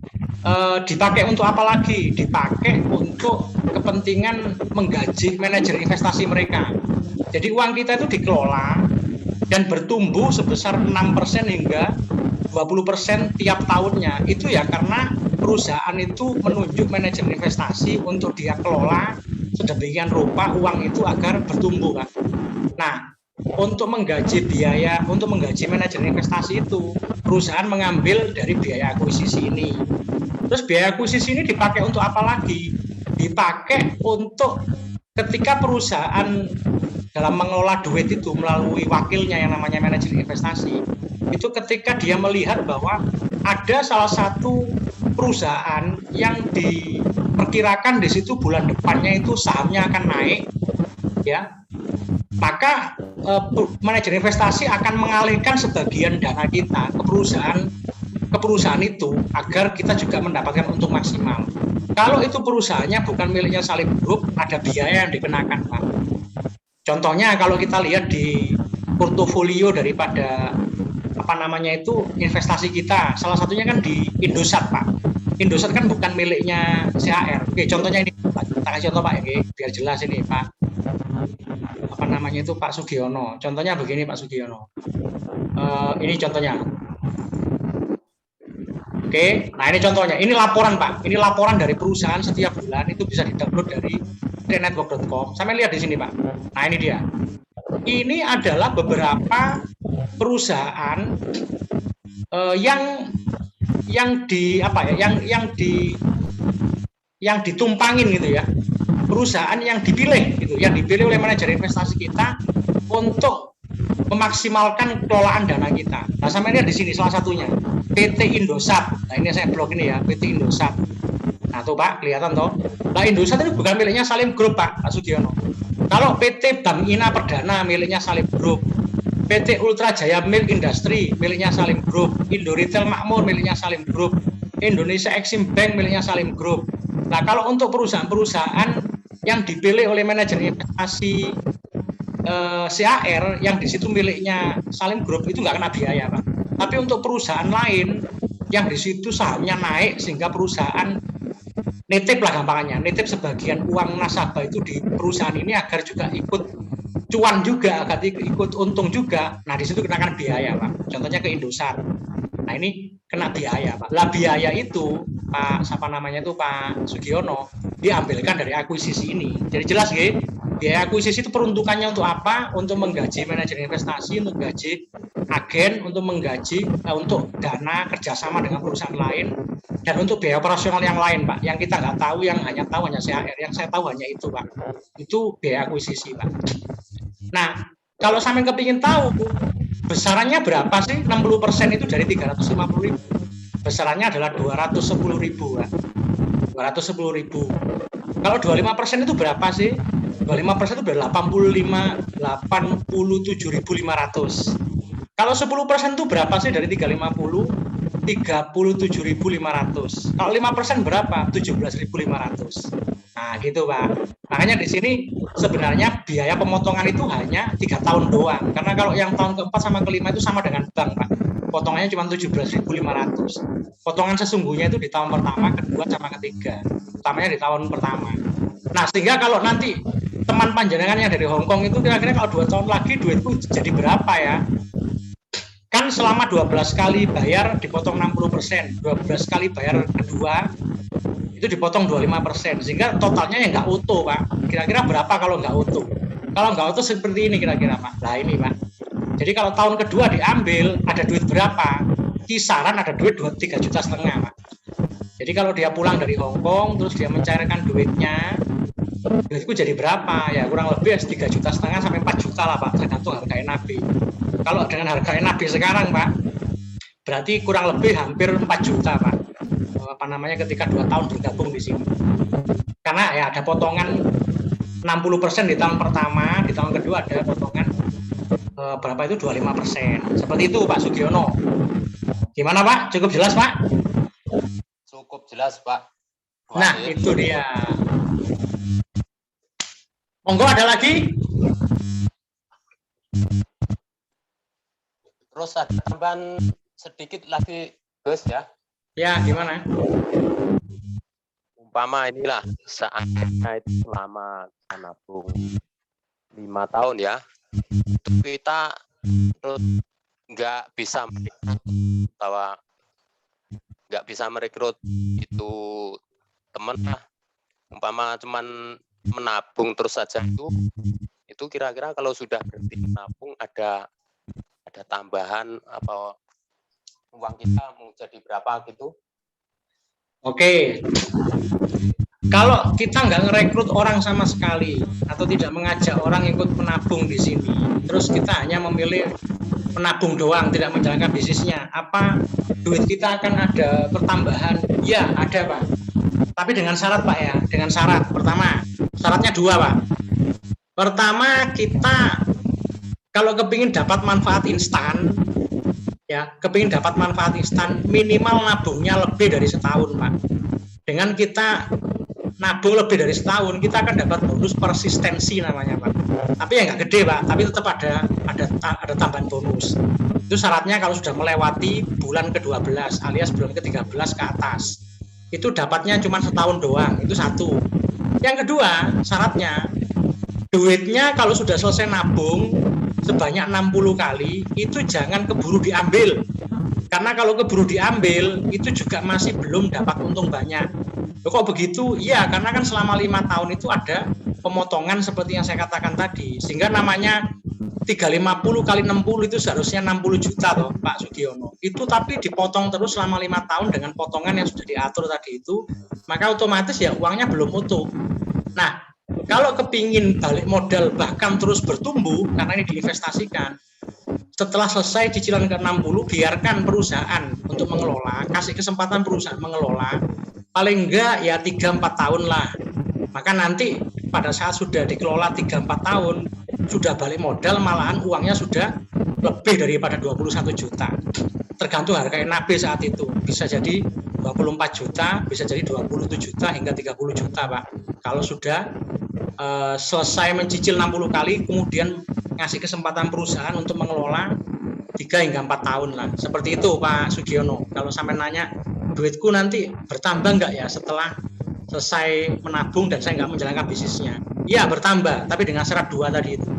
dipakai untuk apa lagi? Dipakai untuk kepentingan menggaji manajer investasi mereka. Jadi uang kita itu dikelola dan bertumbuh sebesar 6% hingga 20% tiap tahunnya. Itu ya karena perusahaan itu menunjuk manajer investasi untuk dia kelola sedemikian rupa uang itu agar bertumbuh, Pak. Nah, untuk menggaji manajer investasi itu perusahaan mengambil dari biaya akuisisi ini. Terus biaya akuisisi ini dipakai untuk apa lagi? Dipakai untuk ketika perusahaan dalam mengelola duit itu melalui wakilnya yang namanya manajer investasi, itu ketika dia melihat bahwa ada salah satu perusahaan yang diperkirakan di situ bulan depannya itu sahamnya akan naik, ya, maka manajer investasi akan mengalihkan sebagian dana kita ke perusahaan itu agar kita juga mendapatkan untung maksimal. Kalau itu perusahaannya bukan miliknya Salim Group, ada biaya yang dikenakan, Pak. Contohnya kalau kita lihat di portofolio daripada investasi kita, salah satunya kan di Indosat, Pak. Indosat kan bukan miliknya CHR. Oke, contohnya ini, kita kasih contoh, Pak, ya, biar jelas ini, Pak. Pak Sugiono. Contohnya begini, Pak Sugiono. Ini contohnya. Oke, nah ini contohnya. Ini laporan, Pak. Ini laporan dari perusahaan setiap bulan, itu bisa di-download dari network.com. Sampai lihat di sini, Pak. Nah, ini dia. Ini adalah beberapa perusahaan yang ditumpangin gitu ya. Perusahaan yang dipilih gitu, yang dipilih oleh manajer investasi kita untuk memaksimalkan kelolaan dana kita. Nah, sampai lihat di sini salah satunya PT Indosat. Nah, ini saya blok ini ya, PT Indosat. Nah, tuh Pak, kelihatan toh. Nah, Indosat itu bukan miliknya Salim Group, Pak Sugiono. Kalau PT Bank Ina Perdana miliknya Salim Group, PT Ultra Jaya Milk Industry miliknya Salim Group, Indo Retail Makmur miliknya Salim Group, Indonesia Exim Bank miliknya Salim Group. Nah, kalau untuk perusahaan-perusahaan yang dipilih oleh manajer investasi CAR yang di situ miliknya Salim Group itu nggak kena biaya, Pak. Tapi untuk perusahaan lain yang di situ sahamnya naik sehingga perusahaan nitip lah gampangannya, nitip sebagian uang nasabah itu di perusahaan ini agar juga ikut cuan juga, agar ikut untung juga. Nah, di situ kenakan biaya, Pak. Contohnya ke Indosat. Nah, ini kena biaya, Pak. Lah biaya itu Pak Sugiono diambilkan dari akuisisi ini. Jadi jelas nggih, biaya akuisisi itu peruntukannya untuk apa? Untuk menggaji manajer investasi, untuk menggaji agen, untuk menggaji untuk dana kerjasama dengan perusahaan lain, dan untuk biaya operasional yang lain, Pak. Yang kita nggak tahu, yang hanya CHR. Yang saya tahu hanya itu, Pak. Itu biaya akuisisi, Pak. Nah, kalau sampai kepingin tahu besarannya berapa sih? 60% itu dari 350.000. Besarannya adalah 210.000, Pak. 210.000. Kalau 25% itu berapa sih? 25% itu berapa? 87.500. Kalau 10% itu berapa sih dari 350? 37.500. Kalau 5% berapa? 17.500. Nah, gitu, Pak. Makanya di sini sebenarnya biaya pemotongan itu hanya 3 tahun doang. Karena kalau yang tahun keempat sama kelima itu sama dengan bank, Pak. Potongannya cuma 17.500. Potongan sesungguhnya itu di tahun pertama, kedua, sama ketiga. Utamanya di tahun pertama. Nah, sehingga kalau nanti teman panjenengan yang dari Hong Kong itu kira-kira kalau 2 tahun lagi duitku jadi berapa ya? Kan selama 12 kali bayar dipotong 60%, 12 kali bayar kedua itu dipotong 25%, sehingga totalnya yang nggak utuh, Pak. Kira-kira berapa kalau nggak utuh? Kalau nggak utuh seperti ini kira-kira, Pak. Nah ini, Pak. Jadi kalau tahun kedua diambil, ada duit berapa? Kisaran ada duit 3,5 juta, Pak. Jadi kalau dia pulang dari Hong Kong, terus dia mencairkan duitnya, duitku jadi berapa? Ya kurang lebih 3,5 juta sampai 4 juta lah, Pak, tergantung harga NAB. Kalau dengan harga NAB sekarang, Pak, berarti kurang lebih hampir 4 juta, Pak. Apa namanya ketika 2 tahun bergabung di sini. Karena ya ada potongan 60% di tahun pertama, di tahun kedua ada potongan berapa itu 25%. Seperti itu, Pak Sugiono. Gimana, Pak? Cukup jelas, Pak? Cukup jelas, Pak. Nah, itu dia. Monggo ada lagi? Terus ada tambahan sedikit lagi, Gus ya. Ya, gimana? Umpama inilah seandainya itu selama nabung 5 tahun ya, itu kita nggak bisa merekrut itu teman lah. Umpama cuman menabung terus saja itu kira-kira kalau sudah berhenti menabung ada tambahan apa uang kita mau jadi berapa gitu? Oke. Kalau kita nggak ngerekrut orang sama sekali atau tidak mengajak orang ikut menabung di sini, terus kita hanya memilih menabung doang, tidak menjalankan bisnisnya, apa duit kita akan ada pertambahan? Ya, ada, Pak. Tapi dengan syarat, Pak ya. Dengan syarat. Pertama, syaratnya 2, Pak. Pertama, kita kalau kepingin dapat manfaat instan, ya, kepingin dapat manfaat instan, minimal nabungnya lebih dari setahun, Pak. Dengan kita nabung lebih dari setahun, kita akan dapat bonus persistensi namanya, Pak. Tapi ya nggak gede, Pak. Tapi tetap ada tambahan bonus. Itu syaratnya kalau sudah melewati bulan ke-12 alias bulan ke-13 ke atas. Itu dapatnya cuma setahun doang. Itu satu. Yang kedua, syaratnya duitnya kalau sudah selesai nabung sebanyak 60 kali itu jangan keburu diambil. Karena kalau keburu diambil itu juga masih belum dapat untung banyak. Loh, kok begitu? Iya, karena kan selama 5 tahun itu ada pemotongan seperti yang saya katakan tadi. Sehingga namanya 350 kali 60 itu seharusnya 60 juta loh, Pak Sugiono. Itu tapi dipotong terus selama 5 tahun dengan potongan yang sudah diatur tadi itu, maka otomatis ya uangnya belum utuh. Nah, kalau kepingin balik modal bahkan terus bertumbuh karena ini diinvestasikan, setelah selesai cicilan ke-60 biarkan perusahaan untuk mengelola, kasih kesempatan perusahaan mengelola paling enggak ya 3-4 tahun lah. Maka nanti pada saat sudah dikelola 3-4 tahun sudah balik modal, malahan uangnya sudah lebih daripada 21 juta. Tergantung harga NAB saat itu, bisa jadi 24 juta, bisa jadi 27 juta hingga 30 juta, Pak. Kalau sudah selesai mencicil 60 kali, kemudian ngasih kesempatan perusahaan untuk mengelola 3 hingga 4 tahun lah. Seperti itu, Pak Sugiono. Kalau sampai nanya, duitku nanti bertambah nggak ya setelah selesai menabung dan saya nggak menjalankan bisnisnya? Iya, bertambah, tapi dengan syarat 2 tadi itu.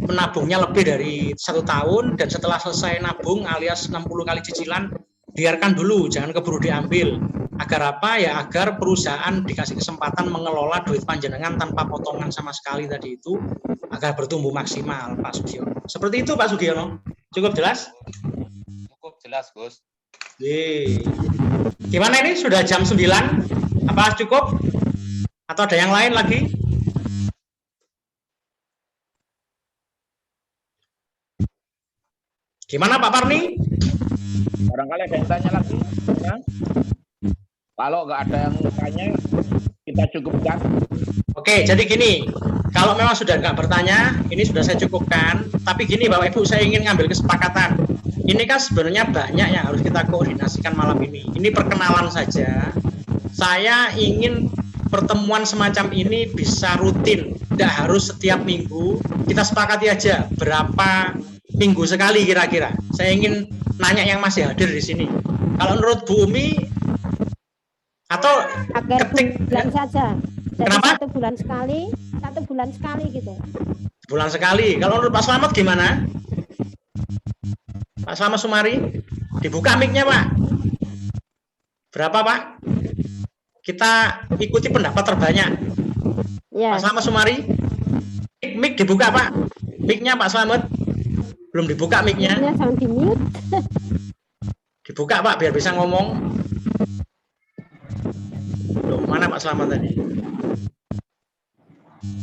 Menabungnya lebih dari 1 tahun, dan setelah selesai nabung alias 60 kali cicilan, biarkan dulu, jangan keburu diambil. Agar apa ya? Agar perusahaan dikasih kesempatan mengelola duit panjenengan tanpa potongan sama sekali tadi itu, agar bertumbuh maksimal, Pak Sugiono. Seperti itu, Pak Sugiono. Cukup jelas? Cukup jelas, Gus. Gimana ini? Sudah jam 9? Apa cukup? Atau ada yang lain lagi? Gimana Pak Parni? Barangkali ada yang tanya lagi? Ya? Kalau nggak ada yang tanya, kita cukupkan. Oke, jadi gini, kalau memang sudah nggak bertanya, ini sudah saya cukupkan. Tapi gini Bapak Ibu, saya ingin ngambil kesepakatan. Ini kan sebenarnya banyak yang harus kita koordinasikan malam ini. Ini perkenalan saja. Saya ingin pertemuan semacam ini bisa rutin, tidak harus setiap minggu. Kita sepakati aja berapa minggu sekali kira-kira. Saya ingin nanya yang masih hadir di sini. Kalau menurut Bu Umi atau Akhir bulan saja. Jadi Kenapa? 1 bulan sekali gitu. bulan sekali. Kalau menurut Pak Slamet gimana? Pak Slamet Sumari, dibuka mic-nya Pak. Berapa Pak? Kita ikuti pendapat terbanyak. Ya. Pak Slamet Sumari, mic dibuka Pak. Mic-nya Pak Slamet belum dibuka mic-nya. Ini jangan di mute. Dibuka Pak biar bisa ngomong. Loh, mana Pak Slamet tadi?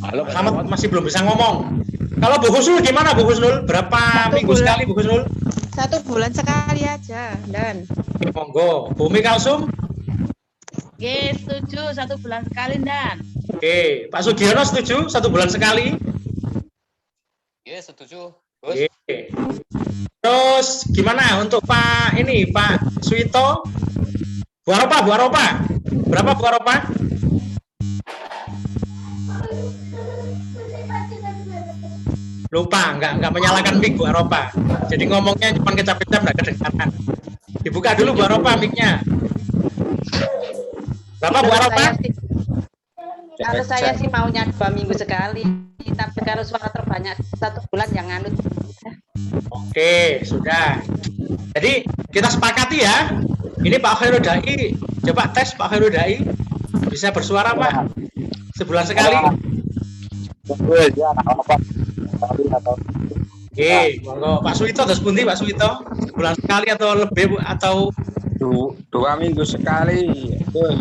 Halo, Pak Slamet masih belum bisa ngomong. Kalau Bu Husnul gimana Bu Husnul? Berapa 1 minggu bulan. sekali Bu Husnul? 1 bulan sekali aja, Dan. Monggo. Bu Umi Kalsum? Oke, setuju 1 bulan sekali, Dan. Oke, Pak Sugiono setuju 1 bulan sekali? Iya, setuju. Oke. Terus gimana untuk Pak Suito? Bu Aropa. Berapa Bu Aropa? Lupa, nggak menyalakan mic Bu Aropa. Jadi ngomongnya cuma kecap-kecap nggak kedengaran. Dibuka dulu Bu Aropa mic-nya. Berapa Bu Aropa? Kalau saya sih maunya 2 minggu sekali, tapi kalau suara terbanyak 1 bulan yang anut. Oke, sudah. Jadi kita sepakati ya. Ini Pak Khairul Dai, coba tes Pak Khairul Dai. Bisa bersuara Pak? Sebulan sekali. Oke, monggo Pak Suwito terus pundi Pak Suwito? Sebulan sekali atau lebih Bu? Atau 2 minggu sekali.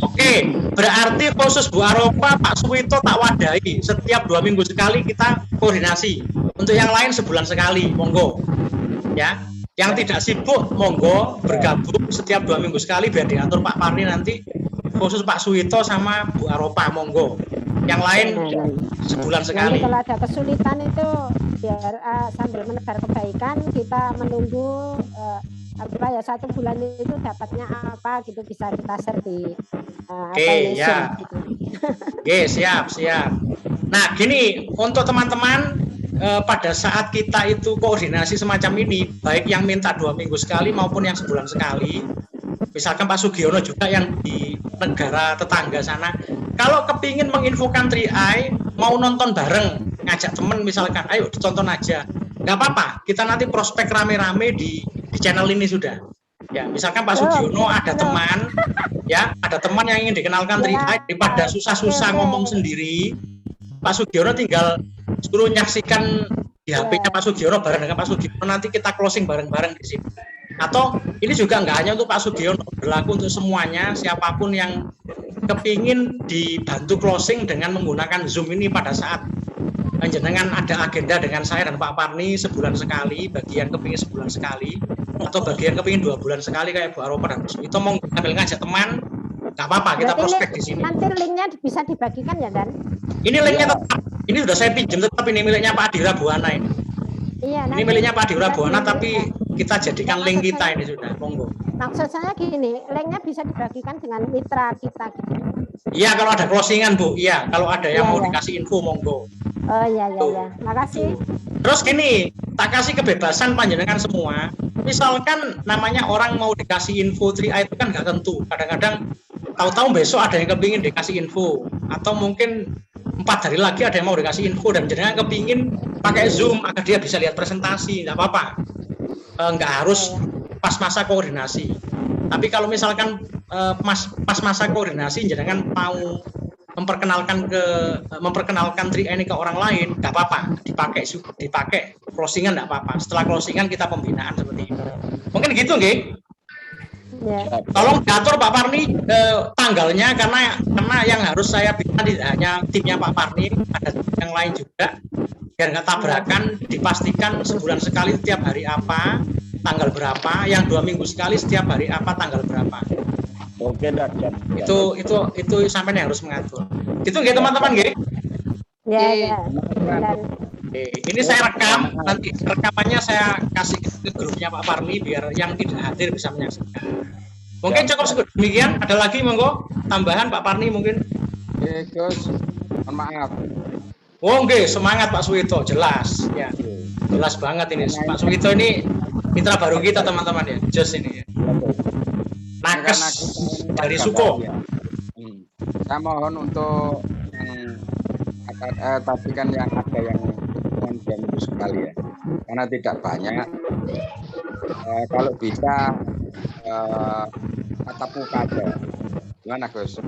Oke, berarti khusus Bu Aropa, Pak Suwito tak wadahi. Setiap 2 minggu sekali kita koordinasi. Untuk yang lain sebulan sekali, monggo. Ya, yang tidak sibuk, monggo bergabung setiap 2 minggu sekali biar diatur Pak Parni nanti. Khusus Pak Suwito sama Bu Aropa, monggo. Yang lain sebulan sekali. Nanti kalau ada kesulitan itu biar sambil menebar kebaikan kita menunggu 1 bulan itu dapatnya apa gitu bisa kita share di Oke, ya. gitu. Oke, siap. Nah, gini, untuk teman-teman pada saat kita itu koordinasi semacam ini, baik yang minta 2 minggu sekali maupun yang sebulan sekali, misalkan Pak Sugiono juga yang di negara tetangga sana, kalau kepingin menginfokan 3i, mau nonton bareng, ngajak teman misalkan, ayo ditonton aja, nggak apa-apa, kita nanti prospek rame-rame di channel ini sudah. Ya, misalkan Pak Sugiono ada teman, ya, ada teman yang ingin dikenalkan 3i, daripada susah-susah ngomong sendiri, Pak Sugiono tinggal suruh nyaksikan di HP-nya Pak Sugiono bareng dengan Pak Sugiono, nanti kita closing bareng-bareng di sini. Atau ini juga nggak hanya untuk Pak Sugiono, berlaku untuk semuanya, siapapun yang kepingin dibantu closing dengan menggunakan Zoom ini pada saat jenengan ada agenda dengan saya dan Pak Parni sebulan sekali, bagian kepingin sebulan sekali, atau bagian kepingin 2 bulan sekali kayak Bu Aropa dan Bu itu mau ngambil ngajak teman, nggak apa-apa, kita Berarti prospek di sini. Nanti linknya bisa dibagikan ya Dan? Ini linknya tetap, ini sudah saya pinjam tetap, ini miliknya Pak Adira Buana ini. Iya. Ini miliknya Pak Adira Buana tapi kita jadikan link kita ini sudah, monggo. Maksud saya gini, linknya bisa dibagikan dengan mitra kita gitu. Iya, kalau ada closingan Bu, iya, kalau ada yang Iya, mau iya. dikasih info monggo. Oh iya. Makasih. Terus gini, tak kasih kebebasan panjenengan semua. Misalkan namanya orang mau dikasih info 3i itu kan nggak tentu. Kadang-kadang tahu-tahu besok ada yang kepingin dikasih info, atau mungkin 4 hari lagi ada yang mau dikasih info dan jenengan kepingin pakai Zoom agar dia bisa lihat presentasi, nggak apa-apa. Nggak harus pas masa koordinasi. Tapi kalau misalkan pas masa koordinasi jenengan mau memperkenalkan 3i ini ke orang lain, nggak apa-apa, dipakai closingan nggak apa-apa. Setelah closingan kita pembinaan seperti ini. Mungkin gitu, nggih. Ya. Tolong diatur Pak Parni tanggalnya karena yang harus saya bina tidak hanya timnya Pak Parni, ada tim yang lain juga biar nggak tabrakan. Dipastikan sebulan sekali setiap hari apa, tanggal berapa, yang 2 minggu sekali setiap hari apa tanggal berapa. Oke, dah. Itu sampai yang harus mengatur. Gitu nggih teman-teman nggih. Ya, ya. Dan Ini saya rekam, nanti rekamannya saya kasih ke grupnya Pak Parli biar yang tidak hadir bisa menyaksikan. Mungkin cukup demikian. Ada lagi monggo tambahan Pak Parli mungkin. Oke, Gus. Mohon maaf. Oh nggih, semangat Pak Suwito, jelas ya. Jelas banget ini. Pak Suwito ini mitra baru kita teman-teman ya. Jos ini ya. Nakes dari Suko. Ya. Saya mohon untuk tadi kan yang ada yang 2 minggu sekali ya, karena tidak banyak. Kalau bisa tatap muka aja. Gimana Gus?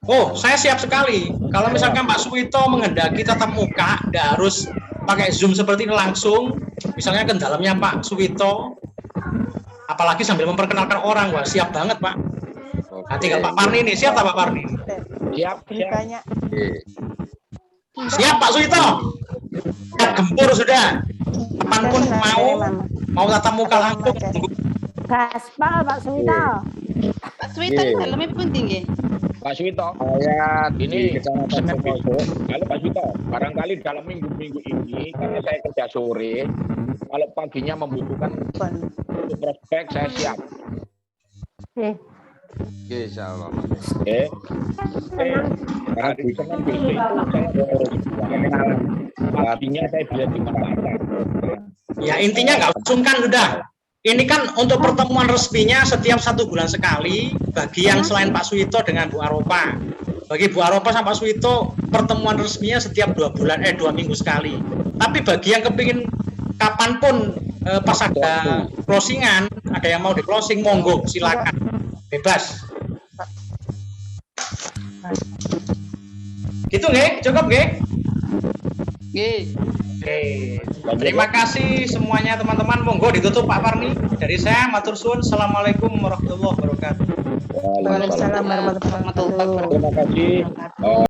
Oh, saya siap sekali. Kalau misalkan Pak Suwito menghendaki tatap muka, tidak harus pakai Zoom seperti ini langsung. Misalnya ke dalamnya Pak Suwito, apalagi sambil memperkenalkan orang, wah siap banget Pak. Nah, tinggal Pak Parni ini, siap tak Pak Parni? Siap. Banyak. Oke. Siap Pak Suwito. Gempur sudah. Kapanpun mau tatap muka langsung. gaspal Pak Suwito. Pak Suwito ini dalamnya pun tinggi. Pak Suwito, Saya ini di Kecamatan Senin Sukoso. besok. Kalau Pak Suwito, barangkali dalam minggu-minggu ini, karena saya kerja sore, kalau paginya membutuhkan untuk prospek, saya siap. Oke, insya Allah. Oke. Hari Senin besok itu saya urus kenalan. Paginya saya bisa dimanfaatkan. Ya intinya nggak sungkan sudah. Ini kan untuk pertemuan resminya setiap 1 bulan sekali bagi yang selain Pak Suwito dengan Bu Aropa. Bagi Bu Aropa sama Pak Suwito pertemuan resminya setiap 2 minggu sekali. Tapi bagi yang kepingin kapanpun pas ada closingan, ada yang mau di closing, monggo silakan, bebas. Gitu nggih, cukup nggih? Nggih. Oke, terima kasih semuanya teman-teman. Monggo ditutup Pak Parni. Dari saya matur suwun. Assalamualaikum warahmatullahi wabarakatuh. Waalaikumsalam warahmatullahi wabarakatuh. Terima kasih.